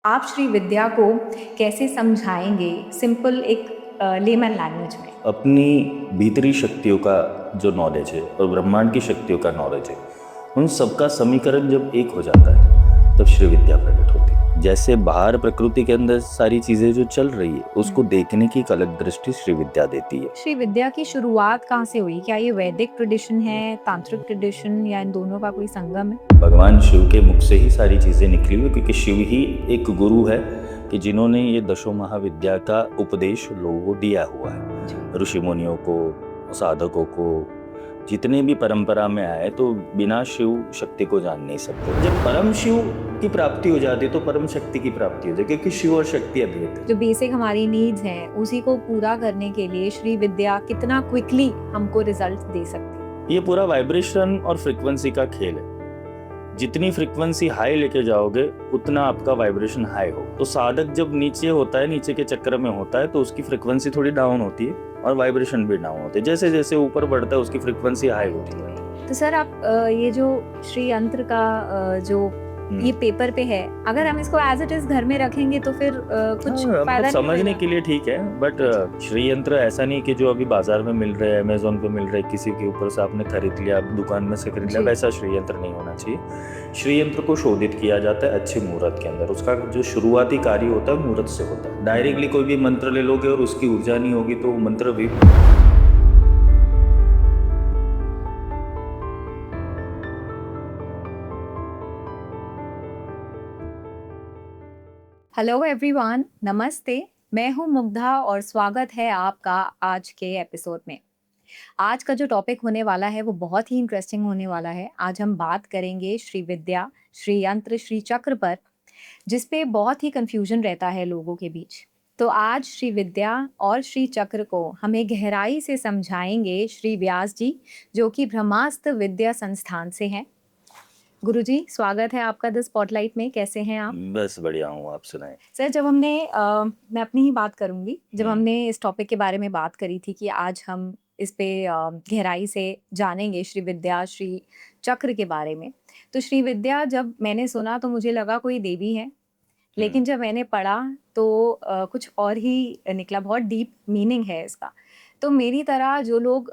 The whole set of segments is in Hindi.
आप श्री विद्या को कैसे समझाएंगे सिंपल एक लेमन लैंग्वेज में? अपनी भीतरी शक्तियों का जो नॉलेज है और ब्रह्मांड की शक्तियों का नॉलेज है, उन सबका समीकरण जब एक हो जाता है तब श्री विद्या प्रकट होती है। जैसे बाहर प्रकृति के अंदर सारी चीजें जो चल रही है उसको देखने की एक अलग दृष्टि श्री विद्या देती है। श्री विद्या की शुरुआत कहाँ से हुई? क्या ये वैदिक ट्रेडिशन है, तांत्रिक ट्रेडिशन, या इन दोनों का कोई संगम है? भगवान शिव के मुख से ही सारी चीजें निकली हुई, क्योंकि शिव ही एक गुरु है कि जिन्होंने ये दशों महाविद्या का उपदेश लोगों को दिया हुआ है। ऋषि मुनियों को, साधकों को, जितने भी परंपरा में आए, तो बिना शिव शक्ति को जान नहीं सकते। जब परम शिव की प्राप्ति हो जाती है तो परम शक्ति की प्राप्ति हो जाती है, क्योंकि शिव और शक्ति अद्वैत है। जो बेसिक हमारी नीड्स हैं उसी को पूरा करने के लिए श्री विद्या कितना क्विकली हमको रिजल्ट दे सकती है? ये पूरा वाइब्रेशन और फ्रिक्वेंसी का खेल है। जितनी फ्रिक्वेंसी हाई लेके जाओगे उतना आपका वाइब्रेशन हाई हो। तो साधक जब नीचे होता है, नीचे के चक्र में होता है, तो उसकी फ्रिक्वेंसी थोड़ी डाउन होती है और वाइब्रेशन भी डाउन होते हैं। जैसे जैसे ऊपर बढ़ता है उसकी फ्रिक्वेंसी हाई होती है। तो सर आप ये जो श्री यंत्र का जो ये पेपर पे है, अगर हम इसको एज इट इज घर में रखेंगे तो फिर कुछ फायदा नहीं समझने होगा? के लिए ठीक है, बट श्री यंत्र ऐसा नहीं कि जो अभी बाजार में मिल रहे हैं, अमेजोन पे मिल रहे हैं, किसी के ऊपर से आपने खरीद लिया, दुकान में से खरीद लिया, वैसा श्री यंत्र नहीं होना चाहिए। श्री यंत्र को शोधित किया जाता है अच्छे मुहूर्त के अंदर। उसका जो शुरुआती कार्य होता है मुहूर्त से होता है। डायरेक्टली कोई भी मंत्र ले लोगे और उसकी ऊर्जा नहीं होगी तो मंत्र भी। हेलो एवरीवन, नमस्ते। मैं हूं मुग्धा और स्वागत है आपका आज के एपिसोड में। आज का जो टॉपिक होने वाला है वो बहुत ही इंटरेस्टिंग होने वाला है। आज हम बात करेंगे श्री विद्या, श्री यंत्र, श्री चक्र पर, जिसपे बहुत ही कंफ्यूजन रहता है लोगों के बीच। तो आज श्री विद्या और श्री चक्र को हमें गहराई से समझाएंगे श्री व्यास जी, जो कि ब्रह्मास्त्र विद्या संस्थान से हैं। गुरुजी, स्वागत है आपका द स्पॉटलाइट में। कैसे हैं आप? बस बढ़िया हूँ, आप सुनाएं। सर, जब हमने मैं अपनी ही बात करूंगी, जब हमने इस टॉपिक के बारे में बात करी थी कि आज हम इस पे गहराई से जानेंगे श्री विद्या, श्री चक्र के बारे में, तो श्री विद्या जब मैंने सुना तो मुझे लगा कोई देवी है, लेकिन जब मैंने पढ़ा तो कुछ और ही निकला। बहुत डीप मीनिंग है इसका। तो मेरी तरह जो लोग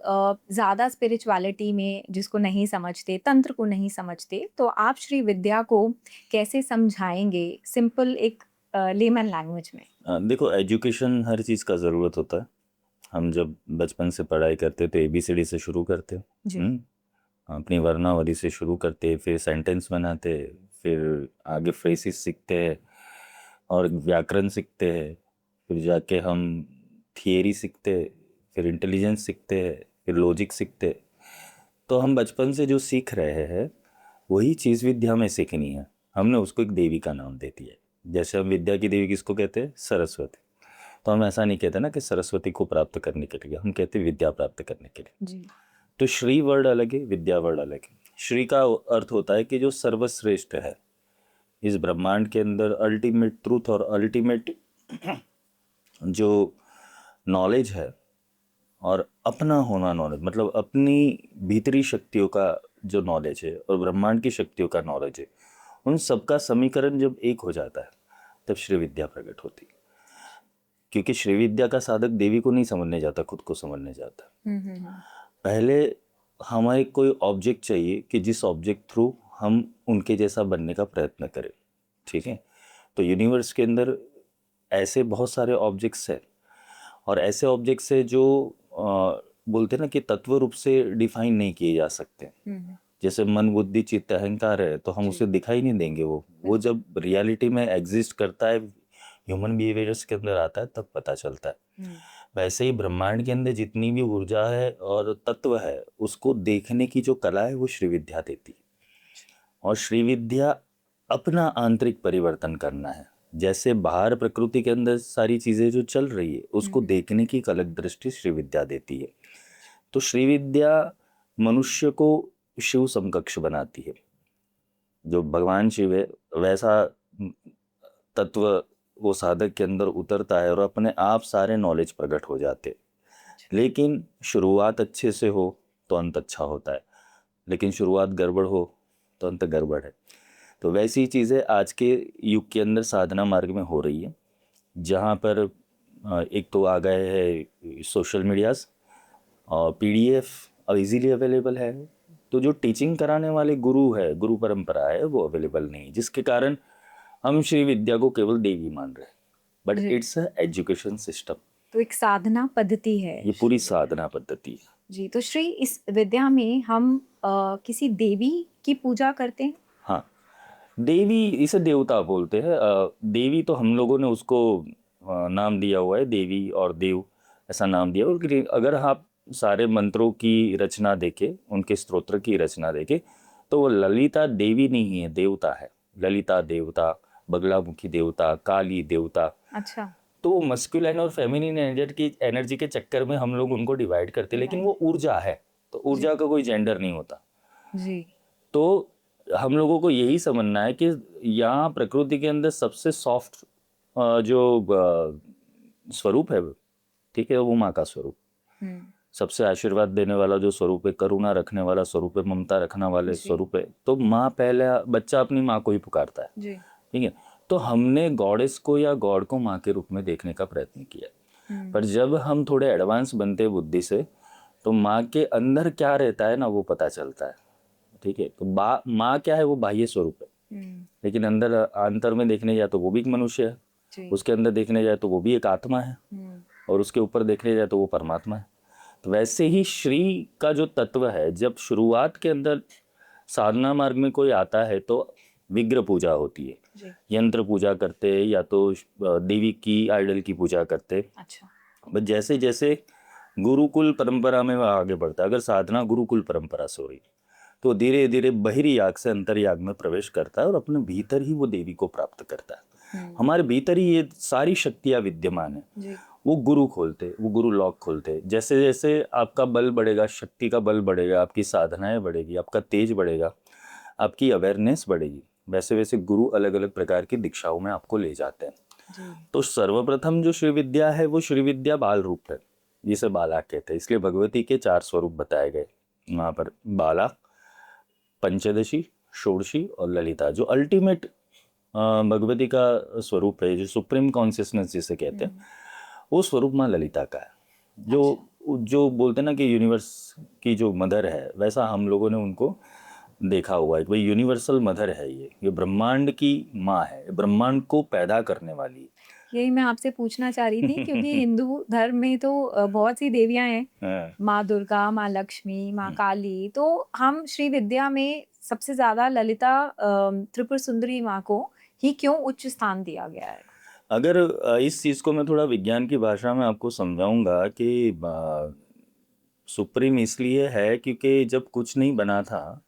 ज़्यादा स्पिरिचुअलिटी में जिसको नहीं समझते, तंत्र को नहीं समझते, तो आप श्री विद्या को कैसे समझाएंगे सिंपल एक लेमन लैंग्वेज में? देखो, एजुकेशन हर चीज़ का ज़रूरत होता है। हम जब बचपन से पढ़ाई करते तो ABCD से शुरू करते। अपनी वर्णावली से शुरू करते, फिर सेंटेंस बनाते, फिर आगे फ्रेसिस सीखते हैं और व्याकरण सीखते हैं, फिर जाके हम थियरी सीखते, फिर इंटेलिजेंस सीखते हैं, फिर लॉजिक सीखते। तो हम बचपन से जो सीख रहे हैं वही चीज़ विद्या में सीखनी है। हमने उसको एक देवी का नाम दे दिया है। जैसे हम विद्या की देवी किसको कहते हैं? सरस्वती। तो हम ऐसा नहीं कहते ना कि सरस्वती को प्राप्त करने के लिए, हम कहते हैं विद्या प्राप्त करने के लिए। जी। तो श्री वर्ड अलग है, विद्या वर्ड अलग है। श्री का अर्थ होता है कि जो सर्वश्रेष्ठ है इस ब्रह्मांड के अंदर, अल्टीमेट ट्रूथ और अल्टीमेट जो नॉलेज है और अपना होना नॉलेज, मतलब अपनी भीतरी शक्तियों का जो नॉलेज है और ब्रह्मांड की शक्तियों का नॉलेज है, उन सबका समीकरण जब एक हो जाता है तब श्री विद्या प्रकट होती है। क्योंकि श्री विद्या का साधक देवी को नहीं समझने जाता, खुद को समझने जाता। पहले हमारे कोई ऑब्जेक्ट चाहिए कि जिस ऑब्जेक्ट थ्रू हम उनके जैसा बनने का प्रयत्न करें। ठीक है, तो यूनिवर्स के अंदर ऐसे बहुत सारे ऑब्जेक्ट्स हैं और ऐसे ऑब्जेक्ट्स है जो बोलते हैं ना कि तत्व रूप से डिफाइन नहीं किए जा सकते। जैसे मन, बुद्धि, चित्त, अहंकार है, तो हम उसे दिखाई नहीं देंगे। वो जब रियलिटी में एग्जिस्ट करता है, ह्यूमन बिहेवियर्स के अंदर आता है, तब पता चलता है। वैसे ही ब्रह्मांड के अंदर जितनी भी ऊर्जा है और तत्व है, उसको देखने की जो कला है वो श्री विद्या देती है। और श्री विद्या अपना आंतरिक परिवर्तन करना है। जैसे बाहर प्रकृति के अंदर सारी चीजें जो चल रही है उसको देखने की एक अलग दृष्टि श्री विद्या देती है। तो श्री विद्या मनुष्य को शिव समकक्ष बनाती है। जो भगवान शिव है वैसा तत्व वो साधक के अंदर उतरता है और अपने आप सारे नॉलेज प्रकट हो जाते। लेकिन शुरुआत अच्छे से हो तो अंत अच्छा होता है, लेकिन शुरुआत गड़बड़ हो तो अंत गड़बड़ है। तो वैसी ही चीज़ें आज के युग के अंदर साधना मार्ग में हो रही है, जहाँ पर एक तो आ गए हैं सोशल मीडियाज और पीडीएफ अब इजीली अवेलेबल है। तो जो टीचिंग कराने वाले गुरु है, गुरु परंपरा है, वो अवेलेबल नहीं, जिसके कारण हम श्री विद्या को केवल देवी मान रहे हैं, बट जी। It's a education system. तो एक साधना पद्धति है। ये पूरी साधना पद्धति है। जी, तो श्री इस विद्या में हम किसी देवी की पूजा करते हैं? हाँ, देवी, इसे देवता बोलते हैं। देवी तो हम लोगों ने उसको नाम दिया हुआ है, देवी और देव ऐसा नाम दिया। और अगर आप सारे मंत्रों की रचना देखें, उनके स्तोत्र की रचना देखें, तो वो ललिता देवी नहीं है, देवता है। ललिता देवता, बगलामुखी देवता, काली देवता। अच्छा। तो वो मस्कुलाइन और फेमिनिन एनर्जी के चक्कर में हम लोग उनको डिवाइड करते हैं, लेकिन वो ऊर्जा है, तो ऊर्जा का कोई जेंडर नहीं होता। जी। तो हम लोगों को यही समझना है कि यहाँ प्रकृति के अंदर सबसे सॉफ्ट जो स्वरूप है, ठीक है, वो माँ का स्वरूप। सबसे आशीर्वाद देने वाला जो स्वरूप है, करुणा रखने वाला स्वरूप है, ममता रखने वाले जी। स्वरूप है। तो माँ, पहले बच्चा अपनी माँ को ही पुकारता है, जी। ठीक है। तो हमने गॉडेस को या गॉड को माँ के रूप में देखने का प्रयत्न किया। पर जब हम थोड़े एडवांस बनते हैं बुद्धि से, तो माँ के अंदर क्या रहता है ना, वो पता चलता है, ठीक है। तो माँ क्या है, वो बाह्य स्वरूप है, लेकिन अंदर अंतर में देखने जाए तो वो भी एक मनुष्य है, जी। उसके अंदर देखने जाए तो वो भी एक आत्मा है, और उसके ऊपर देखने जाए तो वो परमात्मा है। तो वैसे ही श्री का जो तत्व है, जब शुरुआत के अंदर साधना मार्ग में कोई आता है तो विग्रह पूजा होती है, जी। यंत्र पूजा करते हैं, या तो देवी की आइडल की पूजा करते हैं। अच्छा। बट जैसे जैसे गुरुकुल परंपरा में वह आगे बढ़ता है, अगर साधना गुरुकुल परंपरा से हुई तो धीरे धीरे बहिरी याग से अंतर्याग में प्रवेश करता है और अपने भीतर ही वो देवी को प्राप्त करता है। हमारे भीतर ही ये सारी शक्तियाँ विद्यमान है। जी। वो गुरु खोलते, वो गुरु लॉक खोलते। जैसे जैसे आपका बल बढ़ेगा, शक्ति का बल बढ़ेगा, आपकी साधनाएं बढ़ेगी, आपका तेज बढ़ेगा, आपकी अवेयरनेस बढ़ेगी, वैसे वैसे गुरु अलग अलग प्रकार की दीक्षाओं में आपको ले जाते हैं। जी। तो सर्वप्रथम जो श्री विद्या है, वो श्री विद्या बाल रूप है, जिसे बाला कहते हैं। इसलिए भगवती के 4 स्वरूप बताए गए वहाँ पर, बाला, पंचदशी, षोडशी और ललिता। जो अल्टीमेट भगवती का स्वरूप है, जो सुप्रीम कॉन्शियसनेस जिसे कहते हैं, वो स्वरूप माँ ललिता का है। जो बोलते हैं ना कि यूनिवर्स की जो मदर है, वैसा हम लोगों ने उनको देखा हुआ है कि भाई यूनिवर्सल मदर है, ये ब्रह्मांड की माँ है, ब्रह्मांड को पैदा करने वाली। यही मैं आपसे पूछना चाह रही थी क्योंकि हिंदू धर्म में तो बहुत सी देवियां हैं, हाँ। माँ दुर्गा, माँ लक्ष्मी, माँ काली। तो हम श्री विद्या में सबसे ज्यादा ललिता त्रिपुर सुंदरी माँ को ही क्यों उच्च स्थान दिया गया है? अगर इस चीज़ को मैं थोड़ा विज्ञान की भाषा में आपको समझाऊंगा कि सुप्रीम इसलिए है क्योंकि जब कुछ नहीं बना था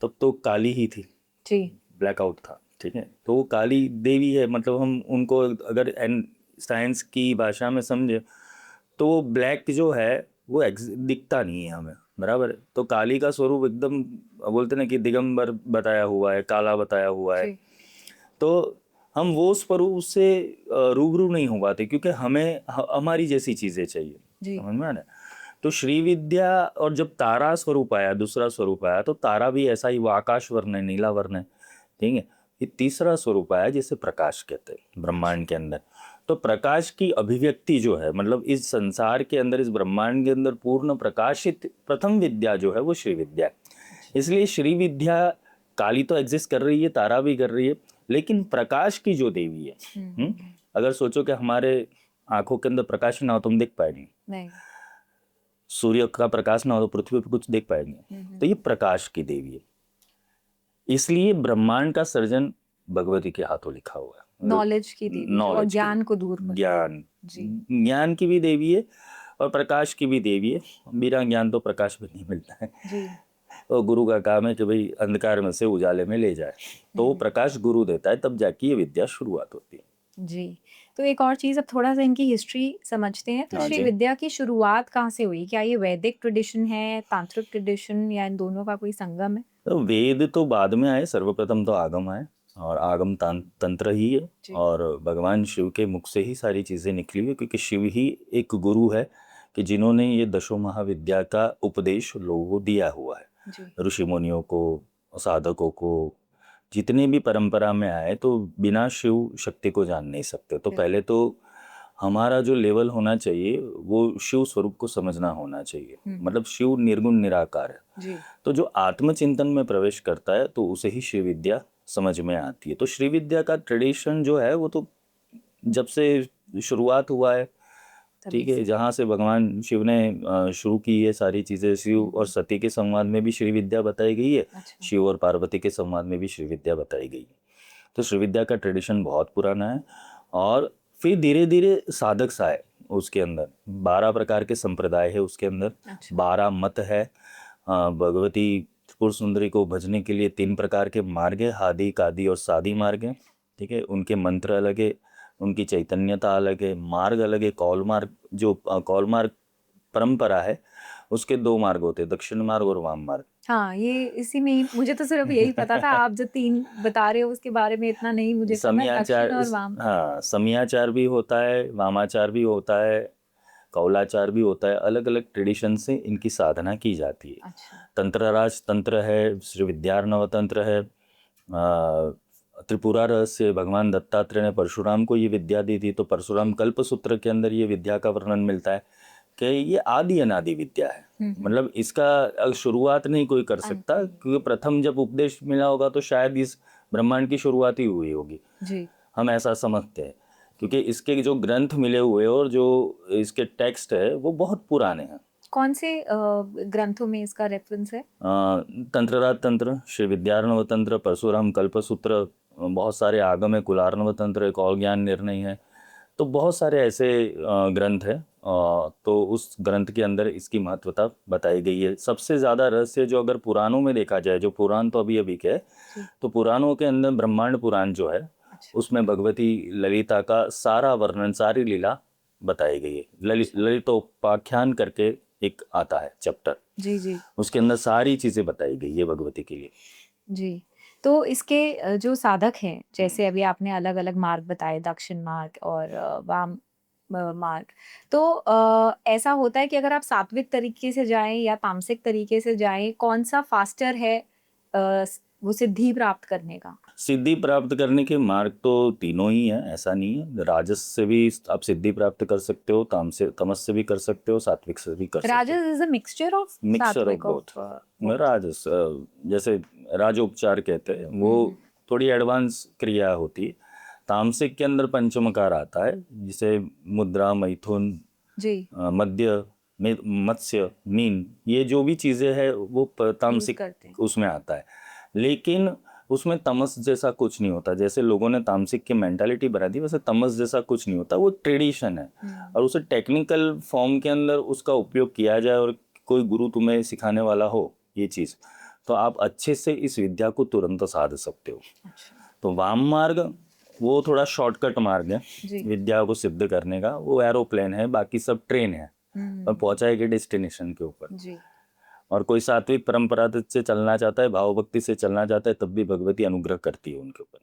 तब तो काली ही थी, जी। ब्लैकआउट था, ठीक है। तो वो काली देवी है, मतलब हम उनको अगर साइंस की भाषा में समझे तो वो ब्लैक जो है वो दिखता नहीं है हमें, बराबर है। तो काली का स्वरूप एकदम बोलते ना कि दिगंबर बताया हुआ है, काला बताया हुआ है। जी। तो हम वो स्वरूप से रूबरू नहीं हो पाते क्योंकि हमें हमारी जैसी चीजें चाहिए, जी। समझ में आ रहा है? तो श्री विद्या, और जब तारा स्वरूप आया, दूसरा स्वरूप आया, तो तारा भी ऐसा ही, वो आकाश वर्ण है, नीला वर्ण है, ठीक है। ये तीसरा स्वरूप आया जिसे प्रकाश कहते हैं ब्रह्मांड के अंदर। तो प्रकाश की अभिव्यक्ति जो है, मतलब इस संसार के अंदर, इस ब्रह्मांड के अंदर पूर्ण प्रकाशित प्रथम विद्या जो है वो श्री विद्या है। इसलिए श्री विद्या, काली तो एग्जिस्ट कर रही है, तारा भी कर रही है, लेकिन प्रकाश की जो देवी है, अगर सोचो कि हमारे आंखों के अंदर प्रकाश ना हो तो हम देख पाएंगे नहीं। सूर्य का प्रकाश ना हो तो पृथ्वी पर कुछ देख पाएंगे। तो ये प्रकाश की देवी है, इसलिए ब्रह्मांड का सर्जन भगवती के हाथों लिखा हुआ है। नॉलेज की देवी जो, और नॉलेज ज्ञान को दूर करती है। ज्ञान, जी। ज्ञान की भी देवी है और प्रकाश की भी देवी है। बिना ज्ञान तो प्रकाश भी नहीं मिलता है। जी। और गुरु का काम है कि भाई अंधकार में से उजाले में ले जाए, तो वो प्रकाश गुरु देता है, तब जाके ये विद्या शुरुआत होती है। जी। तो एक और चीज, अब थोड़ा सा इनकी हिस्ट्री समझते हैं। तो हाँ श्री जी। विद्या की शुरुआत कहाँ से हुई? क्या ये वैदिक ट्रेडिशन है, तांत्रिक ट्रेडिशन, या इन दोनों का कोई संगम है? तो वेद तो बाद में आए, सर्वप्रथम तो आगम आए, और आगम तंत्र ही है, जी। और भगवान शिव के मुख से ही सारी चीज़ें निकली हुई, क्योंकि शिव ही एक गुरु है कि जिन्होंने ये दशों महाविद्या का उपदेश लोगों को दिया हुआ है, जी। ऋषि मुनियों को, साधकों को, जितने भी परंपरा में आए तो बिना शिव शक्ति को जान नहीं सकते। तो बिल्कुल। पहले तो हमारा जो लेवल होना चाहिए वो शिव स्वरूप को समझना होना चाहिए। मतलब शिव निर्गुण निराकार है। जी। तो जो आत्मचिंतन में प्रवेश करता है तो उसे ही श्री विद्या समझ में आती है। तो श्री विद्या का ट्रेडिशन जो है वो तो जब से शुरुआत हुआ है, तभी ठीक है, से। जहाँ से भगवान शिव ने शुरू की ये सारी चीजें। शिव और सती के संवाद में भी श्री विद्या बताई गई है, अच्छा। शिव और पार्वती के संवाद में भी श्री विद्या बताई गई है। तो श्री विद्या का ट्रेडिशन बहुत पुराना है। और फिर धीरे धीरे साधक आए उसके अंदर। 12 प्रकार के संप्रदाय है उसके अंदर, अच्छा। 12 मत है। भगवती त्रिपुर सुंदरी को भजने के लिए 3 प्रकार के मार्ग है, हादी कादी और सादी मार्ग है। ठीक है, उनके मंत्र अलग है, उनकी चैतन्यता अलग है, मार्ग अलग है। कौल मार्ग, जो कौल मार्ग परंपरा है, उसके 2 मार्ग होते हैं, दक्षिण मार्ग और वाम मार्ग। हाँ, ये इसी में ही मुझे तो सिर्फ यही पता था। आप जो 3 बता रहे हो उसके बारे में इतना नहीं मुझे पता, समयाचार, दक्षिण और वाम। हाँ, समयाचार भी होता है, वामाचार भी होता है, कौलाचार भी होता है। अलग अलग ट्रेडिशन से इनकी साधना की जाती है। अच्छा। तंत्रराज तंत्र है, श्री विद्यार्णव तंत्र है, त्रिपुरा रहस्य, भगवान दत्तात्रेय ने परशुराम को ये विद्या दी थी। तो परशुराम कल्प सूत्र के अंदर ये विद्या का वर्णन मिलता है कि ये आदि अनादि विद्या है। मतलब इसका शुरुआत नहीं कोई कर सकता, क्योंकि प्रथम जब उपदेश मिला होगा तो शायद इस ब्रह्मांड की शुरुआत ही हुई होगी। जी। हम ऐसा समझते हैं, क्योंकि इसके जो ग्रंथ मिले हुए और जो इसके टेक्स्ट है वो बहुत पुराने हैं। कौन से ग्रंथों में इसका रेफरेंस है? तंत्रराज तंत्र, श्री विद्यार्णव तंत्र, परशुराम कल्पसूत्र, बहुत सारे आगम है, कुलार्णव तंत्र, एक और ज्ञान निर्णय है। तो बहुत सारे ऐसे ग्रंथ है। तो उस ग्रंथ के अंदर इसकी महत्वता बताई गई है। सबसे ज़्यादा रहस्य जो अगर पुराणों में देखा जाए, जो पुराण तो अभी अभी के है, तो पुराणों के अंदर ब्रह्मांड पुराण जो है, उसमें भगवती ललिता का सारा वर्णन, सारी लीला बताई गई है। ललितोपाख्यान करके एक आता है चैप्टर, जी जी उसके अंदर सारी चीजें बताई गई है भगवती के लिए। जी। तो इसके जो साधक हैं, जैसे अभी आपने अलग अलग मार्ग बताए, दक्षिण मार्ग और वाम मार्ग। तो ऐसा होता है कि अगर आप सात्विक तरीके से जाएं या तामसिक तरीके से जाएं, कौन सा फास्टर है वो सिद्धि प्राप्त करने का? सिद्धि प्राप्त करने के मार्ग तो तीनों ही हैं, ऐसा नहीं है। राजस से भी आप सिद्धि प्राप्त कर सकते हो, तमस से भी कर सकते हो, सात्विक से भी कर सकते हो। राजस is a mixture of mixture of सात्विक बोथ। both. राजस जैसे राजोपचार कहते हैं, वो थोड़ी एडवांस क्रिया होती है। तामसिक के अंदर पंचमकार आता है, जिसे मुद्रा, मैथुन, जी। मध्य, मत्स्य, मीन, ये जो भी चीजें हैं वो तामसिक करते हैं। उसमें आता है। लेकिन उसमें तमस जैसा कुछ नहीं होता। जैसे लोगों ने तामसिक की मेंटालिटी बना दी, वैसे तमस जैसा कुछ नहीं होता। वो ट्रेडिशन है, और उसे टेक्निकल फॉर्म के अंदर उसका उपयोग किया जाए, और कोई गुरु तुम्हें सिखाने वाला हो ये चीज, तो आप अच्छे से इस विद्या को तुरंत साध सकते हो। तो वाम मार्ग वो थोड़ा शॉर्टकट मार्ग है जी। विद्या को सिद्ध करने का। वो एरोप्लेन है, बाकी सब ट्रेन है, और पहुंचाएगी डेस्टिनेशन के ऊपर। जी। और कोई सात्विक परंपरा से चलना चाहता है, भाव भक्ति से चलना चाहता है, तब भी भगवती अनुग्रह करती है उनके ऊपर।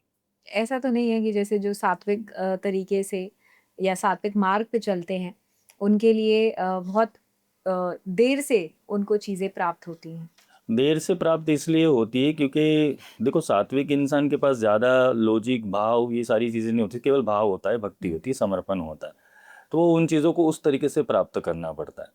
ऐसा तो नहीं है कि जैसे जो सात्विक तरीके से या सात्विक मार्ग पे चलते हैं, उनके लिए बहुत देर से उनको चीजें प्राप्त होती हैं? देर से प्राप्त इसलिए होती है क्योंकि देखो, सात्विक इंसान के पास ज्यादा लॉजिक, भाव, ये सारी चीजें नहीं होती। केवल भाव होता है, भक्ति होती है, समर्पण होता है। तो वो उन चीजों को उस तरीके से प्राप्त करना पड़ता है।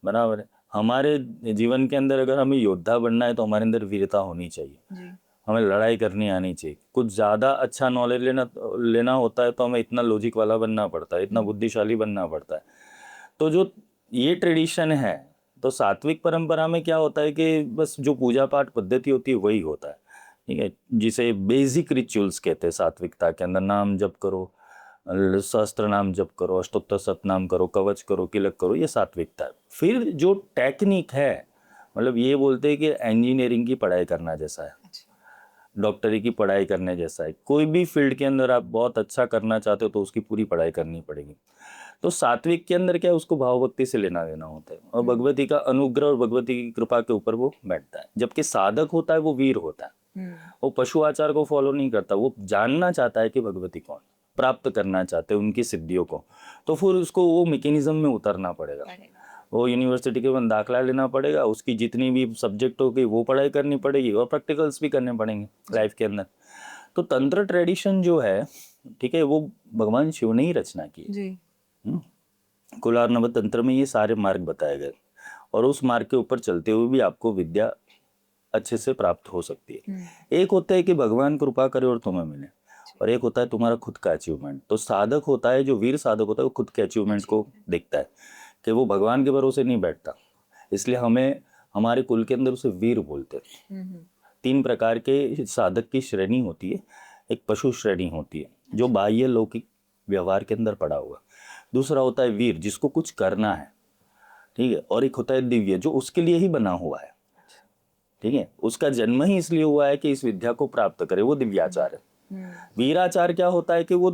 बराबर है। हमारे जीवन के अंदर अगर हमें योद्धा बनना है तो हमारे अंदर वीरता होनी चाहिए। जी। हमें लड़ाई करनी आनी चाहिए। कुछ ज़्यादा अच्छा नॉलेज लेना लेना होता है तो हमें इतना लॉजिक वाला बनना पड़ता है, इतना बुद्धिशाली बनना पड़ता है। तो जो ये ट्रेडिशन है, तो सात्विक परंपरा में क्या होता है कि बस जो पूजा पाठ पद्धति होती है वही होता है। ठीक है, जिसे बेसिक रिचुअल्स कहते हैं। सात्विकता के अंदर नाम जप करो, सहस्त्र नाम जप करो, अष्टोत्तर सतनाम करो, कवच करो, तिलक करो, ये सात्विकता है। फिर जो टेक्निक है, मतलब ये बोलते हैं कि इंजीनियरिंग की पढ़ाई करना जैसा है, डॉक्टरी की पढ़ाई करने जैसा है। कोई भी फील्ड के अंदर आप बहुत अच्छा करना चाहते हो तो उसकी पूरी पढ़ाई करनी पड़ेगी। तो सात्विक के अंदर क्या है, उसको भाव भक्ति से लेना देना होता है, और भगवती का अनुग्रह और भगवती की कृपा के ऊपर वो बैठता है। जबकि साधक होता है वो वीर होता है, वो पशु आचार को फॉलो नहीं करता। वो जानना चाहता है कि भगवती कौन, प्राप्त करना चाहते हैं उनकी सिद्धियों को। तो फिर उसको वो मैकेनिज्म में उतरना पड़ेगा। वो यूनिवर्सिटी के बाद दाखला लेना पड़ेगा, उसकी जितनी भी सब्जेक्ट होगी वो पढ़ाई करनी पड़ेगी, और प्रैक्टिकल्स भी करने पड़ेंगे लाइफ के अंदर। तो तंत्र ट्रेडिशन जो है, ठीक है, वो भगवान शिव ने ही रचना की है। जी। कुलार नव तंत्र में ये सारे मार्ग बताए गए और उस मार्ग के ऊपर चलते हुए भी आपको विद्या अच्छे से प्राप्त हो सकती है। एक होता है कि भगवान कृपा करे और तुम्हें मिले, और एक होता है तुम्हारा खुद का अचीवमेंट। तो साधक होता है, जो वीर साधक होता है, वो खुद के अचीवमेंट को देखता है कि वो भगवान के भरोसे नहीं बैठता। इसलिए हमें हमारे कुल के अंदर उसे वीर बोलते हैं। 3 प्रकार के साधक की श्रेणी होती है। एक पशु श्रेणी होती है जो बाह्य लौकिक व्यवहार के अंदर पड़ा हुआ। दूसरा होता है वीर, जिसको कुछ करना है, ठीक है। और एक होता है दिव्य, जो उसके लिए ही बना हुआ है, ठीक है। उसका जन्म ही इसलिए हुआ है कि इस विद्या को प्राप्त करे, वो दिव्याचार है। वीराचार क्या होता है कि वो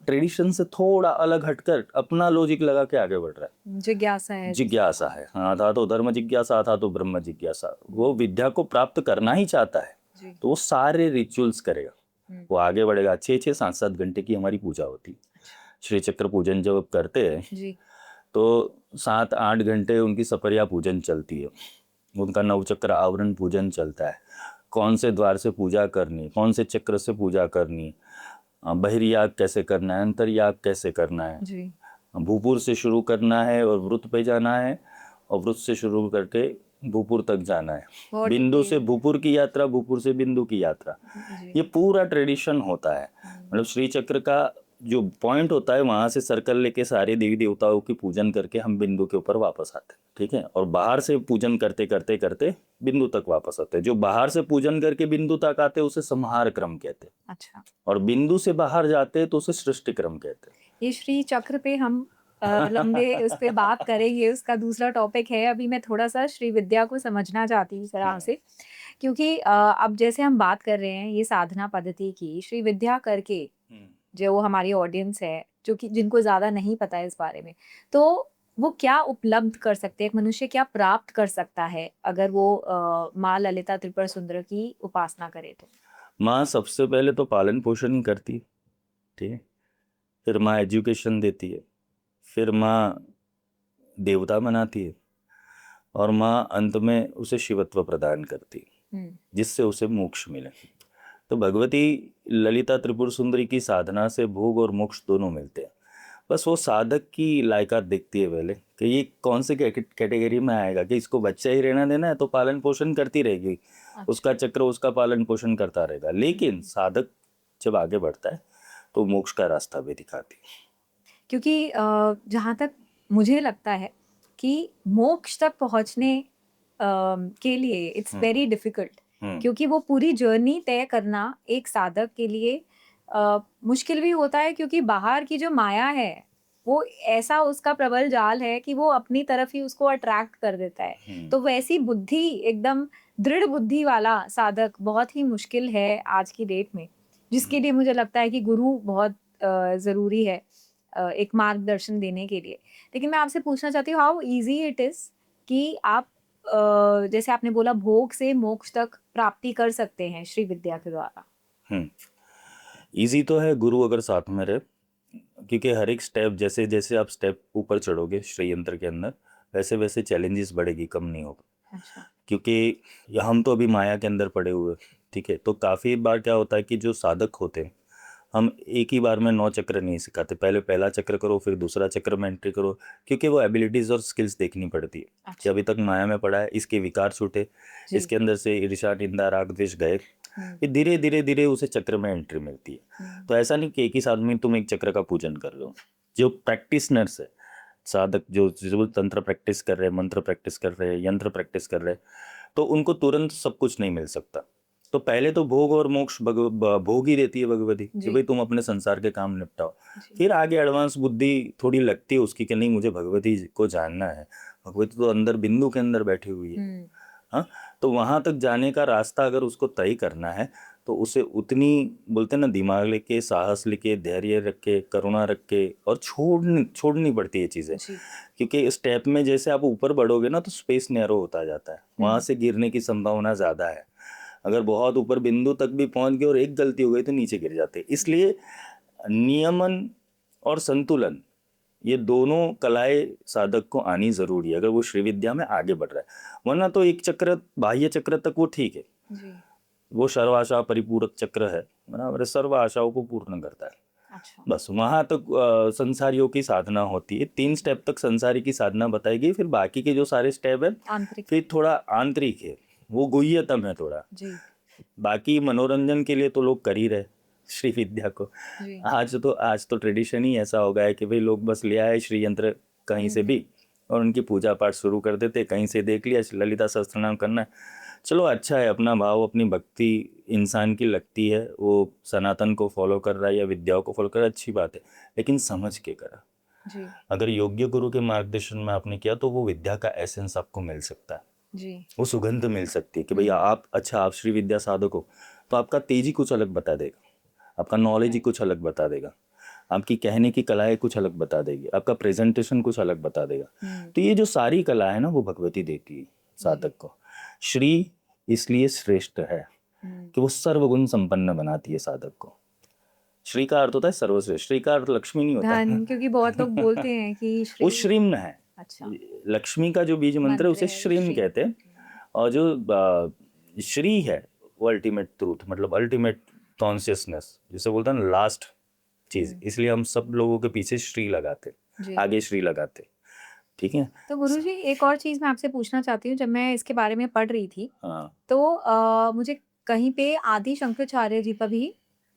ट्रेडिशन से थोड़ा अलग हटकर अपना लॉजिक लगा के आगे बढ़ रहा है। जिज्ञासा है। जिज्ञासा है, हाँ, था तो धर्म जिज्ञासा, था तो ब्रह्म जिज्ञासा। वो विद्या को प्राप्त करना ही चाहता है, तो वो सारे रिचुअल्स करेगा, वो आगे बढ़ेगा। 6-6, 7-7 घंटे की हमारी पूजा होती। श्री चक्र पूजन जब करते हैं तो 7-8 घंटे उनकी सपरिया पूजन चलती है, उनका नवचक्र आवरण पूजन चलता है। कौन से द्वार से पूजा करनी, कौन से चक्र से पूजा करनी, बहिर्याग कैसे करना है, अंतर्याग कैसे करना है, भूपुर से शुरू करना है और वृत्त पे जाना है, और वृत्त से शुरू करके भूपुर तक जाना है। बिंदु से भूपुर की यात्रा, भूपुर से बिंदु की यात्रा, ये पूरा ट्रेडिशन होता है। मतलब श्री चक्र का जो पॉइंट होता है, वहां से सर्कल लेके सारे देवी देवताओं की पूजन करके हम बिंदु के ऊपर वापस आते हैं, ठीक है। और बाहर से पूजन करते करते करते बिंदु तक वापस आते हैं। जो बाहर से पूजन करके बिंदु तक आते हैं उसे संहार क्रम कहते हैं। अच्छा। और बिंदु से बाहर जाते हैं तो उसे सृष्टि क्रम कहते हैं। ये श्री चक्र पे हम लंबे उस पे बात करेंगे, उसका दूसरा टॉपिक है। अभी मैं थोड़ा सा श्री विद्या को समझना चाहती हूँ तरह से, क्योंकि अब जैसे हम बात कर रहे हैं ये साधना पद्धति की, श्री विद्या करके जो हमारी ऑडियंस है, जो कि जिनको ज्यादा नहीं पता है इस बारे में, तो वो क्या उपलब्ध कर सकते हैं, एक मनुष्य क्या प्राप्त कर सकता है अगर वो माँ ललिता त्रिपुर सुंदर की उपासना करे तो? माँ सबसे पहले तो पालन पोषण ही करती है, ठीक है। फिर माँ एजुकेशन देती है, फिर माँ देवता बनाती है, और माँ अंत में उसे शिवत्व प्रदान करती है, जिससे उसे मोक्ष मिले। तो भगवती ललिता त्रिपुर सुंदरी की साधना से भोग और मोक्ष दोनों मिलते हैं। बस वो साधक की लायकात देखती है पहले कि ये कौन से कैटेगरी में आएगा, कि इसको बच्चा ही रहना देना है तो पालन पोषण करती रहेगी, उसका चक्र उसका पालन पोषण करता रहेगा। लेकिन साधक जब आगे बढ़ता है तो मोक्ष का रास्ता भी दिखाती है। क्योंकि जहाँ तक मुझे लगता है कि मोक्ष तक पहुँचने के लिए इट्स वेरी डिफिकल्ट, क्योंकि वो पूरी जर्नी तय करना एक साधक के लिए मुश्किल भी होता है, क्योंकि बाहर की जो माया है वो ऐसा उसका प्रबल जाल है कि वो अपनी तरफ ही उसको अट्रैक्ट कर देता है। तो वैसी बुद्धि, एकदम दृढ़ बुद्धि वाला साधक बहुत ही मुश्किल है आज की डेट में, जिसके लिए मुझे लगता है कि गुरु बहुत ज़रूरी है एक मार्गदर्शन देने के लिए। लेकिन मैं आपसे पूछना चाहती हूँ, हाउ इजी इट इज़ कि आप जैसे आपने बोला भोग से मोक्ष तक प्राप्ति कर सकते हैं श्री विद्या के द्वारा? इजी तो है, गुरु अगर साथ में रहे, क्योंकि हर एक स्टेप, जैसे जैसे आप स्टेप ऊपर चढ़ोगे श्री यंत्र के अंदर, वैसे वैसे चैलेंजेस बढ़ेगी, कम नहीं होगा। अच्छा। क्योंकि हम तो अभी माया के अंदर पड़े हुए, ठीक है। तो काफ़ी बार क्या होता है कि जो साधक होते हैं, हम एक ही बार में 9 चक्र नहीं सिखाते। पहले पहला चक्र करो, फिर दूसरा चक्र में एंट्री करो, क्योंकि वो एबिलिटीज और स्किल्स देखनी पड़ती है कि अभी तक माया में पड़ा है, इसके विकार छूटे, इसके अंदर से ईर्ष्या निंदा राग द्वेष गए, फिर धीरे धीरे धीरे उसे चक्र में एंट्री मिलती है। तो ऐसा नहीं कि एक ही साथ में तुम एक चक्र का पूजन कर लो। जो प्रैक्टिसनर्स है, साधक जो तंत्र प्रैक्टिस कर रहे हैं, मंत्र प्रैक्टिस कर रहे हैं, यंत्र प्रैक्टिस कर रहे हैं, तो उनको तुरंत सब कुछ नहीं मिल सकता। तो पहले तो भोग और मोक्ष भोग ही देती है भगवती कि भाई तुम अपने संसार के काम निपटाओ। फिर आगे एडवांस बुद्धि थोड़ी लगती है उसकी कि नहीं, मुझे भगवती को जानना है, भगवती तो अंदर बिंदु के अंदर बैठी हुई है। हाँ, तो वहां तक जाने का रास्ता अगर उसको तय करना है तो उसे उतनी, बोलते ना, दिमाग लेके, साहस लेके, धैर्य रख के, करुणा रख के, और छोड़नी पड़ती है चीजें। क्योंकि स्टेप में जैसे आप ऊपर बढ़ोगे ना तो स्पेस नैरो होता जाता है, वहां से गिरने की संभावना ज्यादा है। अगर बहुत ऊपर बिंदु तक भी पहुंच गए और एक गलती हो गई तो नीचे गिर जाते। इसलिए नियमन और संतुलन, ये दोनों कलाएं साधक को आनी जरूरी है अगर वो श्री विद्या में आगे बढ़ रहा है। वरना तो एक चक्र, बाह्य चक्र तक वो ठीक है, वो सर्व आशा परिपूरक चक्र है, बराबर, सर्व आशाओं को पूर्ण करता है। अच्छा। बस वहां तक संसारियों की साधना होती है। 3 स्टेप तक संसारी की साधना बताई गई, फिर बाकी के जो सारे स्टेप है आंतरिक। फिर थोड़ा आंतरिक है, वो गुह्यतम है थोड़ा। जी। बाकी मनोरंजन के लिए तो लोग कर ही रहे श्री विद्या को। जी। आज तो ट्रेडिशन ही ऐसा हो गया है कि भाई लोग बस ले आए श्री यंत्र कहीं से भी और उनकी पूजा पाठ शुरू कर देते, कहीं से देख लिया ललिता सहस्त्रनाम करना है, चलो अच्छा है, अपना भाव अपनी भक्ति इंसान की लगती है, वो सनातन को फॉलो कर रहा है या विद्याओं को फॉलो कर रहा है, अच्छी बात है, लेकिन समझ के करा। जी। अगर योग्य गुरु के मार्गदर्शन में आपने किया तो वो विद्या का एसेंस आपको मिल सकता है, जी। वो सुगंध मिल सकती है कि भैया आप अच्छा आप श्री विद्या साधक हो तो आपका तेज ही कुछ अलग बता देगा, आपका नॉलेज ही कुछ अलग बता देगा, आपकी कहने की कलाएं कुछ अलग बता देगी, आपका प्रेजेंटेशन कुछ अलग बता देगा। तो ये जो सारी कला है ना वो भगवती देती है साधक को। श्री इसलिए श्रेष्ठ है कि वो सर्वगुण संपन्न बनाती है साधक को। श्री का अर्थ होता है सर्वश्रेष्ठ, श्री का अर्थ लक्ष्मी नहीं होता धन, क्योंकि बहुत लोग बोलते हैं कि वो श्री। श्रीम्न है। अच्छा। लक्ष्मी का जो बीज मंत्र है उसे श्रीम कहते हैं, और जो श्री है वो अल्टीमेट ट्रूथ, मतलब अल्टीमेट कॉन्शियसनेस, जिसे बोलते हैं लास्ट चीज, इसलिए हम सब लोगों के पीछे श्री लगाते, आगे श्री लगाते। ठीक है। तो गुरुजी एक और चीज मैं आपसे पूछना चाहती हूँ, जब मैं इसके बारे में पढ़ रही थी हाँ तो मुझे कहीं पे आदि शंकराचार्य जी का भी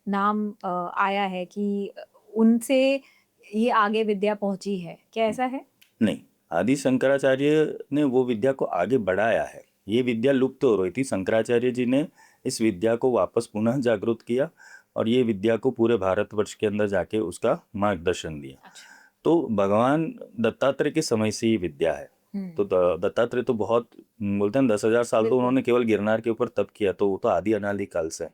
नाम आया है कि उनसे ये आगे विद्या पहुंची है, क्या ऐसा है? नहीं, आदि शंकराचार्य ने वो विद्या को आगे बढ़ाया है, ये विद्या लुप्त हो रही थी, शंकराचार्य जी ने इस विद्या को वापस पुनः जागृत किया और ये विद्या को पूरे भारतवर्ष के अंदर जाके उसका मार्गदर्शन दिया। अच्छा। तो भगवान दत्तात्रेय के समय से ये विद्या है। तो दत्तात्रेय तो बहुत बोलते हैं 10,000 साल तो उन्होंने केवल गिरनार के ऊपर तप किया, तो वो तो आदि अनादि काल से।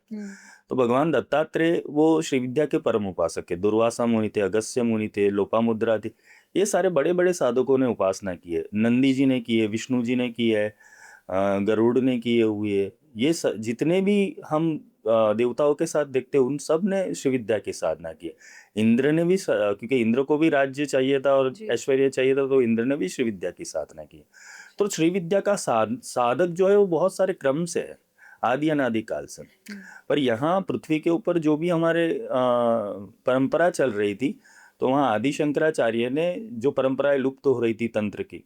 तो भगवान दत्तात्रेय वो श्री विद्या के परम उपासक है। दुर्वासा मुनि थे, अगस्त्य मुनि थे, लोपामुद्रा थे, ये सारे बड़े बड़े साधकों ने उपासना की है। नंदी जी ने की है, विष्णु जी ने की है, गरुड़ ने किए हुए, ये जितने भी हम देवताओं के साथ देखते हैं उन सब ने श्री विद्या की साधना की है। इंद्र ने भी क्योंकि इंद्र को भी राज्य चाहिए था और ऐश्वर्य चाहिए था, तो इंद्र ने भी श्री विद्या की साधना की। तो श्री विद्या का साधक जो है वो बहुत सारे क्रम से है, आदि अनादि काल से। पर यहाँ पृथ्वी के ऊपर जो भी हमारे परंपरा चल रही थी, तो वहाँ आदि शंकराचार्य ने जो परंपराएं लुप्त हो रही थी, तंत्र की,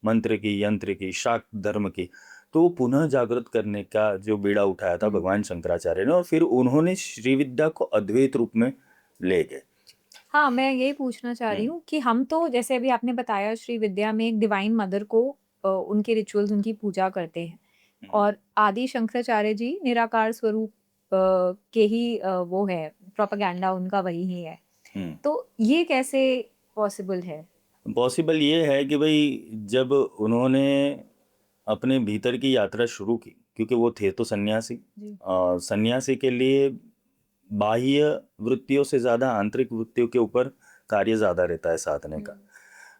मंत्र की, यंत्र की, शाक्त धर्म की, तो वो पुनः जागृत करने का जो बीड़ा उठाया था भगवान शंकराचार्य ने, और फिर उन्होंने श्री विद्या को अद्वैत रूप में ले गए। हाँ, मैं यही पूछना चाह रही हूँ कि हम तो जैसे अभी आपने बताया श्री विद्या में एक डिवाइन मदर को उनके रिचुअल्स, उनकी पूजा करते हैं, और आदि शंकराचार्य जी निराकार स्वरूप के ही वो है, प्रोपेगेंडा उनका वही ही है। तो ये कैसे पॉसिबल है? पॉसिबल ये है कि भाई जब उन्होंने अपने भीतर की यात्रा शुरू की, क्योंकि वो थे तो सन्यासी, सन्यासी के लिए बाह्य वृत्तियों से ज्यादा आंतरिक वृत्तियों के ऊपर कार्य ज्यादा रहता है साधने का।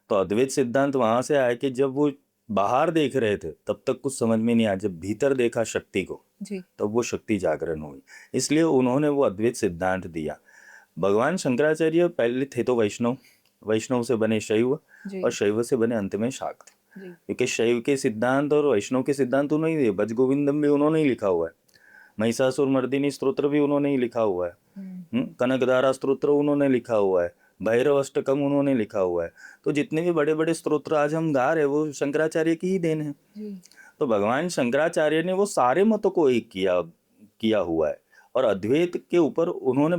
तो अद्वैत सिद्धांत वहां से आया कि जब वो बाहर देख रहे थे तब तक कुछ समझ में नहीं आया, जब भीतर देखा शक्ति को तब वो शक्ति जागरण हुई, इसलिए उन्होंने वो अद्वैत सिद्धांत दिया। भगवान शंकराचार्य पहले थे तो वैष्णव, वैष्णव से बने शैव और शैव से बने अंत में शाक्त, क्योंकि शैव के सिद्धांत और वैष्णव के सिद्धांत उन्होंने ही दिए। भज गोविंदम भी उन्होंने ही लिखा हुआ है, महिषासुर मर्दिनी स्तोत्र भी उन्होंने ही लिखा हुआ है, कनकधारा स्तोत्र उन्होंने लिखा हुआ है, भैरव अष्टकम उन्होंने लिखा हुआ है। तो जितने भी बड़े बड़े स्तोत्र आज हम गा रहे हैं वो शंकराचार्य की ही देन है। तो भगवान शंकराचार्य ने वो सारे मतों को एक किया हुआ है, और अद्वैत के ऊपर उन्होंने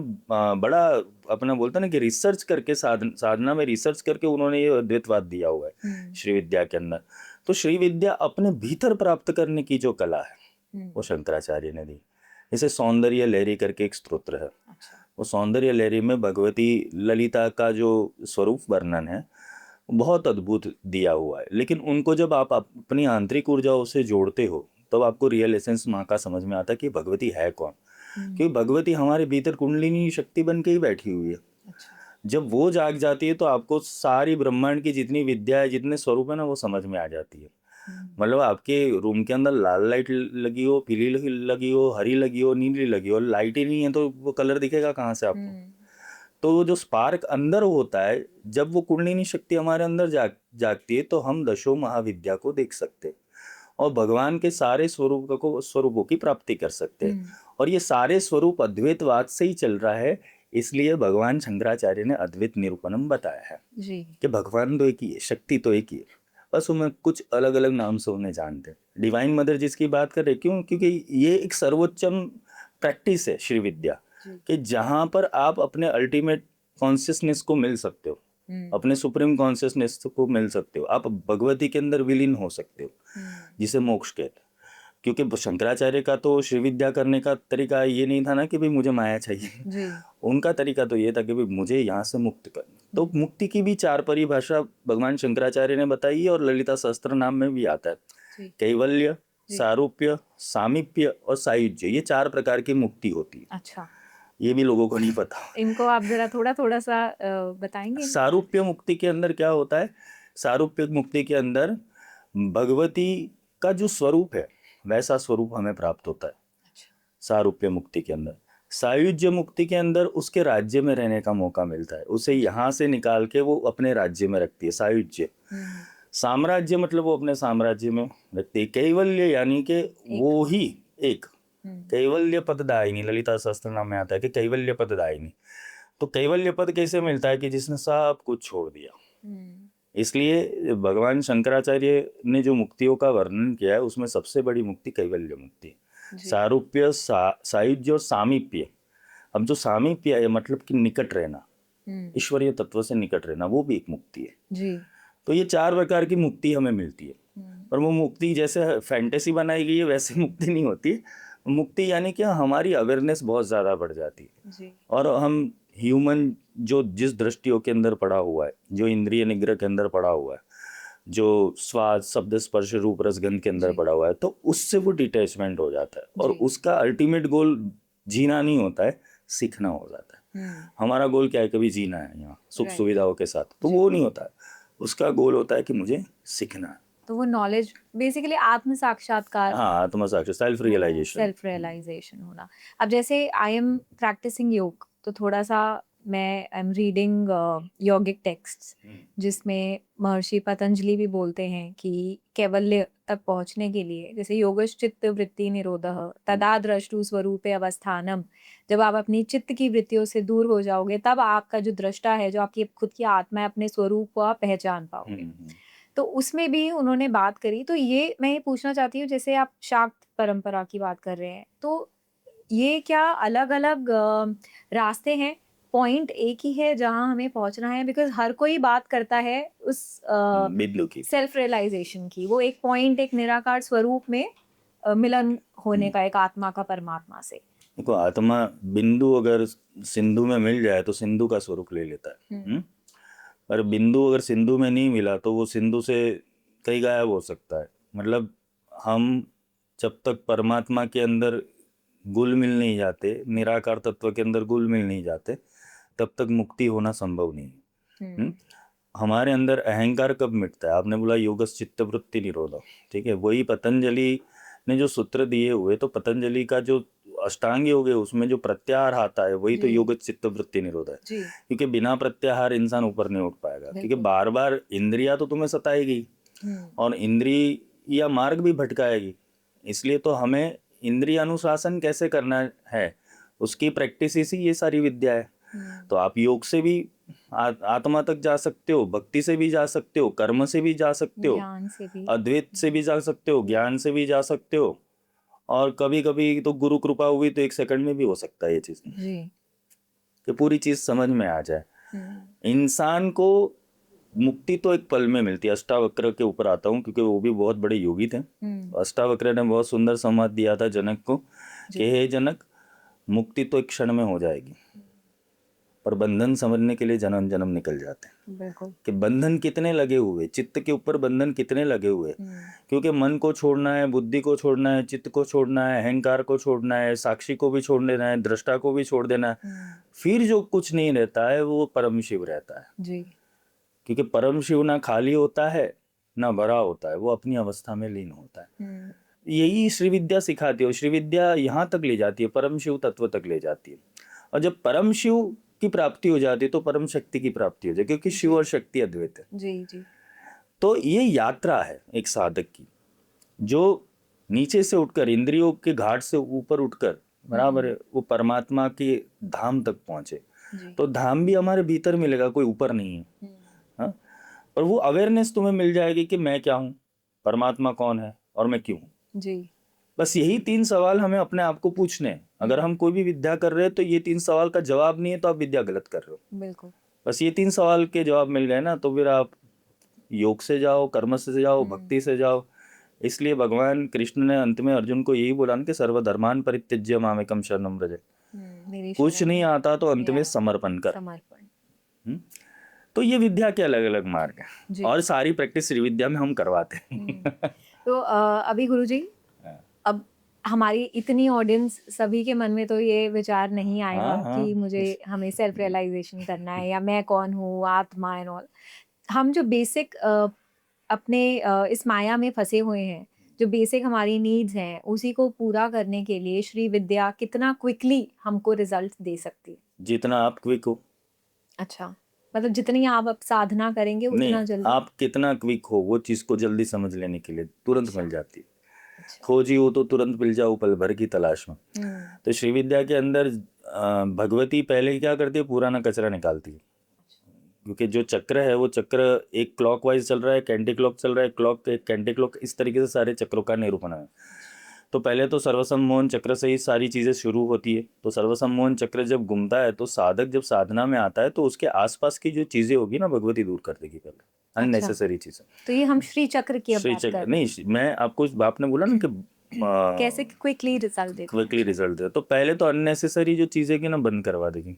बड़ा अपना बोलते हैं ना कि रिसर्च करके, साधना में रिसर्च करके उन्होंने ये अद्वैतवाद दिया हुआ है श्री विद्या के अंदर। तो श्री विद्या अपने भीतर प्राप्त करने की जो कला है वो शंकराचार्य ने दी। जैसे सौंदर्य लहरी करके एक स्तोत्र है, वो सौंदर्य लहरी में भगवती ललिता का जो स्वरूप वर्णन है बहुत अद्भुत दिया हुआ है, लेकिन उनको जब आप अपनी आंतरिक ऊर्जाओं से जोड़ते हो तब आपको रियल एसेंस माँ का समझ में आता है कि भगवती है कौन। क्योंकि भगवती हमारे भीतर कुंडलिनी शक्ति बन के ही बैठी हुई है। जब वो जाग जाती है तो आपको सारी ब्रह्मांड की जितनी विद्या है, जितने स्वरूप है ना, वो समझ में आ जाती है। मतलब आपके रूम के अंदर लाल लाइट लगी हो, पीली लगी हो, हरी लगी हो, नीली लगी हो, लाइट ही नहीं है तो वो कलर दिखेगा कहाँ से आपको? तो जो स्पार्क अंदर होता है, जब वो कुंडलिनी शक्ति हमारे अंदर जागती है तो हम दशो महाविद्या को देख सकते हैं। और भगवान के सारे स्वरूपों की प्राप्ति कर सकते हैं। हम्म, और ये सारे स्वरूप अद्वैतवाद से ही चल रहा है, इसलिए भगवान शंकराचार्य ने अद्वैत निरूपणम बताया है जी कि भगवान तो एक ही है, शक्ति तो एक ही है, बस उन्हें कुछ अलग अलग नाम से उन्हें जानते हैं। डिवाइन मदर जिसकी बात कर रहे, क्यों? क्योंकि ये एक सर्वोच्चम प्रैक्टिस है श्री विद्या, जी कि जहाँ पर आप अपने अल्टीमेट कॉन्शियसनेस को मिल सकते हो, हम्म, अपने सुप्रीम कॉन्शियसनेस को मिल सकते हो, आप भगवती के अंदर विलीन हो सकते हो, हम्म, जिसे मोक्ष कहते हैं। क्योंकि शंकराचार्य का तो श्री विद्या करने का तरीका ये नहीं था ना कि भाई मुझे माया चाहिए। जी उनका तरीका तो ये था कि भाई मुझे यहाँ से मुक्त करना। तो मुक्ति की भी 4 परिभाषा भगवान शंकराचार्य ने बताई है, और ललिता सहस्त्र नाम में भी आता है। जी कैवल्य, जी सारूप्य, सामीप्य और सायुज्य, ये 4 प्रकार की मुक्ति होती है। अच्छा, ये भी लोगों को नहीं पता। इनको आप जरा थोड़ा थोड़ा सा बताएंगे? सारूप्य मुक्ति के अंदर क्या होता है? सारूप्य मुक्ति के अंदर भगवती का जो स्वरूप है वैसा स्वरूप हमें प्राप्त होता है अच्छा सारूप्य मुक्ति के अंदर। सायुज्य मुक्ति के अंदर उसके राज्य में रहने का मौका मिलता है, उसे यहाँ से निकाल के वो अपने राज्य में रखती है, सायुज्य। हम्म, साम्राज्य मतलब वो अपने साम्राज्य में रखती है। कैवल्य यानी कि एक वो ही एक। हम्म, कैवल्य पददायिनी, ललिता सहस्त्र नाम में आता है कि कैवल्य पददायिनी। तो कैवल्य पद कैसे मिलता है? कि जिसने सब कुछ छोड़ दिया। हम्म, इसलिए भगवान शंकराचार्य ने जो मुक्तियों का वर्णन किया है उसमें सबसे बड़ी मुक्ति कैवल्य मुक्ति है। जी सारूप्य, सायुज्य और सामीप्य। अब जो सामीप्य है मतलब कि निकट रहना, हम्म, ईश्वरीय तत्व से निकट रहना, वो भी एक मुक्ति है। जी तो ये 4 प्रकार की मुक्ति हमें मिलती है। हम्म, पर वो मुक्ति जैसे फैंटेसी बनाई गई है वैसे मुक्ति नहीं होती। मुक्ति यानी कि हमारी अवेयरनेस बहुत ज़्यादा बढ़ जाती है, जी और हम ह्यूमन जो जिस दृष्टियों के अंदर पड़ा हुआ है, जो इंद्रिय निग्रह के अंदर पड़ा हुआ है, जो स्वाद शब्द स्पर्श रूप रसगंध के अंदर जी पड़ा हुआ है, तो उससे वो डिटैचमेंट हो जाता है। और जी उसका अल्टीमेट गोल जीना नहीं होता है, सीखना हो जाता है। हमारा गोल क्या है? कभी जीना है यहाँ सुख राइट सुविधाओं के साथ, तो जी वो नहीं होता है। उसका गोल होता है कि मुझे सीखना है। तो वो नॉलेज बेसिकली आत्म साक्षात्कार, हाँ, Atmasakshi, self realisation. Self realisation होना। अब जैसे आई एम प्रैक्टिसिंग योग, तो थोड़ा सा मैं I am reading yogic texts, जिसमें महर्षि पतंजलि भी बोलते हैं कि कैवल्य तक पहुंचने के लिए, जैसे योगश्चित्त वृत्ति निरोधः तदा द्रष्टु स्वरूपे अवस्थानम, जब आप अपनी चित्त की वृत्तियों से दूर हो जाओगे तब आपका जो दृष्टा है, जो आपकी खुद की आत्मा है, अपने स्वरूप को आप पहचान पाओगे। तो उसमें भी उन्होंने बात करी। तो ये मैं ये पूछना चाहती हूँ, जैसे आप शाक्त परंपरा की बात कर रहे हैं, तो ये क्या अलग-अलग रास्ते हैं? पॉइंट एक ही है जहाँ हमें पहुँचना है? बिकॉज़ हर कोई बात करता है उस बिल्लू की। सेल्फ रियलाइज़ेशन की। वो एक पॉइंट, एक निराकार स्वरूप में मिलन होने का, एक आत्मा का परमात्मा से। देखो, आत्मा बिंदु अगर सिंधु में मिल जाए तो सिंधु का स्वरूप ले लेता है। और बिंदु अगर सिंधु में नहीं मिला तो वो सिंधु से कहीं गायब हो सकता है। मतलब हम जब तक परमात्मा के अंदर घुल मिल नहीं जाते, निराकार तत्व के अंदर घुल मिल नहीं जाते, तब तक मुक्ति होना संभव नहीं है। हमारे अंदर अहंकार कब मिटता है? आपने बोला योगस चित्त वृत्ति निरोध, ठीक है, वही पतंजलि ने जो सूत्र दिए हुए, तो पतंजलि का जो अष्टांग योग है उसमें जो प्रत्याहार आता है वही तो जी योगस चित्त वृत्ति निरोध है। जी क्योंकि बिना प्रत्याहार इंसान ऊपर नहीं उठ पाएगा, क्योंकि बिल्कुल। बार बार इंद्रिया तो तुम्हें सताएगी और इंद्रिय मार्ग भी भटकाएगी। इसलिए तो हमें इंद्रिय अनुशासन कैसे करना है उसकी प्रैक्टिस इसी ये सारी विद्या है। तो आप योग से भी आत्मा तक जा सकते हो, भक्ति से भी जा सकते हो, कर्म से भी जा सकते हो, ज्ञान से भी। अद्वैत से भी जा सकते हो, ज्ञान से भी जा सकते हो, और कभी कभी तो गुरु कृपा हुई तो 1 सेकंड में भी हो सकता है ये चीज, जी कि पूरी चीज समझ में आ जाए। हम्म इंसान को मुक्ति तो एक पल में मिलती है। अष्टावक्र के ऊपर आता हूँ क्योंकि वो भी बहुत बड़े योगी थे। अष्टावक्र ने बहुत सुंदर संवाद दिया था जनक को कि हे जनक, मुक्ति तो एक क्षण में हो जाएगी, पर बंधन समझने के लिए जन्म जन्म निकल जाते हैं। बिल्कुल। कि बंधन कितने लगे हुए, चित्त के ऊपर बंधन कितने लगे हुए, क्योंकि मन को छोड़ना है, बुद्धि को छोड़ना है, चित्त को छोड़ना है, अहंकार को छोड़ना है, साक्षी को भी छोड़ देना है, दृष्टा को भी छोड़ देना है। फिर जो कुछ नहीं रहता है वो परम शिव रहता है। जी क्योंकि परम शिव ना खाली होता है ना भरा होता है, वो अपनी अवस्था में लीन होता है। यही श्री विद्या सिखाती है। श्री विद्या यहाँ तक ले जाती है, परम शिव तत्व तक ले जाती है। और जब परम शिव की प्राप्ति हो जाती है तो परम शक्ति की प्राप्ति हो जाती है, क्योंकि शिव और शक्ति अद्वैत है। जी जी तो ये यात्रा है एक साधक की। जो नीचे से उठकर इंद्रियों के घाट से ऊपर उठकर बराबर है वो परमात्मा के धाम तक पहुंचे। जी। तो धाम भी हमारे भीतर मिलेगा, कोई ऊपर नहीं है। हाँ, और वो अवेयरनेस तुम्हें मिल जाएगी कि मैं क्या हूँ, परमात्मा कौन है और मैं क्यों हूँ। जी। बस यही 3 सवाल हमें अपने आप को पूछने हैं। अगर हम कोई भी विद्या कर रहे हैं तो ये 3 सवाल का जवाब नहीं है तो आप विद्या गलत कर रहे हो। बिल्कुल। बस ये 3 सवाल के जवाब मिल गए ना तो फिर आप योग से जाओ, कर्म से जाओ, भक्ति से जाओ। इसलिए भगवान कृष्ण ने अंत में अर्जुन को यही बोला ना कि सर्वधर्मान परित्यज्य मामेकम शरणम व्रज। मेरी कुछ शरण नहीं में आता तो अंत में या समर्पण कर। समर्पण। हम्म? तो ये विद्या के अलग अलग मार्ग हैं जी। और सारी प्रैक्टिस श्री विद्या में हम करवाते हैं। तो अभी गुरुजी, अब हमारी इतनी ऑडियंस, सभी के मन में तो ये विचार नहीं आएगा हाँ, हाँ। कि मुझे हमें सेल्फ रियलाइजेशन करना है या मैं कौन हूँ, आत्मा एंड ऑल। हम जो बेसिक अपने इस माया में फंसे हुए हैं, जो बेसिक हमारी नीड्स हैं, उसी को पूरा करने के लिए श्री विद्या कितना क्विकली हमको रिजल्ट दे सकती है? जितना आप क्विक हो, अच्छा, मतलब जितनी आप अब साधना करेंगे नहीं उतना जल्दी। आप कितना क्विक हो वो चीज को जल्दी समझ लेने के लिए तुरंत अच्छा। मिल जाती है। अच्छा। खोजी हो तो तुरंत मिल जाओ पल भर की तलाश में। तो श्री विद्या के अंदर भगवती पहले क्या करती है, पुराना कचरा निकालती है। क्योंकि जो चक्र है वो चक्र एक क्लॉक वाइज चल रहा है, कैंटी क्लॉक चल रहा है, क्लॉक कैंटी क्लॉक, इस तरीके से सारे चक्रों का निरूपण है। तो पहले तो सर्वसम्मोहन चक्र से ही सारी चीजें शुरू होती है। तो सर्वसम्मोहन चक्र जब घूमता है तो साधक जब साधना में आता है तो उसके आसपास की जो चीजें होगी ना भगवती दूर कर देगी पहले, अननेसेसरी चीजें। तो ये हम श्री चक्र की अब श्री बात कर चक्र रहे नहीं, मैं आपको आपने बोला ना कि हैं। कैसे क्विकली रिजल्ट देते हैं? क्विकली रिजल्ट दे, तो पहले तो अननेसेसरी जो चीजें की ना बंद करवा देगी।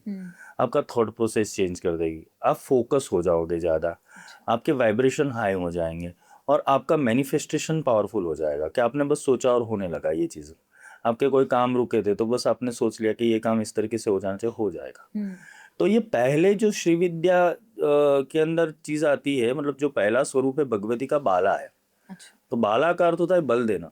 आपका थॉट प्रोसेस चेंज कर देगी, आप फोकस हो जाओगे ज़्यादा, आपके वाइब्रेशन हाई हो जाएंगे और आपका मैनिफेस्टेशन पावरफुल हो जाएगा कि आपने बस सोचा और होने लगा ये चीज़। आपके कोई काम रुके थे तो बस आपने सोच लिया कि ये काम इस तरीके से हो जाना चाहिए, हो जाएगा। तो ये पहले जो श्री विद्या के अंदर चीज़ आती है, मतलब जो पहला स्वरूप है भगवती का बाला है। अच्छा। तो बाला का अर्थ होता है बल देना।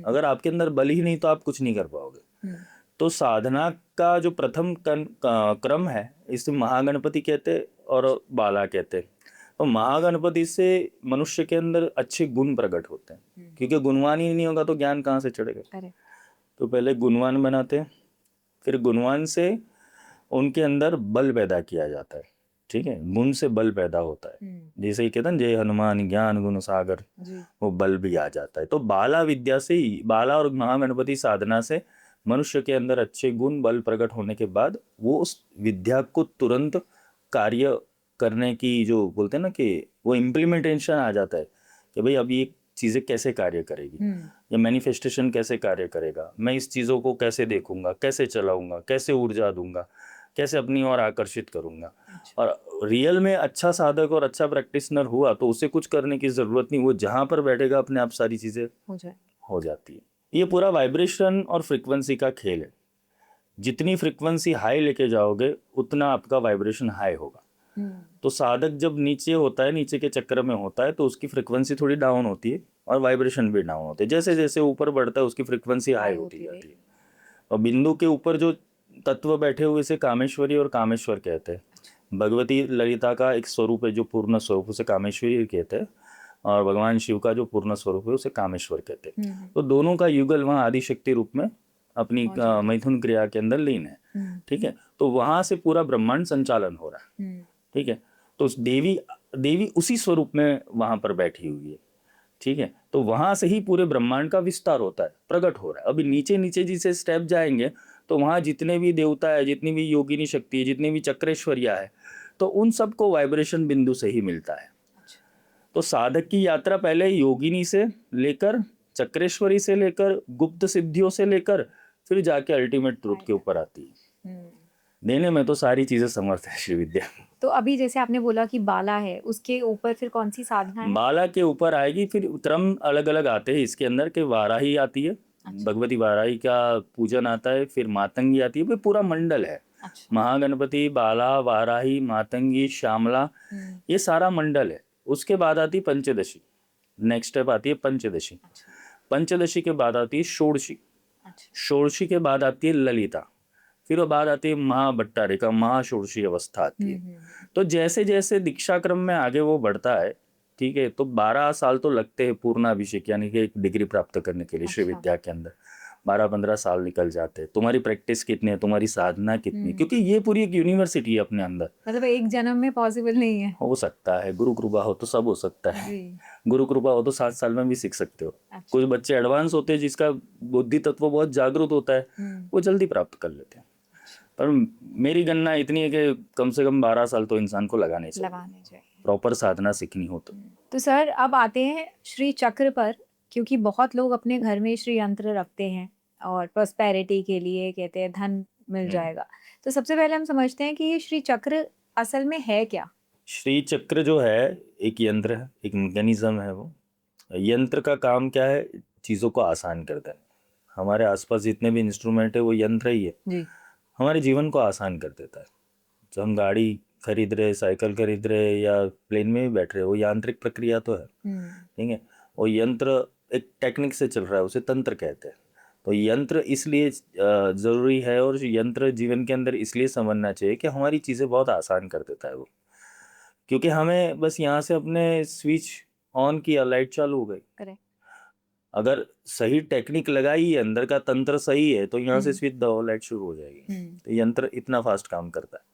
अगर आपके अंदर बल ही नहीं तो आप कुछ नहीं कर पाओगे। तो साधना का जो प्रथम क्रम है इसे महागणपति कहते और बाला कहते। तो महागणपति से मनुष्य के अंदर अच्छे गुण प्रकट होते हैं, क्योंकि गुणवान ही नहीं होगा तो ज्ञान कहाँ से चढ़ेगा। तो पहले गुणवान बनाते हैं, फिर गुणवान से उनके अंदर बल पैदा किया जाता है। ठीक है, गुण से बल पैदा होता है। जैसे ही कहते हैं जय हनुमान ज्ञान गुण सागर, वो बल भी आ जाता है। तो बाला विद्या से ही, बाला और महागणपति साधना से मनुष्य के अंदर अच्छे गुण बल प्रकट होने के बाद वो उस विद्या को तुरंत कार्य करने की, जो बोलते हैं ना कि वो इम्प्लीमेंटेशन आ जाता है कि भाई अब ये चीज़ें कैसे कार्य करेगी, या मैनिफेस्टेशन कैसे कार्य करेगा, मैं इस चीज़ों को कैसे देखूंगा, कैसे चलाऊंगा, कैसे ऊर्जा दूंगा, कैसे अपनी ओर आकर्षित करूंगा। और रियल में अच्छा साधक और अच्छा प्रैक्टिशनर हुआ तो उसे कुछ करने की जरूरत नहीं, वो जहां पर बैठेगा अपने आप सारी चीजें हो जाती है। ये पूरा वाइब्रेशन और फ्रीक्वेंसी का खेल है। जितनी फ्रीक्वेंसी हाई लेके जाओगे उतना आपका वाइब्रेशन हाई होगा। तो साधक जब नीचे होता है, नीचे के चक्र में होता है, तो उसकी फ्रीक्वेंसी थोड़ी डाउन होती है और वाइब्रेशन भी डाउन होते हैं। जैसे जैसे ऊपर बढ़ता है उसकी फ्रीक्वेंसी हाई होती जाती है। और बिंदु के ऊपर जो तत्व बैठे हुए से कामेश्वरी और कामेश्वर कहते हैं। भगवती ललिता का एक स्वरूप है जो पूर्ण स्वरूप, उसे कामेश्वरी कहते हैं, और भगवान शिव का जो पूर्ण स्वरूप है उसे कामेश्वर कहते हैं। तो दोनों का युगल वहाँ आदिशक्ति रूप में अपनी मैथुन क्रिया के अंदर लीन है। ठीक है, तो वहां से पूरा ब्रह्मांड संचालन हो रहा है। ठीक है, तो देवी उसी स्वरूप में वहां पर बैठी हुई है। ठीक है, तो वहां से ही पूरे ब्रह्मांड का विस्तार होता है, प्रकट हो रहा है। अभी नीचे नीचे जिसे स्टेप जाएंगे तो वहां जितने भी देवता है, जितनी भी योगिनी शक्ति है, जितनी भी चक्रेश्वरिया है, तो उन सबको वाइब्रेशन बिंदु से ही मिलता है। तो साधक की यात्रा पहले योगिनी से लेकर, चक्रेश्वरी से लेकर, गुप्त सिद्धियों से लेकर, फिर जाके अल्टीमेट ट्रूथ के ऊपर आती है। देने में तो सारी चीजें समर्थ है श्री विद्या। तो अभी जैसे आपने बोला कि बाला है, उसके ऊपर फिर कौन सी साधना है? बाला के ऊपर आएगी, फिर क्रम अलग अलग आते हैं इसके अंदर के। वाराही आती है, भगवती वाराही का पूजन आता है, फिर मातंगी आती है, पूरा मंडल है। महागणपति, बाला, वाराही, मातंगी, श्यामला, ये सारा मंडल है। उसके बाद आती पंचदशी, नेक्स्ट स्टेप आती है पंचदशी। पंचदशी के बाद आती है षोडशी, षोडशी के बाद आती है ललिता, फिर वो बाद आती है महाभट्टारिका, महाषोडशी अवस्था आती है। तो जैसे जैसे दीक्षा क्रम में आगे वो बढ़ता है, ठीक है, तो 12 साल तो लगते हैं पूर्ण अभिषेक यानी कि एक डिग्री प्राप्त करने के लिए श्री अच्छा। विद्या के अंदर 12-15 साल निकल जाते हैं। तुम्हारी प्रैक्टिस कितनी है, तुम्हारी साधना कितनी है, क्योंकि ये पूरी एक यूनिवर्सिटी है अपने अंदर। मतलब एक जन्म में पॉसिबल नहीं है। हो सकता है, गुरु कृपा हो तो सब हो सकता है। जी। गुरु कृपा हो तो 7 साल में भी सीख सकते हो। अच्छा। कुछ बच्चे एडवांस होते हैं जिसका बुद्धि तत्व बहुत जागरूक होता है, वो जल्दी प्राप्त कर लेते हैं। पर मेरी गणना इतनी है कि कम से कम 12 साल तो इंसान को लगाने चाहिए प्रॉपर साधना सीखनी हो तो। सर अब आते हैं श्री चक्र पर, क्योंकि बहुत लोग अपने घर में श्री यंत्र रखते हैं और प्रॉस्पेरिटी के लिए कहते हैं धन मिल जाएगा। तो सबसे पहले हम समझते हैं कि ये श्री चक्र असल में है क्या? श्री चक्र जो है एक यंत्र है, एक मैकेनिज्म है। वो यंत्र का काम क्या है? चीज़ों को आसान कर देना। हमारे आसपास जितने भी इंस्ट्रूमेंट है वो यंत्र ही है, जी। हमारे जीवन को आसान कर देता है। जो हम गाड़ी खरीद रहे, साइकिल खरीद रहे या प्लेन में भी बैठ रहे, वो यांत्रिक प्रक्रिया तो है, ठीक है। वो यंत्र एक टेक्निक से चल रहा है, उसे तंत्र कहते हैं। तो यंत्र इसलिए ज़रूरी है और यंत्र जीवन के अंदर इसलिए समझना चाहिए कि हमारी चीज़ें बहुत आसान कर देता है वो। क्योंकि हमें बस यहाँ से अपने स्विच ऑन किया, लाइट चालू हो गई। करेक्ट। अगर सही टेक्निक लगाई है, अंदर का तंत्र सही है, तो यहाँ से स्विच दबाओ, लाइट शुरू हो जाएगी। तो यंत्र इतना फास्ट काम करता है।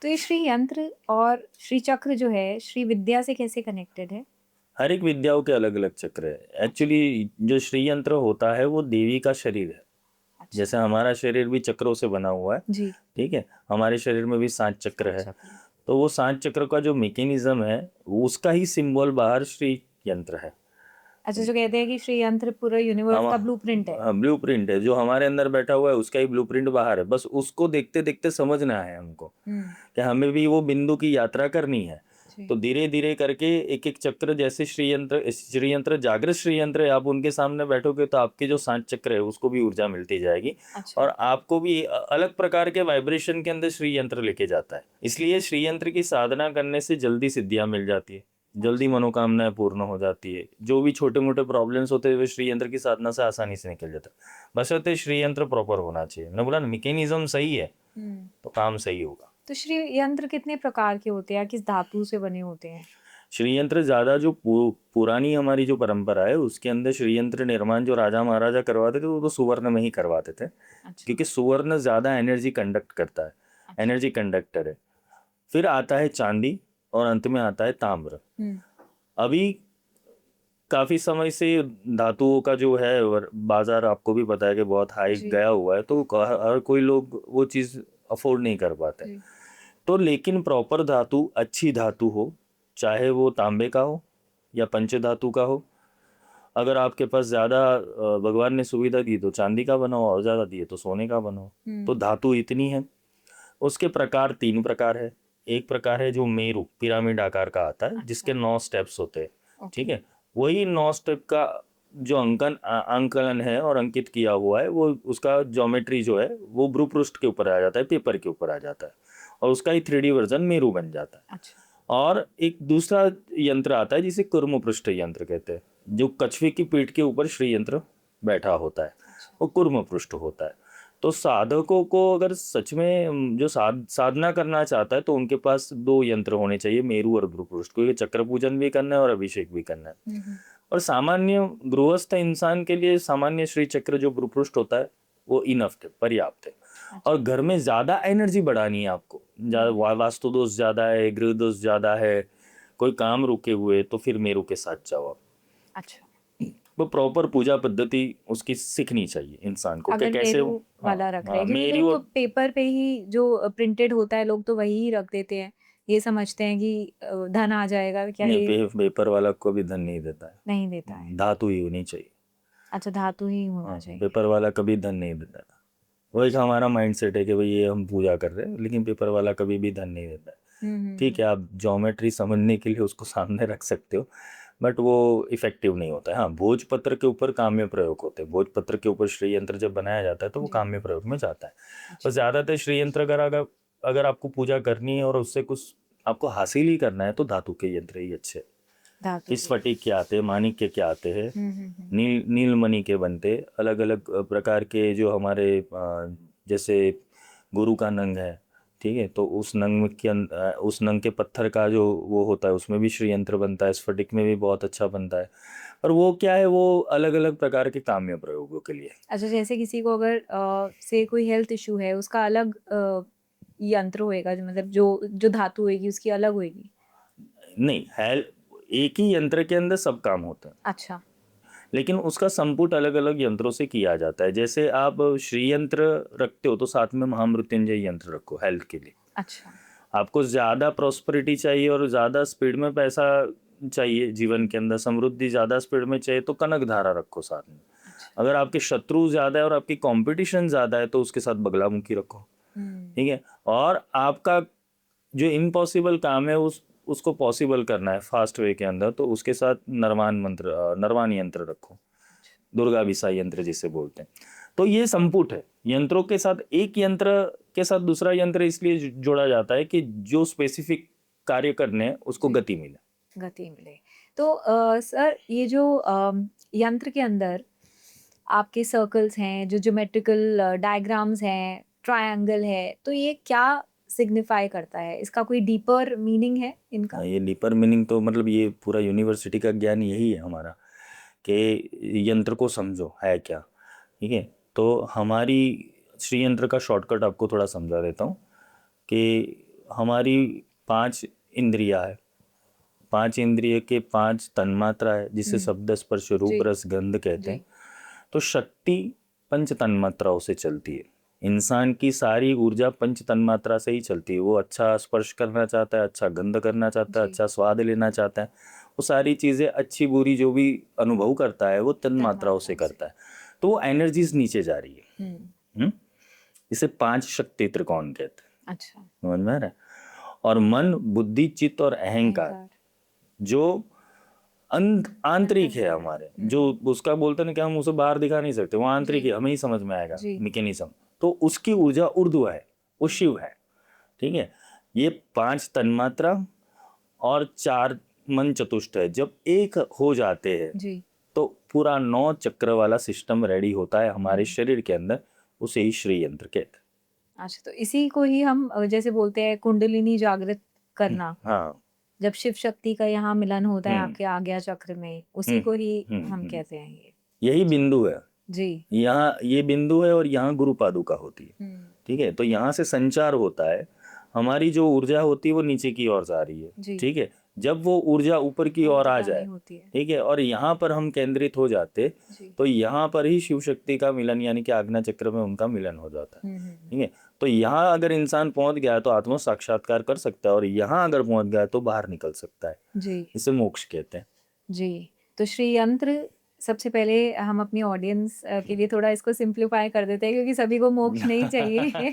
तो ये श्री यंत्र और श्री चक्र जो है श्री विद्या से कैसे कनेक्टेड है? हर एक विद्याओं के अलग अलग चक्र है। एक्चुअली जो श्री यंत्र होता है वो देवी का शरीर है। अच्छा। जैसे हमारा शरीर भी चक्रों से बना हुआ है, जी। ठीक है, हमारे शरीर में भी 7 चक्र है। तो वो 7 चक्र का जो मैकेनिज्म है उसका ही सिंबल बाहर श्री यंत्र है। अच्छा, जो कहते हैं कि श्री यंत्र पूरा यूनिवर्स का ब्लूप्रिंट है। ब्लूप्रिंट है, जो हमारे अंदर बैठा हुआ है उसका ही ब्लूप्रिंट बाहर है। बस उसको देखते देखते समझना है हमको कि हमें भी वो बिंदु की यात्रा करनी है। तो धीरे धीरे करके एक एक चक्र, जैसे श्री यंत्र जागृत श्री यंत्र है, आप उनके सामने बैठोगे तो आपके जो 7 चक्र है उसको भी ऊर्जा मिलती जाएगी। अच्छा। और आपको भी अलग प्रकार के वाइब्रेशन के अंदर श्री यंत्र लेके जाता है। इसलिए श्री यंत्र की साधना करने से जल्दी सिद्धियां मिल जाती है, जल्दी मनोकामनाएं पूर्ण हो जाती है। जो भी छोटे मोटे प्रॉब्लम्स होते हैं वे श्री यंत्र की साधना से आसानी से निकल जाता है। बशर्ते श्री यंत्र प्रॉपर होना चाहिए। मैं बोला मैकेनिज्म सही है तो काम सही होगा। तो श्री यंत्र कितने प्रकार के होते हैं, किस धातु से बने होते हैं? श्री यंत्र ज़्यादा जो पुरानी हमारी जो परंपरा है उसके अंदर श्री यंत्र निर्माण जो राजा महाराजा करवाते थे वो तो सुवर्ण में ही करवाते थे। अच्छा। क्योंकि सुवर्ण ज़्यादा एनर्जी कंडक्ट करता है। अच्छा। एनर्जी कंडक्टर है। फिर आता है चांदी और अंत में आता है ताम्र। अभी काफ़ी समय से धातुओं का जो है बाजार आपको भी पता है कि बहुत हाई गया हुआ है, तो हर कोई लोग वो चीज़ अफोर्ड नहीं कर पाते। तो लेकिन प्रॉपर धातु, अच्छी धातु हो, चाहे वो तांबे का हो या पंच धातु का हो। अगर आपके पास ज़्यादा भगवान ने सुविधा दी तो चांदी का बनाओ, और ज़्यादा दिए तो सोने का बनाओ। तो धातु इतनी है। उसके प्रकार 3 प्रकार है। एक प्रकार है जो मेरू पिरामिड आकार का आता है, जिसके 9 स्टेप्स होते हैं, ठीक है। वही 9 स्टेप का जो अंकलन है और अंकित किया हुआ है, वो उसका ज्योमेट्री जो है वो भ्रूपृष्ठ के ऊपर आ जाता है, पेपर के ऊपर आ जाता है, और उसका ही 3D वर्जन मेरू बन जाता है। अच्छा। और एक दूसरा यंत्र आता है जिसे कुर्म पृष्ठ यंत्र कहते हैं, जो कछुए की पीठ के ऊपर श्री यंत्र बैठा होता है। अच्छा। वो कुर्म पृष्ठ होता है। तो साधकों को अगर सच में जो साधना करना चाहता है तो उनके पास 2 यंत्र होने चाहिए, मेरू और भ्रूपृष्ठ, क्योंकि चक्र पूजन भी करना है और अभिषेक भी करना है। और सामान्य गृहस्थ इंसान के लिए सामान्य श्री चक्र जो भ्रूपृष्ठ होता है वो इनफ है, पर्याप्त है। अच्छा। और घर में ज्यादा एनर्जी बढ़ानी है आपको, वास्तु दोष ज्यादा है, गृह दोष ज्यादा है, कोई काम रुके हुए, तो फिर मेरू के साथ जाओ आप। अच्छा। वो प्रॉपर पूजा पद्धति उसकी सीखनी चाहिए इंसान को, अगर कैसे मेरू वाला रख रहे हैं, क्योंकि मेरू लोग तो पेपर पे ही जो प्रिंटेड होता है लोग तो वही रख देते हैं, ये समझते हैं कि धन आ जाएगा। क्या नहीं, पेपर वाला को भी धन नहीं देता है, नहीं देता है, धातु ही होनी चाहिए। अच्छा, धातु ही होना चाहिए। पेपर वाला कभी धन नहीं देता है। वो एक हमारा माइंडसेट है कि भाई ये हम पूजा कर रहे हैं, लेकिन पेपर वाला कभी भी धन नहीं देता है। ठीक है, आप ज्योमेट्री समझने के लिए उसको सामने रख सकते हो, बट वो इफेक्टिव नहीं होता है। हाँ, भोजपत्र के ऊपर काम्य प्रयोग होते हैं। भोजपत्र के ऊपर श्री यंत्र जब बनाया जाता है तो वो काम्य प्रयोग में जाता है। तो ज़्यादातर श्री यंत्र अगर आपको पूजा करनी है और उससे कुछ आपको हासिल ही करना है तो धातु के यंत्र ही अच्छे। स्फटिक के आते हैं, माणिक्य के आते हैं, नीलमणि के बनते, अलग अलग प्रकार के जो हमारे जैसे गुरु का नंग है, ठीक है, तो उस नंग के पत्थर का जो वो होता है उसमें भी श्री यंत्र बनता है, स्फटिक में भी बहुत अच्छा बनता है। और वो क्या है, वो अलग अलग प्रकार के काम्य प्रयोगों के लिए। अच्छा, जैसे किसी को अगर से कोई हेल्थ इशू है, उसका अलग यंत्र होएगा, जो मतलब जो धातु होएगी उसकी अलग होएगी। नहीं है, एक ही यंत्र के अंदर सब काम होता है, अच्छा। लेकिन उसका संपुट अलग अलग यंत्रों से किया जाता है। जैसे आप श्री यंत्र रखते हो तो साथ में महामृत्युंजय यंत्र रखो हेल्थ के लिए। अच्छा। आपको ज़्यादा प्रॉस्पेरिटी चाहिए और ज़्यादा स्पीड में पैसा चाहिए, जीवन के अंदर समृद्धि ज़्यादा स्पीड में चाहिए, तो कनक धारा रखो साथ में। अच्छा। अगर आपके शत्रु ज़्यादा है और आपकी कंपटीशन ज़्यादा है तो उसके साथ बगलामुखी रखो। ठीक है, और आपका जो इम्पॉसिबल काम है उसको पॉसिबल करना है फास्ट वे के अंदर, तो उसके साथ नरवान यंत्र रखो, दुर्गा विसा यंत्र जिसे बोलते हैं। तो ये संपुट है यंत्रों के साथ। एक यंत्र के साथ दूसरा यंत्र इसलिए जोड़ा जाता है कि जो स्पेसिफिक कार्य करने हैं उसको जी। गति मिले। गति मिले। तो सर, ये जो यंत्र के अंदर आपके सर्कल्स हैं, जो ज्योमेट्रिकल डायग्राम्स हैं, ट्रायंगल है, तो ये क्या सिग्निफाई करता है? इसका कोई डीपर मीनिंग है इनका? ये डीपर मीनिंग तो मतलब ये पूरा यूनिवर्सिटी का ज्ञान यही है हमारा, कि यंत्र को समझो है क्या। ठीक है, तो हमारी श्री यंत्र का शॉर्टकट आपको थोड़ा समझा देता हूँ कि हमारी 5 इंद्रियां है, 5 इंद्रिय के 5 तन्मात्रा है, जिसे शब्द स्पर्श रूप जी। रस गंध कहते हैं। जी। तो शक्ति 5 तन्मात्राओं से चलती है। इंसान की सारी ऊर्जा 5 तन्मात्रा से ही चलती है। वो अच्छा स्पर्श करना चाहता है, अच्छा गंध करना चाहता है, जी। अच्छा स्वाद लेना चाहता है, वो सारी चीज़ें अच्छी बुरी जो भी अनुभव करता है वो तन्मात्राओं से करता है। तो वो एनर्जीज नीचे जा रही है। हम्म, इसे 5 शक्ति त्रिकोण कहते हैं। अच्छा। समझ में आ रहा है? और मन, बुद्धि, चित्त और अहंकार जो आंतरिक है हमारे, जो उसका बोलते हैं ना कि हम उसे बाहर दिखा नहीं सकते, वो आंतरिक है, हमें ही समझ में आएगा जी। मैकेनिज्म। तो उसकी ऊर्जा ऊर्ध्व है, वो शिव है। ठीक है, ये 5 तन्मात्रा और 4 मन चतुष्ट है, जब एक हो जाते हैं जी। तो पूरा 9 चक्र वाला सिस्टम रेडी होता है हमारे शरीर के अंदर, उसे ही श्री यंत्र कहते अच्छा, तो इसी को ही हम जैसे बोलते हैं कुंडलिनी जागृत हैं। करना, हाँ। जब शिव शक्ति का यहाँ मिलन होता है हम्म आपके आज्ञा चक्र में, उसी हम्म को ही हम हम्म। कहते हैं ये। यही बिंदु है, जी। यहाँ ये बिंदु है और यहाँ गुरु पादुका होती है। हम्म। ठीक है, तो यहाँ से संचार होता है, हमारी जो ऊर्जा होती है वो नीचे की ओर जा रही है। जी। ठीक है, जब वो ऊर्जा ऊपर की ओर आ जाए, होती है। ठीक है, और यहाँ पर हम केंद्रित हो जाते, जी। तो यहाँ पर ही शिव शक्ति का मिलन, यानी कि आज्ञा चक्र में उनका मिलन हो जाता है। ठीक है, तो यहाँ अगर इंसान पहुंच गया तो आत्म साक्षात्कार कर सकता है, और यहाँ अगर पहुंच गया तो बाहर निकल सकता है। जी। इसे मोक्ष कहते हैं। जी। तो श्री यंत्र, सबसे पहले हम अपनी ऑडियंस के लिए थोड़ा इसको सिंप्लीफाई कर देते हैं, क्योंकि सभी को मोक्ष नहीं चाहिए।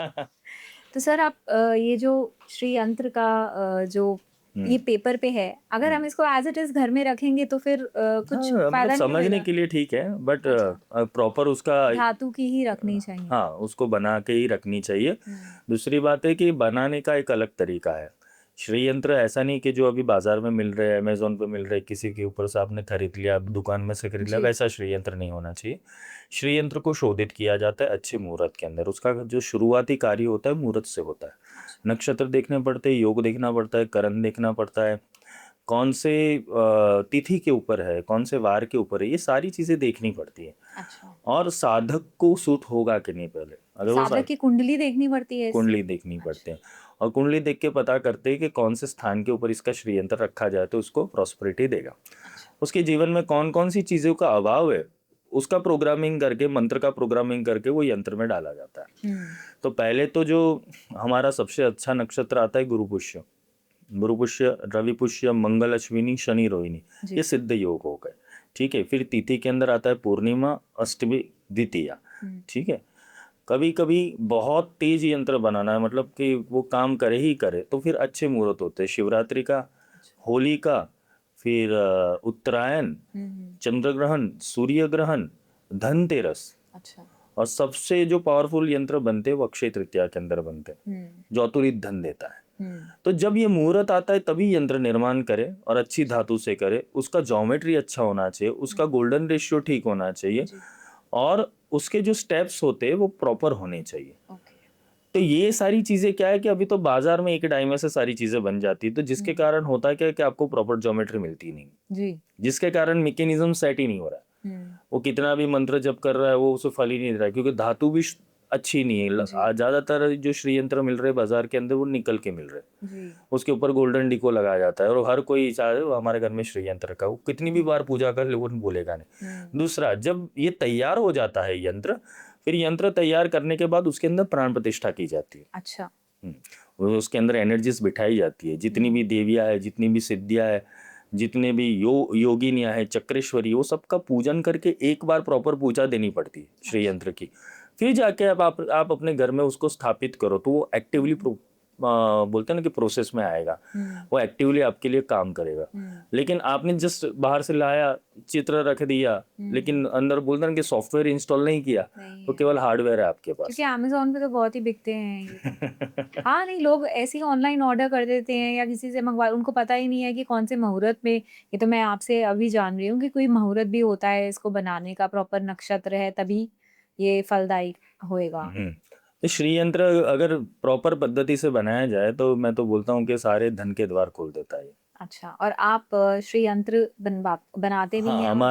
तो सर, आप ये जो श्री यंत्र का जो ये पेपर पे है, अगर हम इसको एज इट इज घर में रखेंगे तो फिर कुछ हाँ, मतलब फायदा नहीं समझने होएगा? के लिए ठीक है, बट अच्छा। प्रॉपर उसका, धातु की ही रखनी चाहिए। हाँ, उसको बना के ही रखनी चाहिए। दूसरी बात है कि बनाने का एक अलग तरीका है। श्री यंत्र ऐसा नहीं कि जो अभी बाजार में मिल रहे हैं, अमेजोन पे मिल रहे हैं, किसी के ऊपर से आपने खरीद लिया, दुकान में से खरीद लिया, जी। वैसा श्री यंत्र नहीं होना चाहिए। श्री यंत्र को शोधित किया जाता है अच्छे मुहूर्त के अंदर। उसका जो शुरुआती कार्य होता है मुहूर्त से होता है। नक्षत्र देखने पड़ते हैं, योग देखना पड़ता है, करण देखना पड़ता है, कौन से तिथि के ऊपर है, कौन से वार के ऊपर है, ये सारी चीजें देखनी पड़ती है। अच्छा। और साधक को सूट होगा कि नहीं, पहले अगर वो साधक की कुंडली देखनी पड़ती है कुंडली देखनी पड़ती है, और कुंडली देख के पता करते हैं कि कौन से स्थान के ऊपर इसका श्री यंत्र रखा जाए तो उसको प्रॉस्पेरिटी देगा। उसके जीवन में कौन कौन सी चीजों का अभाव है, उसका प्रोग्रामिंग करके, मंत्र का प्रोग्रामिंग करके वो यंत्र में डाला जाता है। तो पहले तो जो हमारा सबसे अच्छा नक्षत्र आता है गुरुपुष्य, गुरुपुष्य, रविपुष्य, मंगल, अश्विनी, शनि, रोहिणी, ये सिद्ध योग हो गए। ठीक है, फिर तिथि के अंदर आता है पूर्णिमा, अष्टमी, द्वितीया। ठीक है, कभी कभी बहुत तेज यंत्र बनाना है, मतलब कि वो काम करे ही करे, तो फिर अच्छे मुहूर्त होते हैं शिवरात्रि का, होली का, फिर उत्तरायण, चंद्र ग्रहण, सूर्य ग्रहण, धनतेरस। अच्छा। और सबसे जो पावरफुल यंत्र बनते हैं वो अक्षय तृतीया के अंदर बनते हैं, जो अतुलित धन देता है। तो जब ये मुहूर्त आता है तभी यंत्र निर्माण करे, और अच्छी धातु से करे, उसका ज्योमेट्री अच्छा होना चाहिए, उसका गोल्डन रेशियो ठीक होना चाहिए, और उसके जो स्टेप्स होते हैं वो प्रॉपर होने चाहिए। तो ये सारी चीजें क्या है कि अभी तो बाजार में एक टाइम में से सारी चीजें बन जाती है, तो जिसके कारण होता है क्या कि आपको प्रॉपर ज्योमेट्री मिलती नहीं, जी। जिसके कारण मैकेनिज्म सेट ही नहीं हो रहा है। वो कितना भी मंत्र जप कर रहा है वो उसे फल ही नहीं दे रहा है, क्योंकि धातु भी अच्छी नहीं है। जी। आज ज्यादातर जो श्री यंत्र मिल रहे हैं बाजार के अंदर वो निकल के मिल रहे हैं, जी। उसके ऊपर गोल्डन डिको लगाया जाता है और हर कोई चाहे वो हमारे घर में श्री यंत्र का, वो कितनी भी बार पूजा कर ले वो बोलेगा नहीं। दूसरा, जब ये तैयार हो जाता है यंत्र, फिर यंत्र तैयार करने के बाद उसके अंदर प्राण प्रतिष्ठा की जाती है। अच्छा। वो उसके अंदर एनर्जीज बिठाई जाती है, जितनी भी देवियाँ है, जितनी भी सिद्धियाँ है, जितने भी योगिनियाँ है, चक्रेश्वरी, वो सबका पूजन करके एक बार प्रॉपर पूजा देनी पड़ती है श्री यंत्र की। फिर जाके अब आप अपने घर में उसको स्थापित करो तो वो एक्टिवली बोलते हैं ना कि प्रोसेस में आएगा, वो एक्टिवली आपके लिए काम करेगा। लेकिन आपने जस्ट बाहर से लाया, चित्र रख दिया, लेकिन अंदर बोलते हैं ना कि सॉफ्टवेयर इंस्टॉल नहीं किया, तो केवल हार्डवेयर है आपके पास। क्योंकि अमेज़न पे तो बहुत ही बिकते हैं ये तो। हाँ, नहीं, लोग ऐसे ही ऑनलाइन ऑर्डर कर देते हैं या किसी से मंगवा, उनको पता ही नहीं है कि कौन से मुहूर्त में, ये तो मैं आपसे अभी जान रही हूँ कि कोई मुहूर्त भी होता है इसको बनाने का, प्रॉपर नक्षत्र है तभी ये फलदायी होएगा। तो श्री यंत्र अगर प्रॉपर पद्धति से बनाया जाए तो मैं तो बोलता हूँ कि सारे धन के द्वार खोल देता है। अच्छा, और आप श्री यंत्र बनाते भी हाँ, हैं और देते भी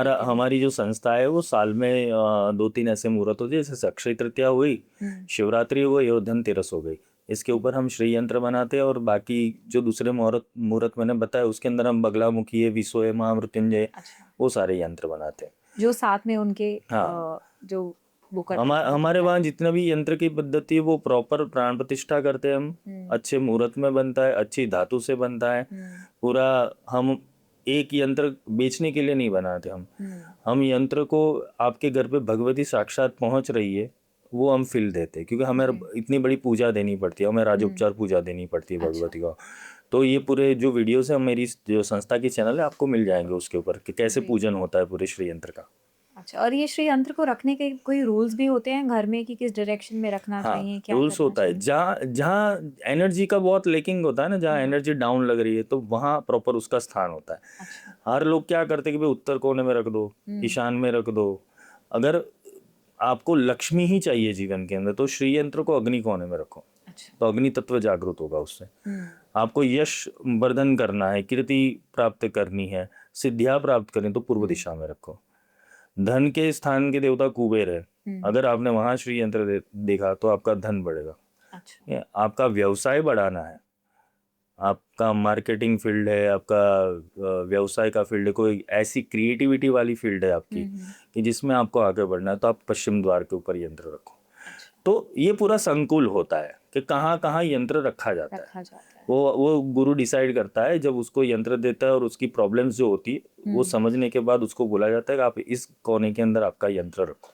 हैं? हमारी जो संस्था है वो साल में 2-3 ऐसे मुहूर्त होते हैं, जैसे अक्षय तृतीया हुई, शिवरात्रि हुई और धनतेरस हो गई। इसके ऊपर हम श्री यंत्र बनाते हैं और बाकी जो दूसरे मुहूर्त मुहूर्त मैंने बताया उसके अंदर हम बगलामुखी है, विसो है, महामृत्युंजय, अच्छा, वो सारे यंत्र बनाते हैं। जो साथ में उनके हाँ, जो वो करते हैं, हमारे वहाँ जितना भी यंत्र की पद्धति है वो प्रॉपर प्राण प्रतिष्ठा करते हैं हम, अच्छे मुहूर्त में बनता है, अच्छी धातु से बनता है पूरा। हम एक यंत्र बेचने के लिए नहीं बनाते, हम यंत्र को आपके घर पे भगवती साक्षात पहुंच रही है वो हम फील देते हैं, क्योंकि हमें इतनी बड़ी पूजा देनी पड़ती है, हमें राजोपचार पूजा देनी पड़ती है भगवती को। तो ये पूरे जो वीडियोस है मेरी जो संस्था की चैनल है आपको मिल जाएंगे उसके ऊपर कि कैसे पूजन होता है पूरे श्री यंत्र का। अच्छा, और ये श्री यंत्र को रखने के कोई रूल्स भी होते हैं घर में कि किस डायरेक्शन में रखना हाँ, चाहिए, क्या रूल्स करना होता है। चाहिए? जहाँ जहाँ एनर्जी का बहुत लेकिंग होता है ना, जहाँ एनर्जी डाउन लग रही है तो वहाँ प्रॉपर उसका स्थान होता है। अच्छा। हर लोग क्या करते हैं कि भाई उत्तर कोने में रख दो, ईशान में रख दो। अगर आपको लक्ष्मी ही चाहिए जीवन के अंदर तो श्री यंत्र को अग्नि कोने में रखो, अच्छा। तो अग्नि तत्व जागृत होगा उससे। आपको यश वर्धन करना है, कीर्ति प्राप्त करनी है, सिद्धियां प्राप्त करनी, तो पूर्व दिशा में रखो। धन के स्थान के देवता कुबेर है, अगर आपने वहां श्री यंत्र देखा तो आपका धन बढ़ेगा। अच्छा। आपका व्यवसाय बढ़ाना है, आपका मार्केटिंग फील्ड है, आपका व्यवसाय का फील्ड है, कोई ऐसी क्रिएटिविटी वाली फील्ड है आपकी कि जिसमें आपको आगे बढ़ना है, तो आप पश्चिम द्वार के ऊपर यंत्र रखो। तो ये पूरा संकुल होता है कि कहाँ कहाँ यंत्र रखा जाता है। वो गुरु डिसाइड करता है, जब उसको यंत्र देता है और उसकी प्रॉब्लम्स जो होती है वो समझने के बाद उसको बोला जाता है कि आप इस कोने के अंदर आपका यंत्र रखो।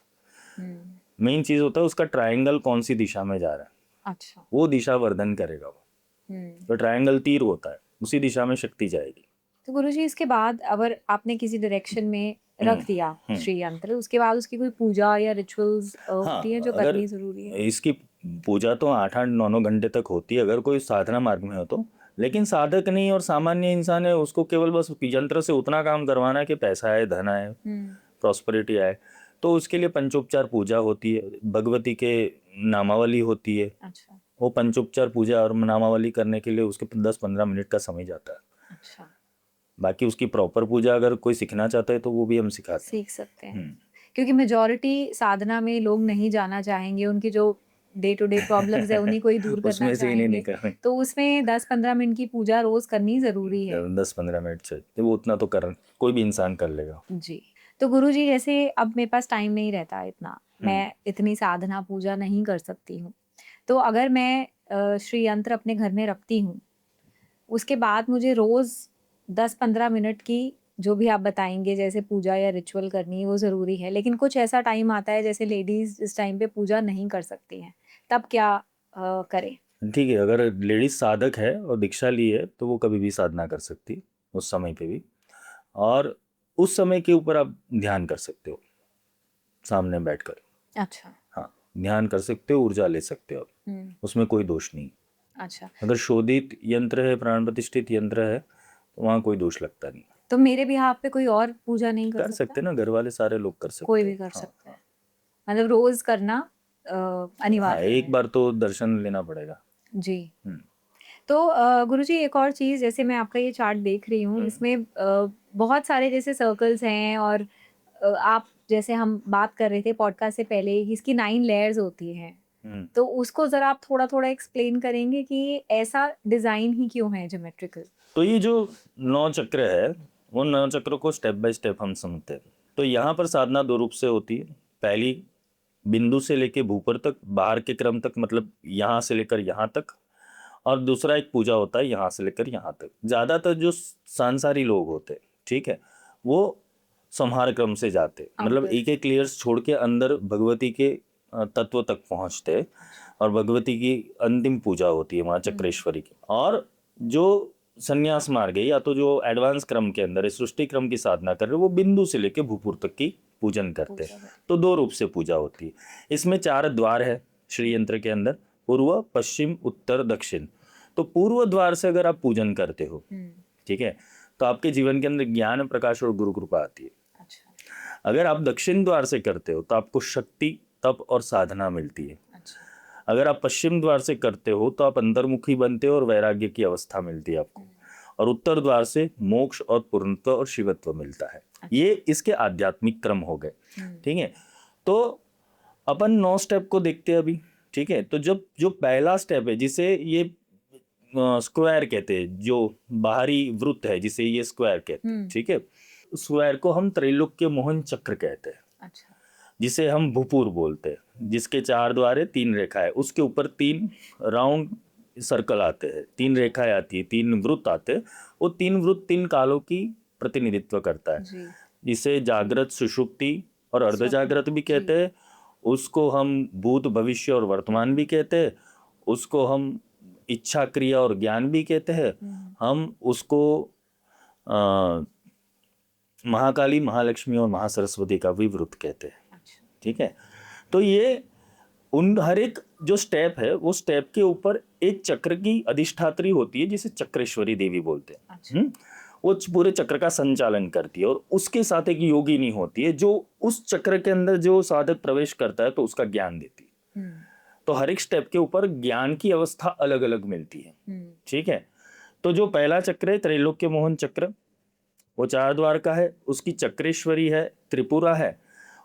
मेन चीज होता है उसका ट्रायंगल कौन सी दिशा में जा रहा है, अच्छा। वो दिशा वर्धन करेगा वो। तो ट्रायंगल तीर होता है, उसी दिशा में शक्ति जाएगी। तो गुरुजी, इसके बाद अगर आपने किसी डायरेक्शन में रख दिया श्री यंत्र, उसके बाद उसकी कोई पूजा या रिचुअल्स होती है जो अगर करनी जरूरी है? इसकी पूजा तो 8-8-9 घंटे तक होती है अगर कोई साधना मार्ग में हो तो। लेकिन साधक नहीं और सामान्य इंसान है, उसको केवल बस यंत्र से उतना काम करवाना है कि पैसा आए, धन आए, प्रॉस्पेरिटी आए, तो उसके लिए पंचोपचार पूजा होती है, भगवती के नामावली होती है। अच्छा। वो पंचोपचार पूजा और नामावली करने के लिए उसके 10-15 मिनट का समय जाता है। अच्छा। बाकी उसकी प्रॉपर पूजा अगर कोई सीखना चाहता है तो वो भी हम सिखाते हैं। सीख सकते हैं, क्योंकि मेजॉरिटी साधना में लोग नहीं जाना चाहेंगे, उनकी जो डे टू डे प्रॉब्लम्स है उन्हीं को ही दूर करना उसमें से इन्हें नहीं चाहेंगे, करना, तो उसमें 10-15 मिनट की पूजा रोज करनी जरूरी है। 10-15 मिनट से तो वो उतना तो कर कोई भी इंसान कर लेगा। जी। तो गुरुजी, जैसे अब मेरे पास टाइम नहीं रहता इतना, मैं इतनी साधना पूजा नहीं कर सकती हूँ, तो अगर मैं श्री यंत्र अपने घर में रखती हूँ, उसके बाद मुझे रोज 10-15 मिनट की जो भी आप बताएंगे जैसे पूजा या रिचुअल करनी, वो ज़रूरी है, लेकिन कुछ ऐसा टाइम आता है जैसे लेडीज इस टाइम पे पूजा नहीं कर सकती हैं, तब क्या करें? ठीक है, अगर लेडीज साधक है और दीक्षा ली है तो वो कभी भी साधना कर सकती है उस समय पे भी, और उस समय के ऊपर आप ध्यान कर सकते हो सामने बैठकर। अच्छा। हाँ, ध्यान कर सकते हो, ऊर्जा ले सकते हो, उसमें कोई दोष नहीं। अच्छा। अगर शोधित यंत्र है, प्राण प्रतिष्ठित यंत्र है, तो वहाँ कोई दोष लगता नहीं। तो मेरे बिहाफ पे कोई और पूजा नहीं कर कर सकता? सकते ना, घर वाले सारे लोग कर सकते कोई हैं। भी कर हाँ, सकता है, मतलब रोज करना हाँ, अनिवार्य एक है। बार तो दर्शन लेना पड़ेगा। जी। हम्म, तो गुरुजी एक और चीज़, जैसे मैं आपका ये चार्ट देख रही हूँ, इसमें बहुत सारे जैसे सर्कल्स हैं, और आप जैसे हम बात कर रहे थे पॉडकास्ट से पहले कि इसकी 9 लेयर्स होती हैं। हम्म। तो उसको ज़रा आप थोड़ा-थोड़ा एक्सप्लेन करेंगे कि ये ऐसा डिज़ाइन ही क्यों है ज्योमेट्रिकल? तो ये जो 9 चक्र है, वो 9 चक्रों को स्टेप बाय स्टेप हम समझते हैं। तो यहाँ पर साधना 2 रूप से होती है। पहली, बिंदु से लेके भूपर तक, बाहर के क्रम तक, मतलब यहाँ से लेकर यहाँ तक। और दूसरा एक पूजा होता है यहाँ से लेकर यहाँ तक। ज़्यादातर जो सांसारी लोग होते हैं, ठीक है, वो संहार क्रम से जाते, मतलब अंदर। एक एक लेयर्स छोड़ के अंदर भगवती के तत्व तक पहुँचते, और भगवती की अंतिम पूजा होती है वहाँ चक्रेश्वरी की। और जो संन्यास मार्ग है, या तो जो एडवांस क्रम के अंदर है, सृष्टि क्रम की साधना कर रहे हैं, वो बिंदु से लेके भूपुर तक की पूजन करते हैं। तो 2 रूप से पूजा होती है। इसमें 4 द्वार है श्री यंत्र के अंदर, पूर्व, पश्चिम, उत्तर, दक्षिण। तो पूर्व द्वार से अगर आप पूजन करते हो, ठीक है, तो आपके जीवन के अंदर ज्ञान, प्रकाश और गुरु कृपा आती है। अच्छा। अगर आप दक्षिण द्वार से करते हो तो आपको शक्ति, तप और साधना मिलती है। अच्छा। अगर आप पश्चिम द्वार से करते हो तो आप अंतर्मुखी बनते हो और वैराग्य की अवस्था मिलती है आपको। और उत्तर द्वार से मोक्ष और पूर्णत्व और शिवत्व मिलता है। ये इसके आध्यात्मिक क्रम हो गए, ठीक है। तो अपन 9 स्टेप को देखते हैं अभी, ठीक है। तो जब जो पहला स्टेप है, जिसे ये स्क्वायर कहते हैं, जो बाहरी वृत्त है जिसे ये स्क्वायर कहते हैं, ठीक है, स्क्वायर को हम त्रैलोक्य मोहन चक्र कहते हैं। अच्छा। जिसे हम भूपुर बोलते हैं, जिसके 4 द्वार है, 3 रेखाएं, उसके ऊपर 3 राउंड सर्कल आते हैं, 3 रेखाएं आती है, 3 वृत्त आते हैं। वो 3 वृत्त 3 कालों की प्रतिनिधित्व करता है, जी। जिसे जागृत, सुषुप्ति और अर्ध जागृत भी कहते हैं। उसको हम भूत, भविष्य और वर्तमान भी कहते हैं। उसको हम इच्छा, क्रिया और ज्ञान भी कहते हैं। हम उसको महाकाली, महालक्ष्मी और महासरस्वती का भी वृत्त कहते हैं, अच्छा। ठीक है। तो ये उन हर एक जो स्टेप है, वो स्टेप के ऊपर एक चक्र की अधिष्ठात्री होती है, जिसे चक्रेश्वरी देवी बोलते हैं। अच्छा। वो पूरे चक्र का संचालन करती है, और उसके साथ एक योगिनी होती है जो उस चक्र के अंदर जो साधक प्रवेश करता है तो उसका ज्ञान देती है। तो हर एक स्टेप के ऊपर ज्ञान की अवस्था अलग अलग मिलती है, ठीक है। तो जो पहला चक्र है त्रैलोक्य मोहन चक्र, वो 4 द्वार का है। उसकी चक्रेश्वरी है, त्रिपुरा है।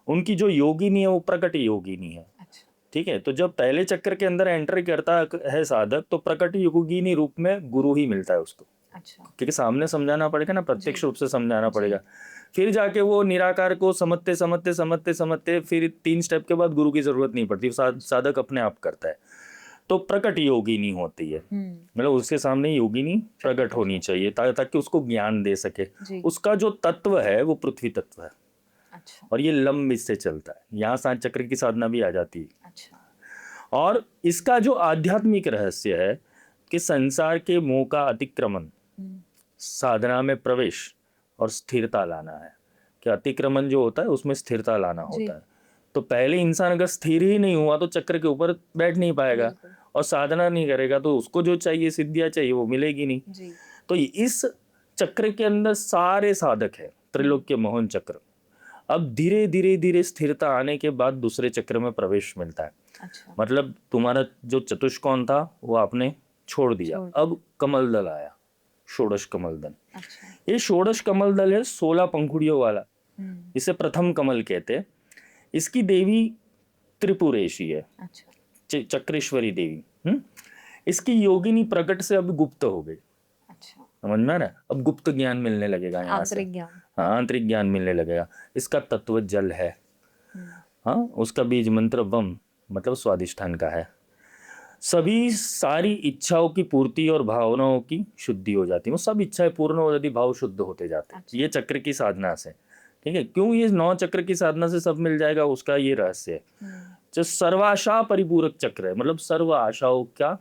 उनकी जो योगिनी है वो प्रकट योगिनी है। अच्छा। ठीक है। तो जब पहले चक्र के अंदर एंट्री करता है साधक, तो प्रकट योगिनी रूप में गुरु ही मिलता है उसको। अच्छा। क्योंकि सामने समझाना पड़ेगा ना, प्रत्यक्ष रूप से समझाना पड़ेगा। फिर जाके वो निराकार को समझते समझते समझते समझते फिर 3 स्टेप के बाद गुरु की जरूरत नहीं पड़ती, साधक अपने आप करता है। तो प्रकट योगिनी होती है, मतलब उसके सामने योगिनी प्रकट होनी चाहिए ताकि उसको ज्ञान दे सके। उसका जो तत्व है वो पृथ्वी तत्व है। अच्छा। और ये लंब से चलता है, यहाँ 7 चक्र की साधना भी आ जाती है। अच्छा। और इसका जो आध्यात्मिक रहस्य है कि संसार के मोह का अतिक्रमण, साधना में प्रवेश और स्थिरता लाना है। कि अतिक्रमण जो होता है उसमें स्थिरता लाना होता है। तो पहले इंसान अगर स्थिर ही नहीं हुआ तो चक्र के ऊपर बैठ नहीं पाएगा, और साधना नहीं करेगा तो उसको जो चाहिए, सिद्धियां चाहिए, वो मिलेगी नहीं। तो इस चक्र के अंदर सारे साधक है, त्रैलोक्य मोहन चक्र। अब धीरे धीरे धीरे स्थिरता आने के बाद दूसरे चक्र में प्रवेश मिलता है। अच्छा। मतलब तुम्हारा जो चतुष्कोण था वो आपने छोड़ दिया, अब कमल दल आया, षोडश कमल दल। अच्छा। ये षोडश कमल दल है 16 पंखुड़ियों वाला, इसे प्रथम कमल कहते हैं। इसकी देवी त्रिपुरेशी है। अच्छा। चक्रेश्वरी देवी। इसकी योगिनी प्रकट से अब गुप्त हो गई। अच्छा। समझ में आ रहा है? अब गुप्त ज्ञान मिलने लगेगा यहाँ से। आंतरिक ज्ञान। हाँ, आंतरिक ज्ञान मिलने लगेगा। इसका तत्व जल है। हाँ, उसका बीज मंत्र वम, मतलब स्वादिष्ठान का है। सभी सारी इच्छाओं की पूर्ति और भावनाओं की शुद्धि हो जाती है। वो सब इच्छाएं पूर्ण हो जाती, भाव शुद्ध होते जाते हैं। अच्छा। ये चक्र की साधना से, ठीक है। क्यों ये 9 चक्र की साधना से सब मिल जाएगा, उसका ये रहस्य है। जो सर्वाशा परिपूरक चक्र है, मतलब सर्व आशाओं का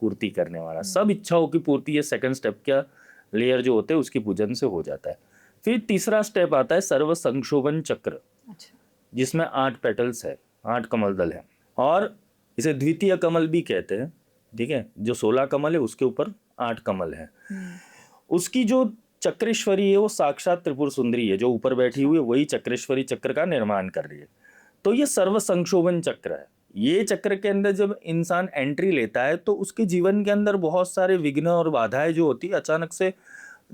पूर्ति करने वाला, सब इच्छाओं की पूर्ति, ये सेकंड स्टेप का लेयर जो होते हैं उसकी पूजन से हो जाता है। फिर तीसरा स्टेप आता है सर्व संक्षोभन चक्र। अच्छा। जिसमें 8 पेटल्स है, 8 कमल दल है, और इसे द्वितीय कमल भी कहते हैं, ठीक है। जो 16 कमल है उसके ऊपर 8 कमल है। उसकी जो चक्रेश्वरी है वो साक्षात त्रिपुर सुंदरी है, जो ऊपर बैठी हुई है वही चक्रेश्वरी चक्र का निर्माण कर रही है। तो ये सर्व संक्षोभन चक्र है। ये चक्र के अंदर जब इंसान एंट्री लेता है तो उसके जीवन के अंदर बहुत सारे विघ्न और बाधाएं जो होती है, अचानक से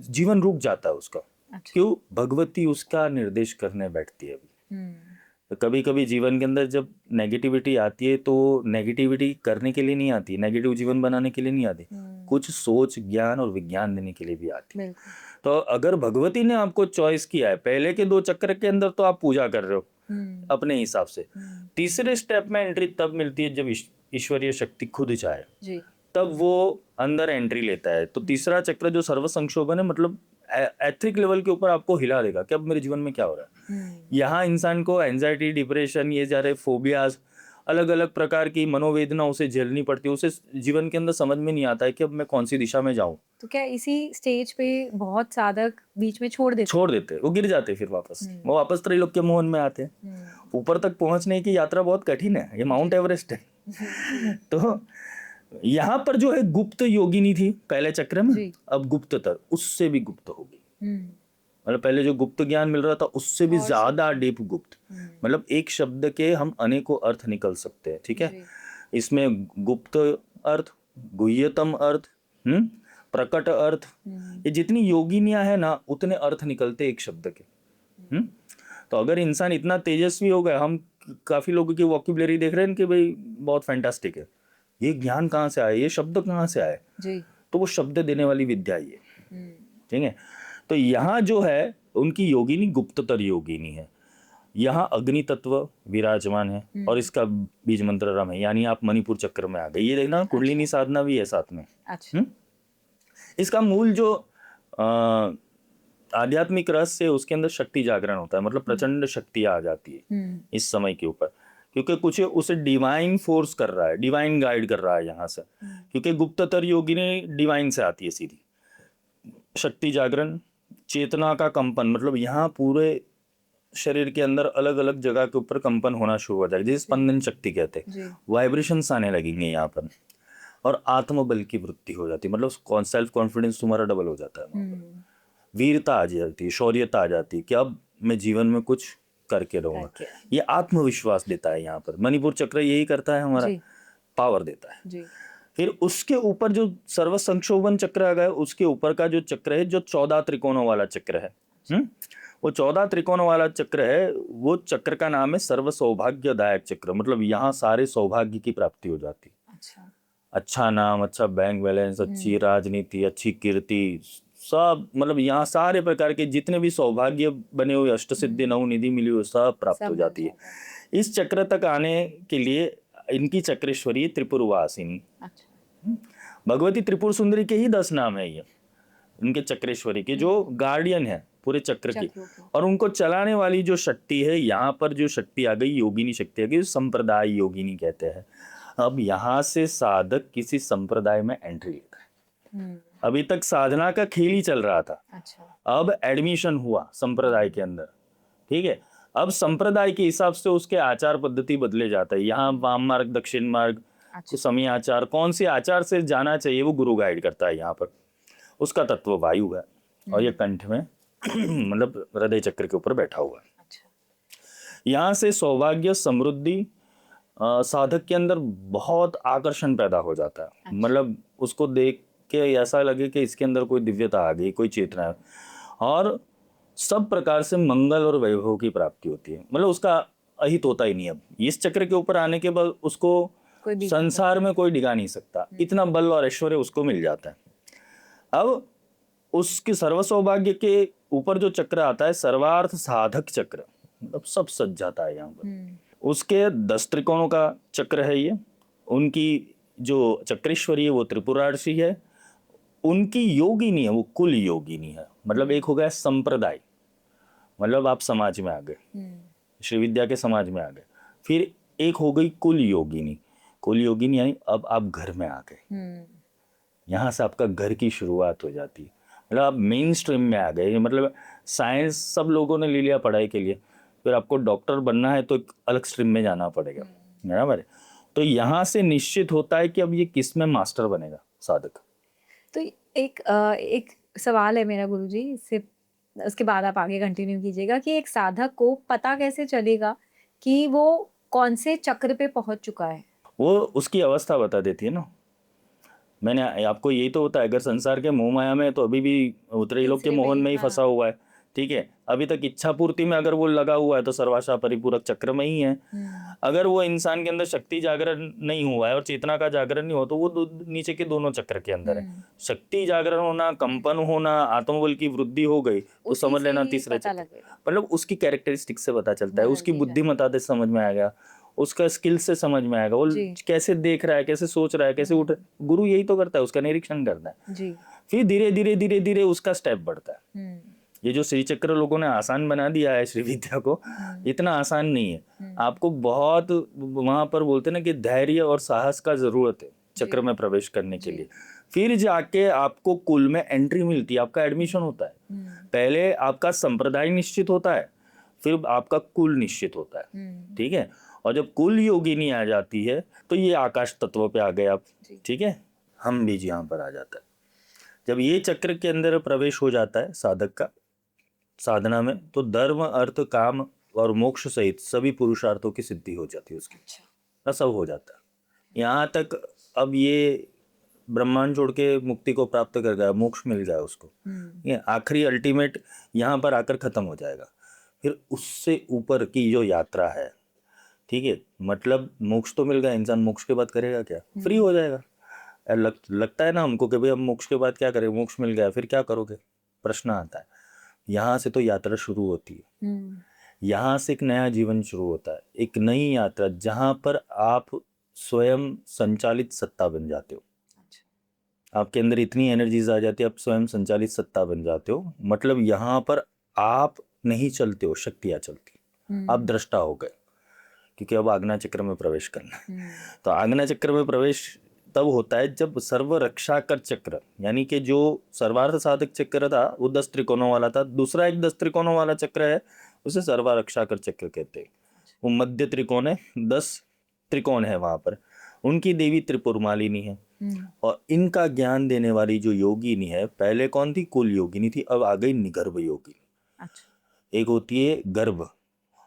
जीवन रुक जाता है उसका। अच्छा। क्यों? भगवती उसका निर्देश करने बैठती है। तो कभी कभी जीवन के अंदर जब नेगेटिविटी आती है तो नेगेटिविटी करने के लिए नहीं आती, नेगेटिव जीवन बनाने के लिए नहीं आती, कुछ सोच, ज्ञान और विज्ञान देने के लिए भी आती है। बिल्कुल। तो अगर भगवती ने आपको चॉइस किया है, पहले के 2 चक्र के अंदर तो आप पूजा कर रहे हो अपने हिसाब से, तीसरे स्टेप में एंट्री तब मिलती है जब ईश्वरीय शक्ति खुद चाहे, जी। तब वो अंदर एंट्री लेता है। तो तीसरा चक्र जो सर्व संक्षोभन है, मतलब एथिक लेवल के ऊपर आपको हिला देगा कि अब मेरे जीवन में क्या हो रहा है। यहाँ इंसान को एंजाइटी, डिप्रेशन, ये जा रहे फोबियाज, अलग अलग प्रकार की मनोवेदना उसे झेलनी पड़ती है। उसे जीवन के अंदर समझ में नहीं आता है कि अब मैं कौन सी दिशा में जाऊं। तो क्या इसी स्टेज पे बहुत साधक बीच में छोड़ देते वो गिर जाते हैं, फिर वापस वो वापस त्रैलोक्य के मोहन में आते हैं। ऊपर तक पहुंचने की यात्रा बहुत कठिन है, ये माउंट एवरेस्ट है। तो यहाँ पर जो है गुप्त योगिनी थी पहले चक्र में, जी। अब गुप्ततर, उससे भी गुप्त होगी। मतलब पहले जो गुप्त ज्ञान मिल रहा था उससे भी और ज्यादा डीप गुप्त। मतलब एक शब्द के हम अनेकों अर्थ निकल सकते हैं, ठीक है। जी। इसमें गुप्त अर्थ, गुह्यतम अर्थ, प्रकट अर्थ, ये जितनी योगिनियां है ना उतने अर्थ निकलते एक शब्द के। तो अगर इंसान इतना तेजस्वी हो गया, हम काफी लोगों की वॉक्यूबलरी देख रहे हैं कि भाई बहुत फैंटास्टिक है, ये ज्ञान कहाँ से आए, ये शब्द कहाँ से आए, जी। तो वो शब्द देने वाली विद्या ही है, ठीक है। तो यहाँ जो है उनकी योगिनी गुप्ततर योगिनी है। यहाँ अग्नि तत्व विराजमान है और इसका बीज मंत्र रम है, यानी आप मणिपुर चक्र में आ गए। ये देखना कुंडलिनी साधना भी है साथ में। अच्छा। इसका मूल जो आध्यात्मिक रहस्य है उसके अंदर शक्ति जागरण होता है, मतलब प्रचंड शक्ति आ जाती है इस समय के ऊपर, क्योंकि कुछ उसे डिवाइन फोर्स कर रहा है, डिवाइन गाइड कर रहा है यहाँ से। क्योंकि गुप्ततर योगिनी डिवाइन से आती है सीधी। शक्ति जागरण, चेतना का कंपन, मतलब यहाँ पूरे शरीर के अंदर अलग अलग जगह के ऊपर कंपन होना शुरू हो जाएगा, जिसे स्पंदन शक्ति कहते हैं। वाइब्रेशंस आने लगेंगे यहाँ पर, और आत्मबल की वृद्धि हो जाती है, मतलब सेल्फ कॉन्फिडेंस तुम्हारा डबल हो जाता है। वीरता आ जाती है, शौर्यता आ जाती है कि अब मैं जीवन में कुछ करके रहूंगा। ये आत्मविश्वास देता है यहाँ पर। मणिपुर चक्र यही करता है, हमारा पावर देता है। फिर उसके ऊपर जो सर्व संक्षोभन चक्र आ गया, उसके ऊपर का जो चक्र है जो 14 त्रिकोणों वाला चक्र है, वो 14 त्रिकोणों वाला चक्र है, वो चक्र का नाम है सर्व सौभाग्यदायक चक्र। मतलब यहाँ सारे सौभाग्य की प्राप्ति हो जाती है। अच्छा नाम, अच्छा बैंक बैलेंस, अच्छी राजनीति, अच्छी कीर्ति, सब, मतलब यहाँ सारे प्रकार के जितने भी सौभाग्य बने हुए, अष्ट सिद्धि, नवनिधि मिली हुई, सब प्राप्त हो जाती है। इस चक्र तक आने के लिए इनकी चक्रेश्वरी त्रिपुरवासिनी। भगवती त्रिपुर सुंदरी के ही 10 नाम है ये, उनके चक्रेश्वरी के, जो गार्डियन है पूरे चक्र की। और उनको चलाने वाली जो शक्ति है, यहाँ पर जो शक्ति आ गई, योगिनी शक्ति आ गई, संप्रदाय योगिनी कहते हैं। अब यहाँ से साधक किसी संप्रदाय में एंट्री लेता है। अभी तक साधना का खेल ही चल रहा था। अब एडमिशन हुआ संप्रदाय के अंदर, ठीक है। अब संप्रदाय के हिसाब से उसके आचार पद्धति बदले जाता है। यहाँ वाम मार्ग, दक्षिण मार्ग, समय आचार, कौन से आचार से जाना चाहिए वो गुरु गाइड करता है यहाँ पर। उसका तत्व वायु है और ये कंठ में मतलब हृदय चक्र के ऊपर बैठा हुआ है। यहाँ से सौभाग्य, समृद्धि साधक के अंदर बहुत आकर्षण पैदा हो जाता है। मतलब उसको देख के ऐसा लगे कि इसके अंदर कोई दिव्यता आ गई, कोई चेतना है, और सब प्रकार से मंगल और वैभव की प्राप्ति होती है। मतलब उसका अहित होता ही नहीं। अब इस चक्र के ऊपर आने के बाद उसको संसार में कोई डिगा नहीं सकता, इतना बल और ऐश्वर्य उसको मिल जाता है। अब उसके सर्व सौभाग्य के ऊपर जो चक्र आता है, सर्वार्थ साधक चक्र, मतलब सब सज जाता है यहाँ पर। उसके 10 त्रिकोणों का चक्र है ये। उनकी जो चक्रेश्वरी है वो त्रिपुरार्षि है। उनकी योगिनी है वो कुल योगिनी है। मतलब एक हो गया संप्रदाय, मतलब आप समाज में आ गए, श्री विद्या के समाज में आ गए। फिर एक हो गई कुल योगिनी। कुल योगिनी यानी अब आप घर में आ गए, यहाँ से आपका घर की शुरुआत हो जाती है। मतलब आप मेन स्ट्रीम में आ गए। मतलब साइंस सब लोगों ने ले लिया पढ़ाई के लिए, फिर आपको डॉक्टर बनना है तो एक अलग स्ट्रीम में जाना पड़ेगा, बराबर। तो यहाँ से निश्चित होता है कि अब ये किस में मास्टर बनेगा साधक। तो एक सवाल है मेरा गुरुजी, इससे उसके बाद आप आगे कंटिन्यू कीजिएगा कि एक साधक को पता कैसे चलेगा कि वो कौन से चक्र पे पहुंच चुका है? वो उसकी अवस्था बता देती है ना। मैंने आपको यही तो होता है, अगर संसार के मोह माया में है तो अभी भी उत्तरी लोक के तीसरे मोहन में, में ही हाँ। फंसा हुआ है। ठीक है, अभी तक इच्छा पूर्ति में अगर वो लगा हुआ है तो सर्वाशा परिपूरक चक्र में ही है। अगर वो इंसान के अंदर शक्ति जागरण नहीं हुआ है और चेतना का जागरण नहीं हो तो वो नीचे के दोनों चक्र के अंदर है। शक्ति जागरण होना, कंपन होना, आत्मबल की वृद्धि हो गई तो उसी समझ से लेना ही तीसरे पता चक्र। लगेगा। मतलब उसकी कैरेक्टरिस्टिक से पता चलता है, बदल उसकी दी जाए। बुद्धिमत्ता से समझ में आएगा, उसका स्किल से समझ में आएगा, वो जी। कैसे देख रहा है, कैसे सोच रहा है, कैसे उठ। गुरु यही तो करता है, उसका निरीक्षण करता है। जी। फिर धीरे धीरे धीरे धीरे उसका स्टेप बढ़ता है। ये जो श्री चक्र लोगों ने आसान बना दिया है श्री विद्या को, इतना आसान नहीं है। आपको बहुत वहां पर बोलते ना कि धैर्य और साहस का जरूरत है चक्र में प्रवेश करने के लिए। फिर जाके आपको कुल में एंट्री मिलती है, आपका एडमिशन होता है। पहले आपका संप्रदाय निश्चित होता है, फिर आपका कुल निश्चित होता है। ठीक है, और जब कुल योगिनी आ जाती है तो ये आकाश तत्व पे आ गए आप। ठीक है, हम बीज यहाँ पर आ जाता है। जब ये चक्र के अंदर प्रवेश हो जाता है साधक का साधना में, तो धर्म, अर्थ, काम और मोक्ष सहित सभी पुरुषार्थों की सिद्धि हो जाती है उसकी। अच्छा, सब हो जाता है। यहाँ तक अब ये ब्रह्मांड छोड़ के मुक्ति को प्राप्त कर गया, मोक्ष मिल गया उसको, ये आखिरी अल्टीमेट यहाँ पर आकर खत्म हो जाएगा। फिर उससे ऊपर की जो यात्रा है, ठीक है, मतलब मोक्ष तो मिल गया, इंसान मोक्ष के बाद करेगा क्या? फ्री हो जाएगा। लगता है ना हमको कि भाई हम मोक्ष के बाद क्या करें, मोक्ष मिल गया फिर क्या करोगे, प्रश्न आता है। यहाँ से तो यात्रा शुरू होती है। यहाँ से एक नया जीवन शुरू होता है, एक नई यात्रा जहां पर आप स्वयं संचालित सत्ता बन जाते हो। आपके अंदर इतनी एनर्जीज आ जाती है, आप स्वयं संचालित सत्ता बन जाते हो। मतलब यहाँ पर आप नहीं चलते हो, शक्तियां चलती। आप दृष्टा हो गए, क्योंकि अब आज्ञा चक्र में प्रवेश करना है। तो आज्ञा चक्र में प्रवेश तब होता है जब सर्व रक्षाकर चक्र, यानी कि जो सर्वार्थ साधक चक्र था वो 10 त्रिकोणों वाला था, दूसरा एक 10 त्रिकोणों वाला चक्र है, उसे सर्वा रक्षाकर चक्र कहते हैं। वो मध्य त्रिकोण है, 10 त्रिकोण है वहां पर, उनकी देवी त्रिपुरमालिनी है। और इनका ज्ञान देने वाली जो योगिनी है, पहले कौन थी? कुल योगिनी थी, अब आ गई निगर्भ योगिनी। अच्छा। एक होती है गर्भ,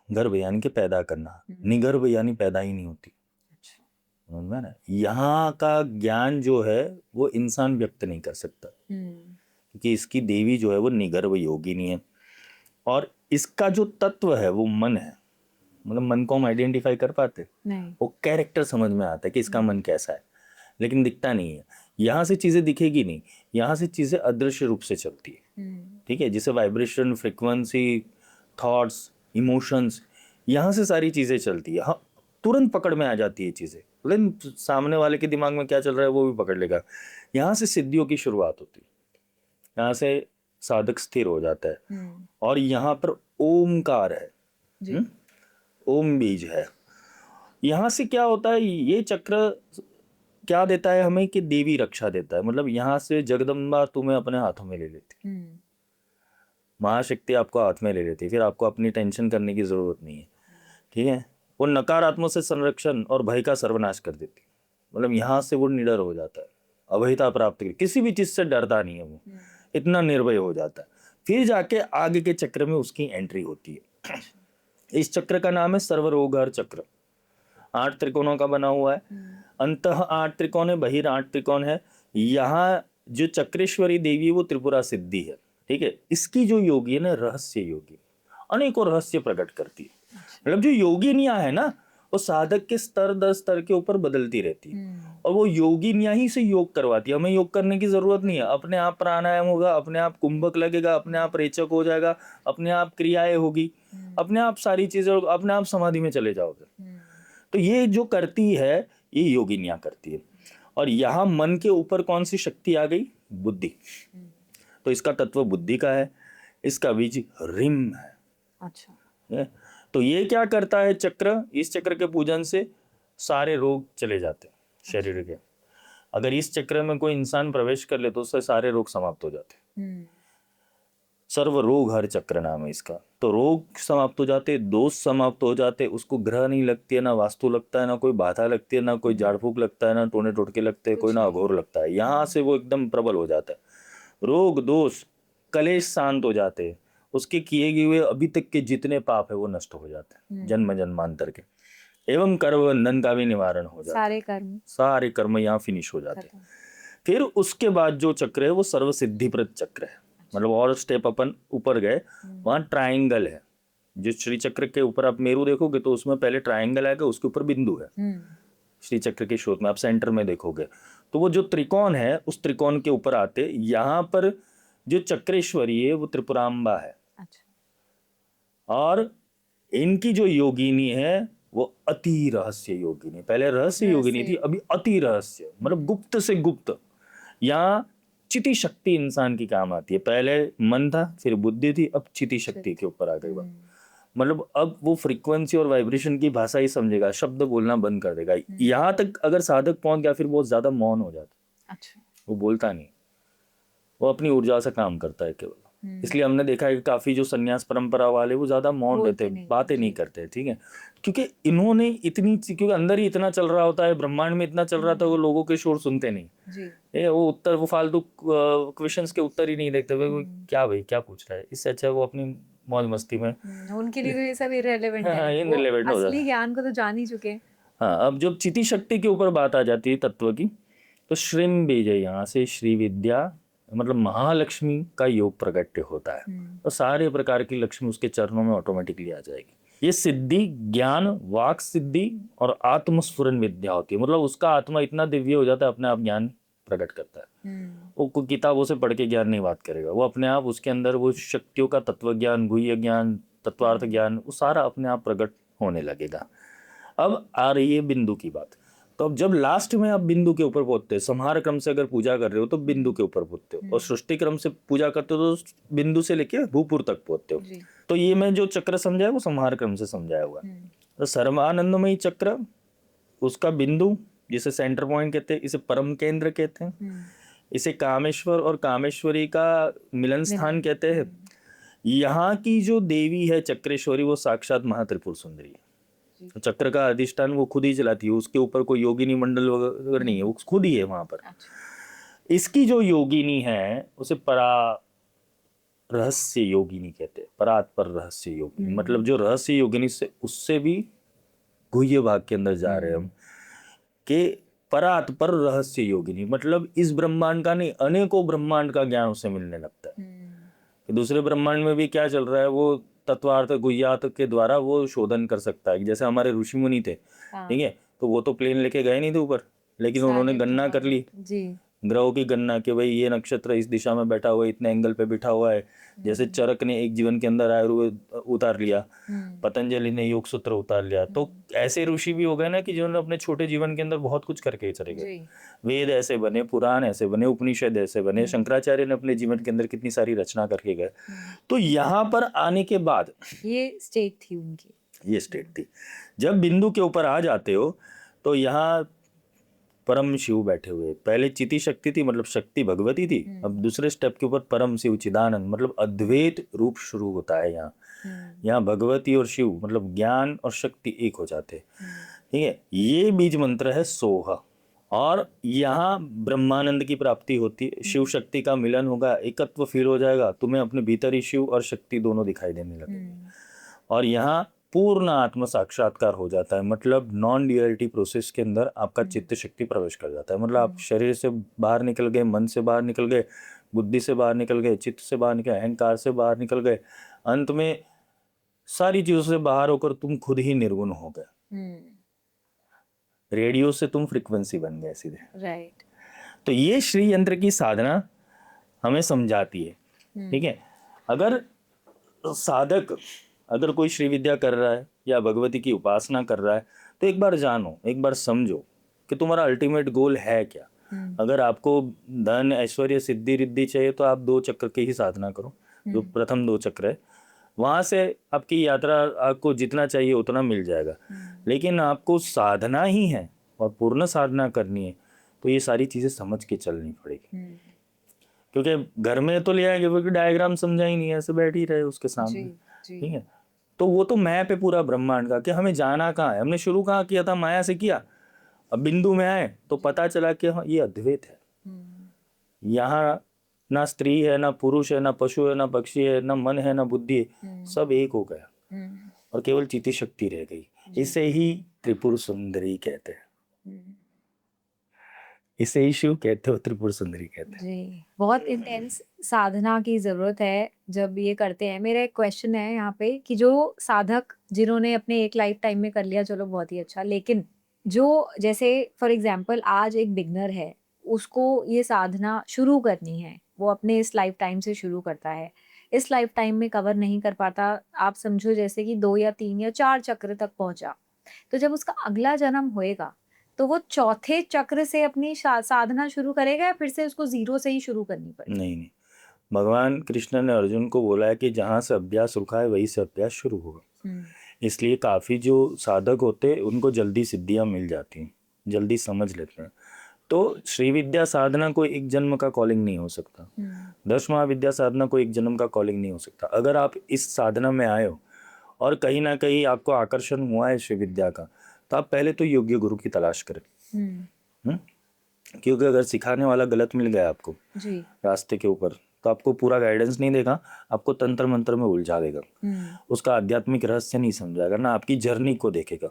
गर्भ यानी कि पैदा करना, निगर्भ यानी पैदा ही नहीं होती। अच्छा, यहाँ का ज्ञान जो है वो इंसान व्यक्त नहीं कर सकता, क्योंकि इसकी देवी जो है वो निगर्भ योगिनी है। और इसका जो तत्व है वो मन है। मतलब मन को हम आइडेंटिफाई कर पाते नहीं, वो कैरेक्टर समझ में आता है कि इसका मन कैसा है, लेकिन दिखता नहीं है। यहाँ से चीजें दिखेगी नहीं, यहाँ से चीजें अदृश्य रूप से चलती है। ठीक है, जैसे वाइब्रेशन, फ्रिक्वेंसी, थॉट्स, इमोशंस, यहाँ से सारी चीजें चलती है। हाँ, तुरंत पकड़ में आ जाती है चीजें, लेकिन सामने वाले के दिमाग में क्या चल रहा है वो भी पकड़ लेगा। यहाँ से सिद्धियों की शुरुआत होती है, यहाँ से साधक स्थिर हो जाता है। और यहाँ पर ओमकार है, ओम बीज है। यहाँ से क्या होता है, ये चक्र क्या देता है हमें कि देवी रक्षा देता है। मतलब यहाँ से जगदम्बा तुम्हें अपने हाथों में ले लेती, महाशक्ति आपको हाथ में ले लेती, फिर आपको अपनी टेंशन करने की जरूरत नहीं है। ठीक है, वो नकारात्मक से संरक्षण और भय का सर्वनाश कर देती। मतलब यहाँ से वो निडर हो जाता है, अभयता प्राप्त कर, किसी भी चीज से डरता नहीं है वो, इतना निर्भय हो जाता है। फिर जाके आगे के चक्र में उसकी एंट्री होती है। इस चक्र का नाम है सर्वरोगहर चक्र। 8 त्रिकोणों का बना हुआ है, अंतः 8 त्रिकोण है, बहिर 8 त्रिकोण है। यहाँ जो चक्रेश्वरी देवी है वो त्रिपुरा सिद्धि है। ठीक है, इसकी जो योगी है ना, रहस्य योगी, अनेकों रहस्य प्रकट करती है। मतलब जो योगिनियां है ना, वो साधक के स्तर दर स्तर के ऊपर बदलती रहती है, और वो योगिनियां ही से योग करवाती है। हमें योग करने की जरूरत नहीं है, अपने आप प्राणायाम होगा, अपने आप कुंभक लगेगा, अपने आप रेचक हो जाएगा, अपने आप क्रियाएं होगी, अपने आप सारी चीजें, अपने आप समाधि में चले जाओगे। तो ये जो करती है ये योगिनियां करती है। और यहाँ मन के ऊपर कौन सी शक्ति आ गई? बुद्धि। तो इसका तत्व बुद्धि का है, इसका बीज रिम है। अच्छा, तो ये क्या करता है चक्र? इस चक्र के पूजन से सारे रोग चले जाते हैं शरीर के। अगर इस चक्र में कोई इंसान प्रवेश कर ले तो उससे सारे रोग समाप्त हो जाते। सर्व रोग हर चक्र नाम है इसका। तो रोग समाप्त हो जाते, दोष समाप्त हो जाते, उसको ग्रह नहीं लगती है, ना वास्तु लगता है, ना कोई बाधा लगती है, ना कोई झाड़ फूक लगता है, ना टोने टोटके लगते हैं, कोई ना अघोर लगता है। यहाँ से वो एकदम प्रबल हो जाता है। रोग दोष कलेश शांत हो जाते हैं, उसके किए हुए अभी तक के जितने पाप है वो नष्ट हो जाते हैं, जन्म जन्मांतर के। एवं कर्म बंधन का भी निवारण हो जाता है। सारे कर्म यहाँ फिनिश हो जाते हैं। फिर उसके बाद जो चक्र है वो सर्व सिद्धिप्रद चक्र है। मतलब और स्टेप अपन ऊपर गए, वहाँ ट्राइंगल है। जिस श्री चक्र के ऊपर आप मेरू देखोगे तो उसमें पहले ट्राइंगल आएगा, उसके ऊपर बिंदु है। श्री चक्र के शोध में आप सेंटर में देखोगे तो वो जो त्रिकोण है उस त्रिकोण के ऊपर आते यहाँ पर जो चक्रेश्वरी है वो त्रिपुरांबा है। और इनकी जो योगिनी है वो अति रहस्य योगिनी, पहले रहस्य योगिनी थी, अभी अति रहस्य मतलब गुप्त से गुप्त। यहाँ चिति शक्ति इंसान की काम आती है। पहले मन था, फिर बुद्धि थी, अब चिति शक्ति के ऊपर आ गई बात। मतलब अब वो फ्रीक्वेंसी और वाइब्रेशन की भाषा ही समझेगा, शब्द बोलना बंद कर देगा। यहाँ तक अगर साधक पहुंच गया फिर बहुत ज्यादा मौन हो जाता। वो बोलता नहीं, वो अपनी ऊर्जा से काम करता है केवल। इसलिए हमने देखा है कि काफी जो संन्यास परंपरा वाले वो ज्यादा मौन रहते हैं, बातें नहीं करते। ठीक है, क्योंकि इन्होंने इतनी, क्योंकि अंदर ही इतना चल रहा होता है, ब्रह्मांड में इतना चल रहा था, वो लोगों के शोर सुनते नहीं। वो उत्तर, वो फालतू क्वेश्चंस के उत्तर ही नहीं देखते हुए क्या भाई क्या पूछ रहा है। इससे अच्छा वो अपनी मौज मस्ती में, उनके लिए तो ये सब इररिलेवेंट है, इररिलेवेंट हो जाता है। असली ज्ञान को तो जान ही चुके। हाँ, अब जब चिति शक्ति के ऊपर बात आ जाती है तत्व की, तो श्रीम बीज यहाँ से श्री विद्या मतलब महालक्ष्मी का योग प्रगट्य होता है और सारे प्रकार की लक्ष्मी उसके चरणों में ऑटोमेटिकली आ जाएगी। ये सिद्धि ज्ञान, वाक सिद्धि और आत्मस्फुरन विद्या होती है। मतलब उसका आत्मा इतना दिव्य हो जाता है, अपने आप ज्ञान प्रकट करता है। वो कोई किताबों से पढ़ के ज्ञान नहीं बात करेगा, वो अपने आप उसके अंदर वो शक्तियों का तत्व ज्ञान, गुह्य ज्ञान, तत्वार्थ ज्ञान, वो सारा अपने आप प्रकट होने लगेगा। अब आ रही है बिंदु की बात। तो अब जब लास्ट में आप बिंदु के ऊपर पहुंचते हो, संहार क्रम से अगर पूजा कर रहे हो तो बिंदु के ऊपर पहुंचते हो, और सृष्टि क्रम से पूजा करते हो तो बिंदु से लेके भूपुर तक पहुंचते हो। तो ये मैं जो चक्र समझाया वो संहार क्रम से समझाया हुआ। तो सर्वानंदमयी चक्र, उसका बिंदु जिसे सेंटर पॉइंट कहते हैं, इसे परम केंद्र कहते हैं, इसे कामेश्वर और कामेश्वरी का मिलन स्थान कहते हैं। यहाँ की जो देवी है चक्रेश्वरी, वो साक्षात महात्रिपुर सुंदरी है। चक्र का अधिष्ठान वो खुद ही चलाती है, उसके ऊपर कोई योगिनी मंडल वगैरह नहीं है, वो खुद ही है वहां पर। इसकी जो योगिनी है उसे परा रहस्य योगिनी कहते हैं, परात्पर रहस्य योगिनी। मतलब जो रहस्य योगिनी से उससे भी गुह्य भाग के अंदर जा रहे हैं हम, के परात्पर रहस्य योगिनी मतलब इस ब्रह्मांड का नहीं, अनेकों ब्रह्मांड का ज्ञान उसे मिलने लगता है। दूसरे ब्रह्मांड में भी क्या चल रहा है वो तत्वार्थ गुह्यार्थ के द्वारा वो शोधन कर सकता है। जैसे हमारे ऋषि मुनि थे, ठीक है, तो वो तो प्लेन लेके गए नहीं थे ऊपर, लेकिन उन्होंने गणना कर ली, ग्रहों की गणना कि भाई ये नक्षत्र इस दिशा में बैठा हुआ है, इतने एंगल पे बैठा हुआ है। जैसे चरक ने एक जीवन के अंदर आयुर्वेद उतार लिया, पतंजलि ने योग सूत्र उतार लिया। तो ऐसे ऋषि भी हो गए ना कि जिन्होंने अपने छोटे जीवन के अंदर बहुत कुछ करके चले गए। वेद ऐसे बने, पुराण ऐसे बने, उपनिषद ऐसे बने, शंकराचार्य ने अपने जीवन के अंदर कितनी सारी रचना करके गए। तो यहाँ पर आने के बाद ये स्टेट थी उनकी, ये स्टेट थी। जब बिंदु के ऊपर आ जाते हो तो यहाँ परम शिव बैठे हुए। पहले चिति शक्ति थी, मतलब शक्ति भगवती थी। अब दूसरे स्टेप के ऊपर परम शिव चिदानंद मतलब अद्वैत रूप शुरू होता है। यहाँ भगवती और शिव मतलब ज्ञान और शक्ति एक हो जाते हैं। ठीक है, ये बीज मंत्र है सोह। और यहाँ ब्रह्मानंद की प्राप्ति होती है, शिव शक्ति का मिलन होगा, एकत्व फील हो जाएगा, तुम्हें अपने भीतर ही शिव और शक्ति दोनों दिखाई देने लगेंगे। और यहाँ पूर्ण आत्म साक्षात्कार हो जाता है। मतलब नॉन ड्यूअलिटी प्रोसेस के अंदर आपका चित्त शक्ति प्रवेश कर जाता है। मतलब आप शरीर से बाहर निकल गए, मन से बाहर निकल गए, बुद्धि से बाहर निकल गए, चित्त से बाहर निकल गए, अहंकार से बाहर निकल गए, अंत में सारी चीजों से बाहर होकर तुम खुद ही निर्गुण हो गए। रेडियो से तुम फ्रीक्वेंसी बन गए सीधे। राइट। तो ये श्री यंत्र की साधना हमें समझाती है। ठीक है, अगर साधक अगर कोई श्री विद्या कर रहा है या भगवती की उपासना कर रहा है तो एक बार जानो, एक बार समझो कि तुम्हारा अल्टीमेट गोल है क्या। अगर आपको धन ऐश्वर्य सिद्धि रिद्धि चाहिए तो आप 2 चक्र की ही साधना करो, जो प्रथम 2 चक्र है, वहां से आपकी यात्रा आपको जितना चाहिए उतना मिल जाएगा। लेकिन आपको साधना ही है और पूर्ण साधना करनी है तो ये सारी चीजें समझ के चलनी पड़ेगी। क्योंकि घर में तो ले आएंगे, क्योंकि डायग्राम समझा ही नहीं है, ऐसे बैठ ही रहे उसके सामने। ठीक है, तो वो तो मैप है पूरा ब्रह्मांड का कि हमें जाना कहाँ है। हमने शुरू कहाँ किया था, माया से किया। अब बिंदु में आए तो पता चला कि हाँ ये अद्वैत है। यहाँ ना स्त्री है, ना पुरुष है, ना पशु है, ना पक्षी है, ना मन है, ना बुद्धि है, सब एक हो गया और केवल चिति शक्ति रह गई। इससे ही त्रिपुर सुंदरी कहते हैं, हम्म, इसे ही शिव कहते हो, त्रिपुर सुंदरी कहते हैं। जी बहुत इंटेंस साधना की जरूरत है जब ये करते हैं। मेरा एक क्वेश्चन है यहाँ पे कि जो साधक जिन्होंने अपने एक लाइफ टाइम में कर लिया चलो बहुत ही अच्छा, लेकिन जो जैसे फॉर एग्जांपल आज एक बिगनर है, उसको ये साधना शुरू करनी है, वो अपने इस लाइफ टाइम से शुरू करता है, इस लाइफ टाइम में कवर नहीं कर पाता, आप समझो जैसे कि 2 या 3 या 4 चक्र तक पहुंचा, तो जब उसका अगला जन्म होएगा तो वो चौथे चक्र से अपनी साधना शुरू करेगा या फिर से उसको जीरो से ही शुरू करनी पड़ेगी? नहीं नहीं, भगवान कृष्ण ने अर्जुन को बोला है कि जहाँ से अभ्यास रुका है वहीं से अभ्यास शुरू होगा। हम्म, इसलिए काफ़ी जो साधक होते हैं उनको जल्दी सिद्धियाँ मिल जाती हैं, जल्दी समझ लेते हैं। तो श्री विद्या साधना कोई एक जन्म का कॉलिंग नहीं हो सकता, 10 महाविद्या साधना कोई एक जन्म का कॉलिंग नहीं हो सकता। अगर आप इस साधना में आए हो और कहीं ना कहीं आपको आकर्षण हुआ है श्री विद्या का, तो आप पहले तो योग्य गुरु की तलाश करें। हम्म? क्योंकि अगर सिखाने वाला गलत मिल गया आपको जी रास्ते के ऊपर, तो आपको पूरा गाइडेंस नहीं देगा, आपको तंत्र मंत्र में उलझा देगा, उसका आध्यात्मिक रहस्य नहीं समझाएगा ना, आपकी जर्नी को देखेगा।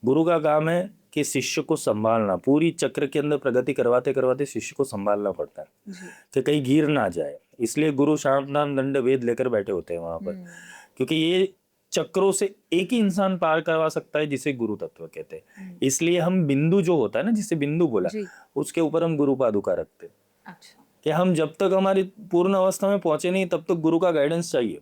गुरु का काम है कि शिष्य को संभालना, पूरी चक्र के अंदर प्रगति करवाते करवाते शिष्य को संभालना पड़ता है कि कहीं गिर ना जाए। इसलिए गुरु शाम नाम दंड वेद लेकर बैठे होते हैं वहां पर, क्योंकि ये चक्रों से एक ही इंसान पार करवा सकता है जिसे गुरु तत्व कहते हैं। इसलिए हम बिंदु जो होता है ना, जिसे बिंदु बोला, उसके ऊपर हम गुरु पादुका रखते हैं। अच्छा कि हम जब तक हमारी पूर्ण अवस्था में पहुंचे नहीं तब तक गुरु का गाइडेंस चाहिए।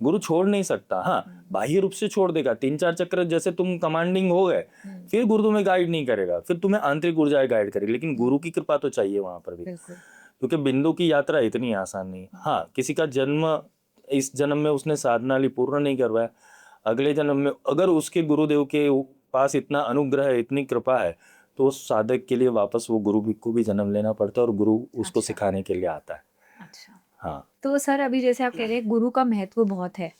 गुरु छोड़ नहीं सकता, हाँ बाह्य रूप से छोड़ देगा, 3-4 चक्र जैसे तुम कमांडिंग हो गए, फिर गुरु तुम्हें गाइड नहीं करेगा, फिर तुम्हें आंतरिक ऊर्जाएं गाइड करेगी, लेकिन गुरु की कृपा तो चाहिए वहां पर भी, क्योंकि बिंदु की यात्रा इतनी आसान नहीं। हाँ किसी का जन्म इस जन्म में उसने साधना ली, पूर्ण नहीं करवाया, अगले जन्म में अगर उसके गुरुदेव के पास इतना अनुग्रह है, इतनी कृपा है, तो उस साधक के लिए वापस वो गुरु को भी जन्म लेना पड़ता है और गुरु उसको सिखाने के लिए आता है। अच्छा हाँ तो सर अभी जैसे आप कह रहे हैं गुरु का महत्व बहुत है,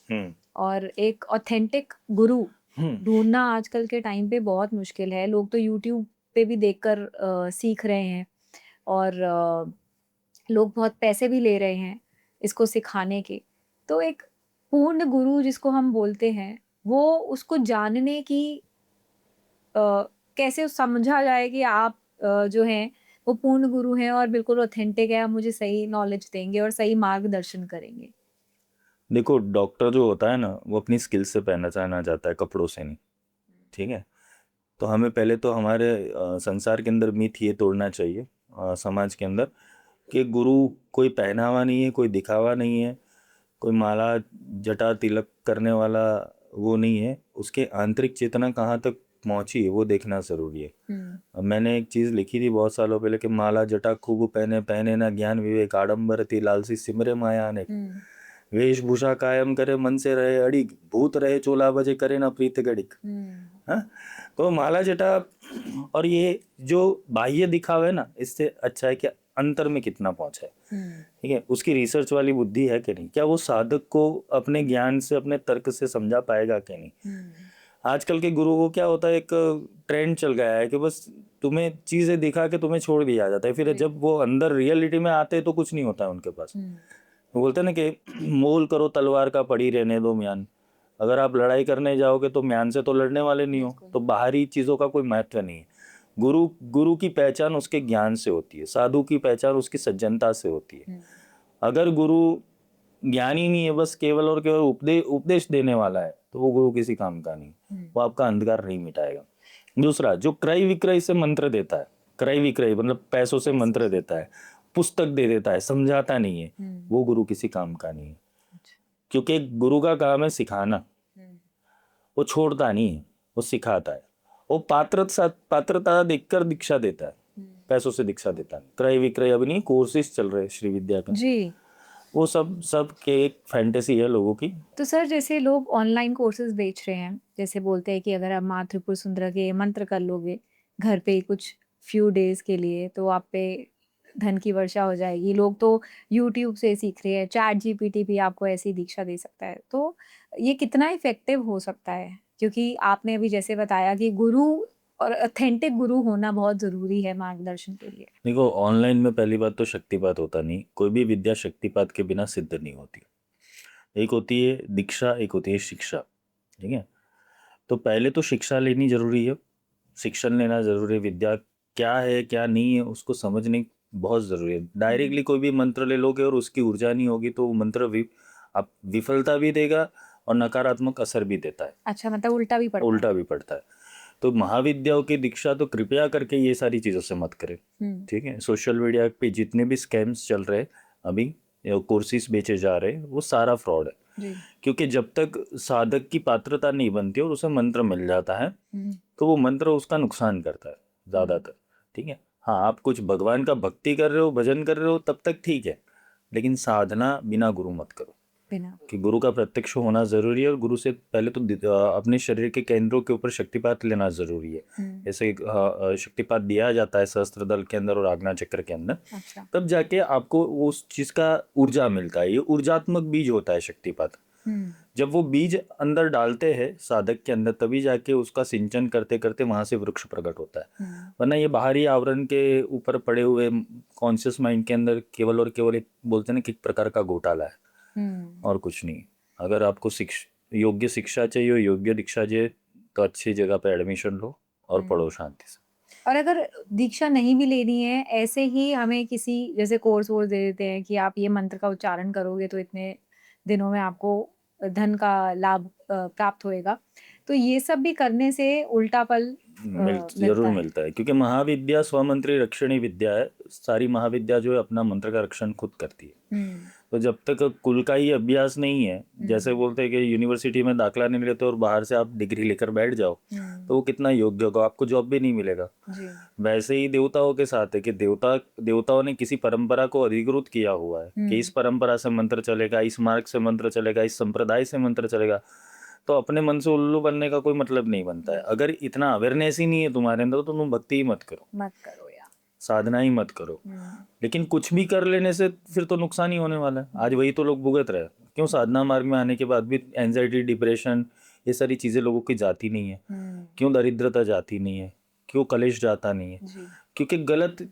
और एक ऑथेंटिक गुरु ढूंढना आजकल के टाइम पे बहुत मुश्किल है। लोग तो यूट्यूब पे भी देखकर सीख रहे हैं, और लोग बहुत पैसे भी ले रहे हैं इसको सिखाने के। तो एक पूर्ण गुरु जिसको हम बोलते हैं, वो उसको जानने की कैसे समझा जाए कि आप जो हैं वो पूर्ण गुरु हैं और बिल्कुल ऑथेंटिक है, आप मुझे सही नॉलेज देंगे और सही मार्गदर्शन करेंगे? देखो, डॉक्टर जो होता है ना, वो अपनी स्किल से पहचाना जाता है, कपड़ों से नहीं। ठीक है, तो हमें पहले तो हमारे संसार के अंदर मिथ ये तोड़ना चाहिए, समाज के अंदर, कि गुरु कोई पहनावा नहीं है, कोई दिखावा नहीं है, कोई माला जटा तिलक करने वाला वो नहीं है, उसके आंतरिक चेतना कहाँ तक पहुंची है वो देखना जरूरी है। अब मैंने एक चीज लिखी थी बहुत सालों पहले कि माला जटा खूब पहने, पहने ना ज्ञान विवेक, आडंबर थी लालसी सिमरे माया अनेक, वेशभूषा कायम करे मन से रहे अड़िग, भूत रहे चोला बजे करे ना प्रीत गड़िक। हाँ, तो माला जटा और ये जो बाह्य दिखावा है ना, इससे अच्छा है कि अंतर में कितना पहुंचा है। ठीक है, उसकी रिसर्च वाली बुद्धि है कि नहीं, क्या वो साधक को अपने ज्ञान से अपने तर्क से समझा पाएगा कि नहीं। आजकल के गुरु को क्या होता है, एक ट्रेंड चल गया है कि बस तुम्हें चीजें दिखा के तुम्हें छोड़ दिया जाता है, फिर जब वो अंदर रियलिटी में आते हैं तो कुछ नहीं होता है उनके पास। वो बोलते हैं ना कि मोल करो तलवार का पड़ी रहने दो म्यान। अगर आप लड़ाई करने जाओगे तो म्यान से तो लड़ने वाले नहीं हो, तो बाहरी चीजों का कोई महत्व नहीं है। गुरु गुरु की पहचान उसके ज्ञान से होती है, साधु की पहचान उसकी सज्जनता से होती है। अगर गुरु ज्ञानी नहीं है, बस केवल और केवल उपदेश देने वाला है, तो वो गुरु किसी काम का नहीं, वो आपका अंधकार नहीं मिटाएगा। दूसरा, जो क्रय विक्रय से मंत्र देता है, क्रय विक्रय मतलब पैसों से मंत्र देता है, पुस्तक दे देता है, समझाता नहीं है, वो गुरु किसी काम का नहीं है। क्योंकि गुरु का काम है सिखाना, वो छोड़ता नहीं है, वो सिखाता है। वो पात्रता देखकर दीक्षा देता है, पैसों से दीक्षा देता है। क्रय विक्रय अभी नहीं, कोर्सेज चल रहे हैं श्री विद्या का जी, वो सब के एक फैंटेसी है लोगों की। तो सर जैसे लोग ऑनलाइन कोर्सेज बेच रहे हैं, जैसे बोलते हैं कि अगर आप माँ त्रिपुर सुंदरा के मंत्र कर लोगे घर पे कुछ फ्यू डेज के लिए, तो आप पे धन की वर्षा हो जाएगी। लोग तो यूट्यूब से सीख रहे हैं, चैट जीपीटी भी आपको ऐसी दीक्षा दे सकता है। तो ये कितना इफेक्टिव हो सकता है? क्योंकि आपने अभी जैसे बताया कि गुरु और ऑथेंटिक गुरु होना बहुत जरूरी है मार्गदर्शन के लिए। देखो, ऑनलाइन में पहली बात तो शक्तिपात होता नहीं, कोई भी विद्या शक्तिपात के बिना सिद्ध नहीं होती। एक होती है दीक्षा, एक होती है शिक्षा। ठीक है, तो पहले तो शिक्षा लेनी जरूरी है, शिक्षण लेना जरूरी है। विद्या क्या है क्या नहीं है उसको समझने बहुत जरूरी है। डायरेक्टली कोई भी मंत्र ले लोगे और उसकी ऊर्जा नहीं होगी तो वो मंत्र आप विफलता भी देगा और नकारात्मक असर भी देता है, अच्छा, मतलब उल्टा भी पड़ता है। उल्टा भी पड़ता है। तो महाविद्याओं की दीक्षा तो कृपया करके ये सारी चीज़ों से मत करें, ठीक है। सोशल मीडिया पे जितने भी स्कैम्स चल रहे हैं अभी, कोर्सेज बेचे जा रहे हैं, वो सारा फ्रॉड है। जी। क्योंकि जब तक साधक की पात्रता नहीं बनती और उसे मंत्र मिल जाता है तो वो मंत्र उसका नुकसान करता है ज़्यादातर, ठीक है। हाँ, आप कुछ भगवान का भक्ति कर रहे हो, भजन कर रहे हो, तब तक ठीक है, लेकिन साधना बिना गुरु मत करो। बिना कि गुरु का प्रत्यक्ष होना जरूरी है और गुरु से पहले तो अपने शरीर के केंद्रों के ऊपर शक्तिपात लेना जरूरी है। जैसे शक्तिपात दिया जाता है सहस्त्र दल के अंदर और आज्ञा चक्र के अंदर, अच्छा। तब जाके आपको उस चीज का ऊर्जा मिलता है। ये ऊर्जात्मक बीज होता है शक्तिपात। जब वो बीज अंदर डालते हैं साधक के अंदर, तभी जाके उसका सिंचन करते करते वहां से वृक्ष प्रकट होता है। वरना ये बाहरी आवरण के ऊपर पड़े हुए कॉन्शियस माइंड के अंदर केवल और केवल एक बोलते हैं ना कि एक प्रकार का घोटाला है और कुछ नहीं। अगर आपको योग्य शिक्षा चाहिए, योग्य दीक्षा चाहिए, तो अच्छी जगह पे एडमिशन लो और पढ़ो शांति से। और अगर दीक्षा नहीं भी लेनी है, ऐसे ही हमें किसी जैसे कोर्स वोर्स दे देते हैं कि आप ये मंत्र का उच्चारण करोगे तो इतने दिनों में आपको धन का लाभ प्राप्त होएगा, तो ये सब भी करने से उल्टा फल जरूर मिलता है। क्योंकि महाविद्या स्वमंत्री रक्षणी विद्या है। सारी महाविद्या जो है अपना मंत्र का रक्षण खुद करती है। तो जब तक कुल का ही अभ्यास नहीं है, जैसे बोलते हैं कि यूनिवर्सिटी में दाखला नहीं लेते और बाहर से आप डिग्री लेकर बैठ जाओ, तो वो कितना योग्य होगा, आपको जॉब भी नहीं मिलेगा। वैसे ही देवताओं के साथ है कि देवताओं ने किसी परंपरा को अधिकृत किया हुआ है कि इस परंपरा से मंत्र चलेगा, इस मार्ग से मंत्र चलेगा, इस संप्रदाय से मंत्र चलेगा। तो अपने मन से उल्लू बनने का कोई मतलब नहीं बनता है। अगर इतना अवेयरनेस ही नहीं है तुम्हारे अंदर तो तुम भक्ति ही मत करो यार, साधना ही मत करो। लेकिन कुछ भी कर लेने से फिर तो नुकसान ही होने वाला है। आज वही तो लोग भुगत रहे हैं। क्यों? साधना मार्ग में आने के बाद भी एंजाइटी, डिप्रेशन, ये सारी चीजें लोगों की जाती नहीं है। क्यों? दरिद्रता जाती नहीं है। क्यों? कलेश जाता नहीं है। क्योंकि गलत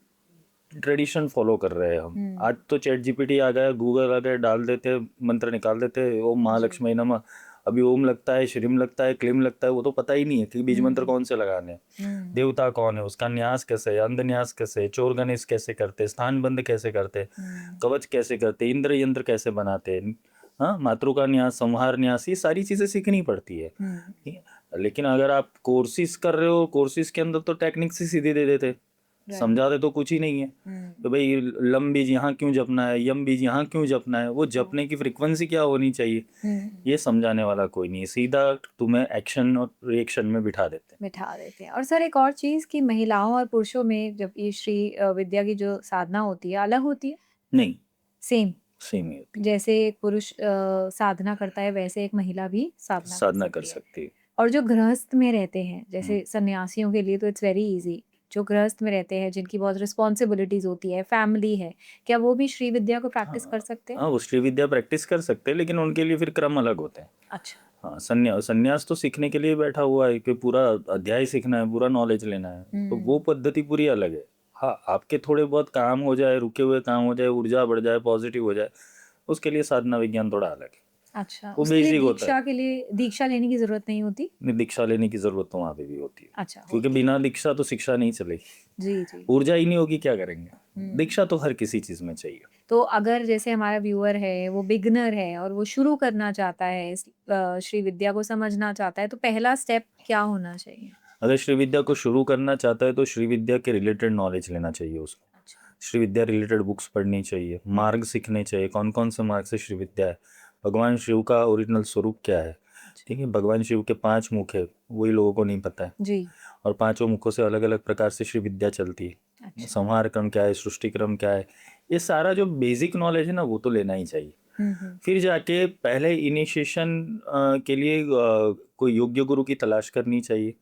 ट्रेडिशन फॉलो कर रहे हैं हम। आज तो चैट जीपीटी आ गया, गूगल आ गया, डाल देते मंत्र निकाल देते, ओम महालक्ष्मी नमः। अभी ओम लगता है, श्रीम लगता है, क्लीम लगता है, वो तो पता ही नहीं है कि बीज मंत्र कौन से लगाने हैं, देवता कौन है, उसका न्यास कैसे है, अंध न्यास कैसे है, चोर गणेश कैसे करते, स्थान बंद कैसे करते, कवच कैसे करते, इंद्र यंत्र कैसे बनाते हैं, हाँ, मातृका न्यास, संहार न्यास, ये सारी चीजें सीखनी पड़ती है। लेकिन अगर आप कोर्सेज कर रहे हो, कोर्सेज के अंदर तो टेक्निक से सीधे दे देते, समझाते तो कुछ ही नहीं है। तो भाई लम बीज यहाँ क्यों जपना है, यम बीज यहाँ क्यों जपना है, वो जपने की फ्रीक्वेंसी क्या होनी चाहिए, ये समझाने वाला कोई नहीं है। सीधा तुम्हें एक्शन और रिएक्शन में बिठा देते हैं। और सर एक और चीज कि महिलाओं और पुरुषों में जब ये श्री विद्या की जो साधना होती है अलग होती है? नहीं, सेम ही होती है। जैसे एक पुरुष साधना करता है वैसे एक महिला भी साधना कर सकती है। और जो गृहस्थ में रहते हैं जैसे सन्यासियों के लिए तो इट्स वेरी इजी, जो गृहस्थ में रहते हैं जिनकी बहुत रिस्पॉन्सिबिलिटीज होती है, फैमिली है, क्या वो भी श्री विद्या को प्रैक्टिस कर सकते हैं? हाँ, वो श्री विद्या प्रैक्टिस कर सकते हैं, लेकिन उनके लिए फिर क्रम अलग होते हैं। अच्छा। हाँ, संन्यास तो सीखने के लिए बैठा हुआ है कि पूरा अध्याय सीखना है, पूरा नॉलेज लेना है, तो वो पद्धति पूरी अलग है। हाँ, आपके थोड़े बहुत काम हो जाए, रुके हुए काम हो जाए, ऊर्जा बढ़ जाए, पॉजिटिव हो जाए, उसके लिए साधना विज्ञान थोड़ा अलग है। अच्छा, वो उसके लिए बेसिक होता है। दीक्षा के लिए दीक्षा लेने की जरूरत नहीं होती? नहीं, दीक्षा लेने की जरूरत तो वहाँ पे भी होती है। अच्छा, क्योंकि बिना दीक्षा तो शिक्षा नहीं चलेगी। जी। ऊर्जा ही नहीं होगी, क्या करेंगे। दीक्षा तो हर किसी चीज में चाहिए। तो अगर जैसे हमारा व्यूअर है वो बिगनर है और वो शुरू करना चाहता है श्री विद्या को समझना चाहता है, तो पहला स्टेप क्या होना चाहिए? अगर श्री विद्या को शुरू करना चाहता है तो श्री विद्या के रिलेटेड नॉलेज लेना चाहिए उसको। श्री विद्या रिलेटेड बुक्स पढ़नी चाहिए, मार्ग सीखने चाहिए, कौन कौन से मार्ग से श्री विद्या है, भगवान शिव का ओरिजिनल स्वरूप क्या है, ठीक है। भगवान शिव के 5 मुख है, वही लोगों को नहीं पता है जी। और 5 मुखों से अलग अलग प्रकार से श्री विद्या चलती है। अच्छा। संहार क्रम क्या है, सृष्टि क्रम क्या है, ये सारा जो बेसिक नॉलेज है ना, वो तो लेना ही चाहिए। फिर जाके पहले इनिशिएशन के लिए कोई योग्य गुरु की तलाश करनी चाहिए।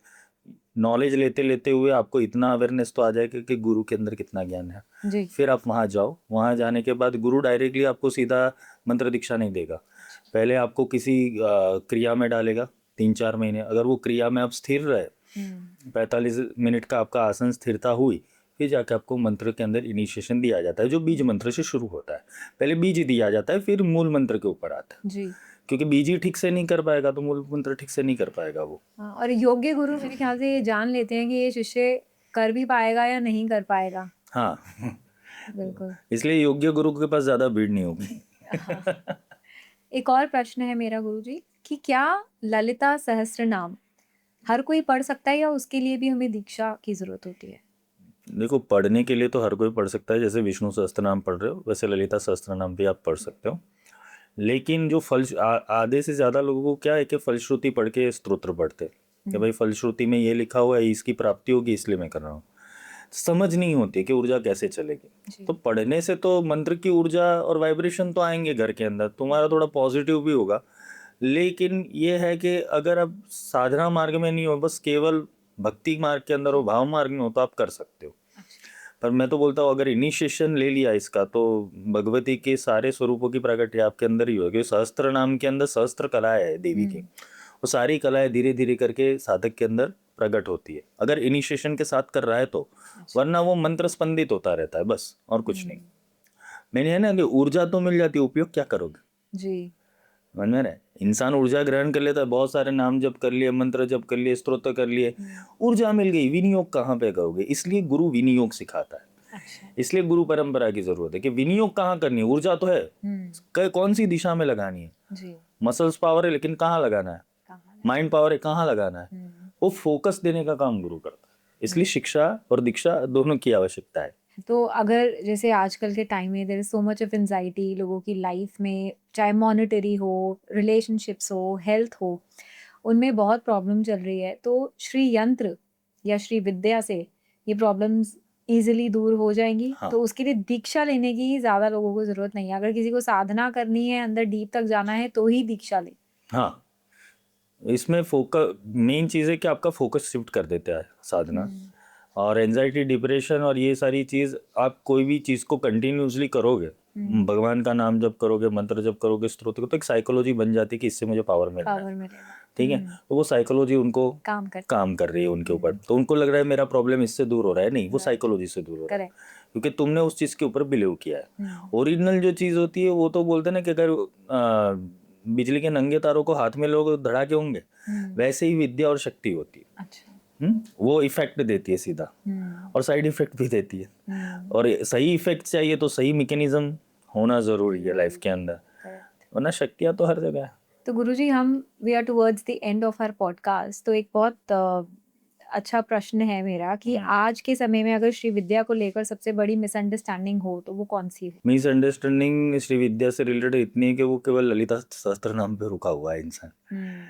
नॉलेज लेते लेते हुए आपको इतना अवेयरनेस तो आ जाएगा कि गुरु के अंदर कितना ज्ञान है जी। फिर आप वहाँ जाओ। वहाँ जाने के बाद गुरु डायरेक्टली आपको सीधा मंत्र दीक्षा नहीं देगा, पहले आपको किसी क्रिया में डालेगा 3-4 महीने। अगर वो क्रिया में आप स्थिर रहे, 45 मिनट का आपका आसन स्थिरता हुई, फिर जाके आपको मंत्र के अंदर इनिशिएशन दिया जाता है, जो बीज मंत्र से शुरू होता है। पहले बीज दिया जाता है, फिर मूल मंत्र के ऊपर आता है। जी। क्योंकि बीजी ठीक से नहीं कर पाएगा तो मूल मंत्र ठीक से नहीं कर पाएगा वो। हाँ, और योग्य गुरु मेरे ख्याल से ये जान लेते हैं कि ये शिष्य कर भी पाएगा या नहीं कर पाएगा। हाँ बिल्कुल। इसलिए योग्य गुरु के पास ज्यादा भीड़ नहीं होगी। हाँ। एक और प्रश्न है मेरा गुरुजी कि क्या ललिता सहस्त्र नाम हर कोई पढ़ सकता है या उसके लिए भी हमें दीक्षा की जरूरत होती है? देखो, पढ़ने के लिए तो हर कोई पढ़ सकता है, जैसे विष्णु सहस्त्रनाम पढ़ रहे हो वैसे ललिता सहस्त्रनाम भी आप पढ़ सकते हो। लेकिन जो आधे से ज़्यादा लोगों को क्या है कि फलश्रुति पढ़ के स्तोत्र पढ़ते हैं कि भाई फलश्रुति में ये लिखा हुआ है, इसकी प्राप्ति होगी इसलिए मैं कर रहा हूँ। समझ नहीं होती कि ऊर्जा कैसे चलेगी। तो पढ़ने से तो मंत्र की ऊर्जा और वाइब्रेशन तो आएंगे घर के अंदर, तुम्हारा थोड़ा पॉजिटिव भी होगा। लेकिन ये है कि अगर आप साधना मार्ग में नहीं हो, बस केवल भक्ति मार्ग के अंदर हो, भाव मार्ग में हो, तो आप कर सकते हो। पर मैं तो बोलता हूँ अगर इनिशिएशन ले लिया इसका तो भगवती के सारे स्वरूपों की प्रगति आपके अंदर ही होगी। सहस्त्र नाम के अंदर सहस्त्र कलाएं है देवी की, वो सारी कलाएं धीरे धीरे करके साधक के अंदर प्रकट होती है अगर इनिशिएशन के साथ कर रहा है तो। वरना वो मंत्र स्पंदित होता रहता है बस, और कुछ नहीं। मैंने है ना कि ऊर्जा तो मिल जाती है, उपयोग क्या करोगे जी। मन में रहे। इंसान ऊर्जा ग्रहण कर लेता है, बहुत सारे नाम जप कर लिए, मंत्र जप कर लिए, स्तोत्र कर लिए, ऊर्जा मिल गई, विनियोग कहाँ पे करोगे? इसलिए गुरु विनियोग सिखाता है। अच्छा। इसलिए गुरु परंपरा की जरूरत है कि विनियोग कहाँ करनी है। ऊर्जा तो है, कौन सी दिशा में लगानी है। जी। मसल्स पावर है लेकिन कहाँ लगाना है, माइंड पावर है कहाँ लगाना है, वो फोकस देने का काम गुरु करता है। इसलिए शिक्षा और दीक्षा दोनों की आवश्यकता है। तो अगर जैसे आजकल के टाइम में there is so much of anxiety लोगों की लाइफ में, चाहे मॉनेटरी हो, रिलेशनशिप्स हो, हेल्थ हो, उनमें बहुत प्रॉब्लम चल रही है, तो श्री यंत्र या श्री विद्या से ये प्रॉब्लम्स इजीली दूर हो जाएंगी। हाँ। तो उसके लिए दीक्षा लेने की ज़्यादा लोगों को ज़रूरत नहीं है। अगर किसी को साधना करनी है, अंदर डीप तक जाना है, तो ही दीक्षा ले। हाँ, इसमें फोकस मेन चीज़ है कि आपका फोकस शिफ्ट कर देता है साधना। और एंजाइटी, डिप्रेशन और ये सारी चीज़, आप कोई भी चीज़ को कंटिन्यूसली करोगे, भगवान का नाम जप करोगे, मंत्र जप करोगे, स्तोत्र, तो एक साइकोलॉजी बन जाती है कि इससे मुझे पावर मिल रहा है। ठीक है, तो वो साइकोलॉजी उनको काम कर रही है उनके ऊपर। तो उनको लग रहा है मेरा प्रॉब्लम इससे दूर हो रहा है, नहीं, वो साइकोलॉजी से दूर हो रहा है क्योंकि तुमने उस चीज़ के ऊपर बिलीव किया है। ओरिजिनल जो चीज़ होती है वो तो बोलते हैं ना कि अगर बिजली के नंगे तारों को हाथ में लोगे तो धड़ाके होंगे, वैसे ही विद्या और शक्ति होती है। अच्छा। वो इफेक्ट देती है सीधा, और साइड इफेक्ट भी देती है। और सही इफेक्ट चाहिए तो सही मैकेनिज्म होना जरूरी है लाइफ के अंदर, वरना शक्तियाँ तो हर जगह है। तो गुरुजी, हम we are towards the end of our podcast, तो एक बहुत अच्छा प्रश्न है मेरा कि आज के समय में अगर श्री विद्या को लेकर सबसे बड़ी मिसअंडरस्टैंडिंग हो तो वो कौन सी हो? मिसअंडरस्टैंडिंग श्री विद्या से रिलेटेड इतनी है कि वो केवल ललिता सहस्त्र नाम पे रुका हुआ है इंसान।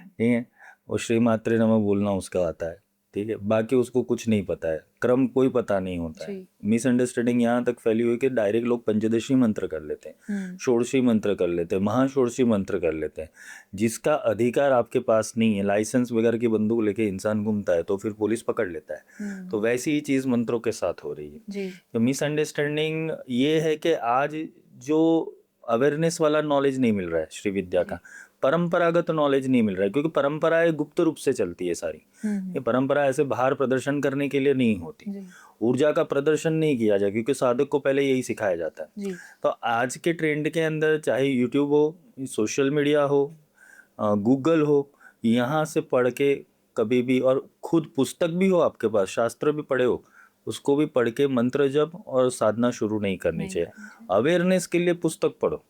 ठीक है, वो श्री मात्रे नमः बोलना उसका आता है, ठीक है, बाकी उसको कुछ नहीं पता है, क्रम कोई पता नहीं होता है। मिसअंडरस्टैंडिंग यहाँ तक फैली हुई कि डायरेक्ट लोग पंचदशी मंत्र कर लेते हैं, षोडशी मंत्र कर लेते हैं, महाषोडशी मंत्र कर लेते हैं, जिसका अधिकार आपके पास नहीं है। लाइसेंस वगैरह की बंदूक लेके इंसान घूमता है तो फिर पुलिस पकड़ लेता है। तो वैसी ही चीज मंत्रों के साथ हो रही है। तो मिसअंडरस्टैंडिंग ये है कि आज जो अवेयरनेस वाला नॉलेज नहीं मिल रहा है श्री विद्या का, परंपरागत नॉलेज नहीं मिल रहा है, क्योंकि परंपराएं गुप्त रूप से चलती है सारी। ये परंपरा ऐसे बाहर प्रदर्शन करने के लिए नहीं होती, ऊर्जा का प्रदर्शन नहीं किया जाए, क्योंकि साधक को पहले यही सिखाया जाता है। तो आज के ट्रेंड के अंदर चाहे यूट्यूब हो, सोशल मीडिया हो, गूगल हो, यहाँ से पढ़ के कभी भी, और खुद पुस्तक भी हो आपके पास, शास्त्र भी पढ़े हो, उसको भी पढ़ के मंत्र जप और साधना शुरू नहीं करनी चाहिए। अवेयरनेस के लिए पुस्तक पढ़ो,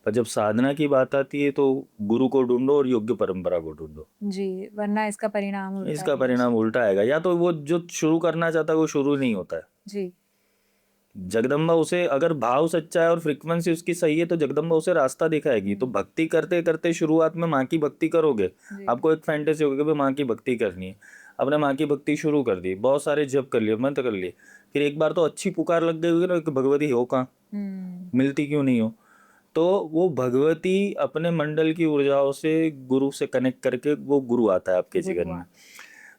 पर जब साधना की बात आती है तो गुरु को ढूंढो और योग्य परंपरा को ढूंढो जी, वरना इसका परिणाम उल्टा आएगा। या तो वो जो शुरू करना चाहता है वो शुरू नहीं होता है। जी। जगदम्बा उसे, अगर भाव सच्चा है और फ्रीक्वेंसी उसकी सही है तो जगदम्बा उसे रास्ता दिखाएगी। तो भक्ति करते करते शुरुआत में माँ की भक्ति करोगे, आपको एक फैंटेसी होगी कि माँ की भक्ति करनी है, आपने माँ की भक्ति शुरू कर दी, बहुत सारे जप कर लिए, मंत्र कर लिए, फिर एक बार तो अच्छी पुकार लग गई होगी ना कि भगवती हो कहाँ, मिलती क्यों नहीं हो, तो वो भगवती अपने मंडल की ऊर्जाओं से गुरु से कनेक्ट करके वो गुरु आता है आपके जीवन में,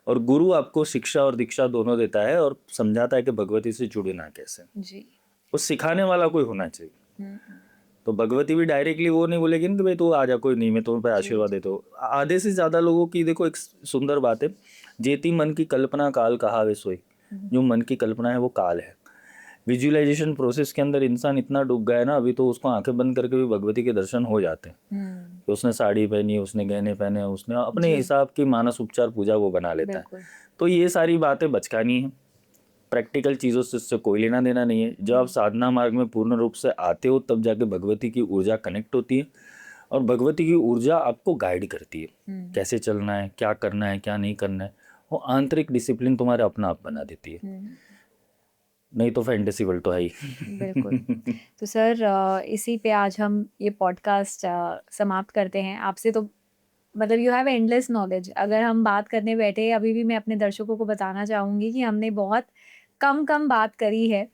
और गुरु आपको शिक्षा और दीक्षा दोनों देता है और समझाता है कि भगवती से जुड़ना कैसे। वो सिखाने वाला कोई होना चाहिए। तो भगवती भी डायरेक्टली वो नहीं बोलेगी ना कि भाई तू आ जा, कोई नहीं, मैं तुम्हें पे आशीर्वाद देता हूँ। आधे से ज्यादा लोगों की, देखो एक सुंदर बात है, जेती मन की कल्पना काल कहा वे सोई, जो मन की कल्पना है वो काल है। विजुअलाइजेशन प्रोसेस के अंदर इंसान इतना डूब गया है ना, अभी तो उसको आंखें बंद करके भी भगवती के दर्शन हो जाते हैं। कि उसने साड़ी पहनी, उसने गहने पहने, उसने अपने जी। हिसाब की मानस उपचार पूजा वो बना लेता है। बिल्कुल। तो ये सारी बातें बचकानी है, प्रैक्टिकल चीज़ों से इससे कोई लेना देना नहीं है। जब आप साधना मार्ग में पूर्ण रूप से आते हो तब जाके भगवती की ऊर्जा कनेक्ट होती है, और भगवती की ऊर्जा आपको गाइड करती है कैसे चलना है, क्या करना है, क्या नहीं करना है। वो आंतरिक डिसिप्लिन तुम्हारे अपना आप बना देती है, नहीं तो फैंटेसी वर्ल्ड तो है ही। बिल्कुल। तो सर इसी पे आज हम ये पॉडकास्ट समाप्त करते हैं। आपसे तो मतलब यू हैव एंडलेस नॉलेज। अगर हम बात करने बैठे, अभी भी मैं अपने दर्शकों को बताना चाहूँगी कि हमने बहुत कम बात करी है।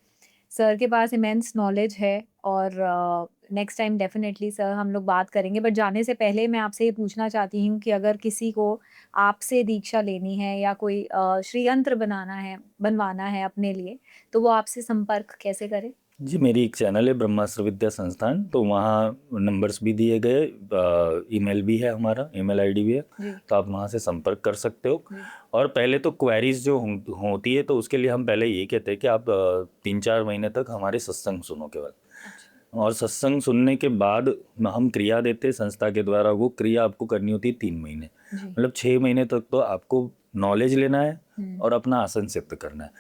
सर के पास इमेंस नॉलेज है और नेक्स्ट टाइम डेफिनेटली सर हम लोग बात करेंगे। बट जाने से पहले मैं आपसे ये पूछना चाहती हूँ कि अगर किसी को आपसे दीक्षा लेनी है या कोई श्री यंत्र बनवाना है अपने लिए, तो वो आपसे संपर्क कैसे करे? जी, मेरी एक चैनल है ब्रह्मास्त्र विद्या संस्थान, तो वहाँ नंबर्स भी दिए गए, ईमेल भी है, हमारा ईमेल आईडी भी है, जी। तो आप वहाँ से संपर्क कर सकते हो। जी। और पहले तो क्वेरीज जो होती है, तो उसके लिए हम पहले ये कहते हैं कि आप 3-4 महीने तक हमारे सत्संग सुनो केवल। अच्छा। और सत्संग सुनने के बाद हम क्रिया देते हैं संस्था के द्वारा। वो क्रिया आपको करनी होती है 3 महीने, जी। मतलब 6 महीने तक तो आपको नॉलेज लेना है और अपना आसन सिद्ध करना है।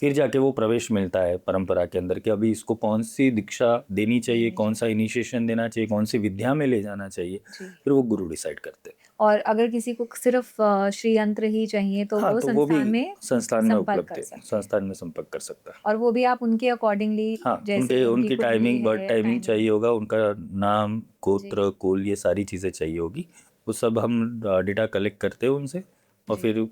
फिर जाके वो प्रवेश मिलता है परंपरा के अंदर कि अभी इसको कौन सी दीक्षा देनी चाहिए, कौन सा इनिशिएशन देना चाहिए, कौन सी विद्या में ले जाना चाहिए, जी। फिर वो गुरु डिसाइड करते हैं। और अगर किसी को सिर्फ श्री यंत्र ही चाहिए तो हाँ, वो तो वो भी संस्थान में संस्थान में संपर्क उपलब्ध कर है, सकते हैं। संस्थान में संपर्क कर सकता है। और वो भी आप उनके अकॉर्डिंगली, हाँ, जैसे उनकी उनकी कुंडली टाइमिंग, बर्थ है, टाइमिंग चाहिए होगा, उनका नाम, जी। गोत्र, कुल, ये सारी चीज़ें चाहिए होगी। वो सब हम डेटा कलेक्ट करते हैं उनसे और जी। फिर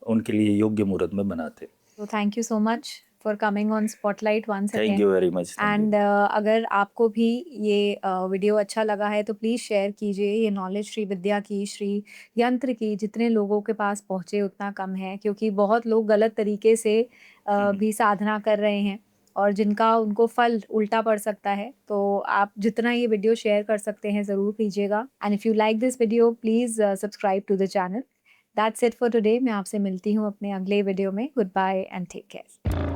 उनके लिए योग्य मुहूर्त में बनाते हैं। तो thank you so much for coming on spotlight once thank again. You very much, thank you. And अगर आपको भी ये वीडियो अच्छा लगा है तो प्लीज़ शेयर कीजिए। ये नॉलेज श्री विद्या की, श्री यंत्र की जितने लोगों के पास पहुँचे उतना कम है, क्योंकि बहुत लोग गलत तरीके से भी साधना कर रहे हैं और जिनका उनको फल उल्टा पड़ सकता है। तो आप जितना ये वीडियो शेयर कर सकते हैं ज़रूर कीजिएगा। And if you like this video please subscribe to the channel. That's it for today. मैं आपसे मिलती हूँ अपने अगले वीडियो में। Good bye and take care.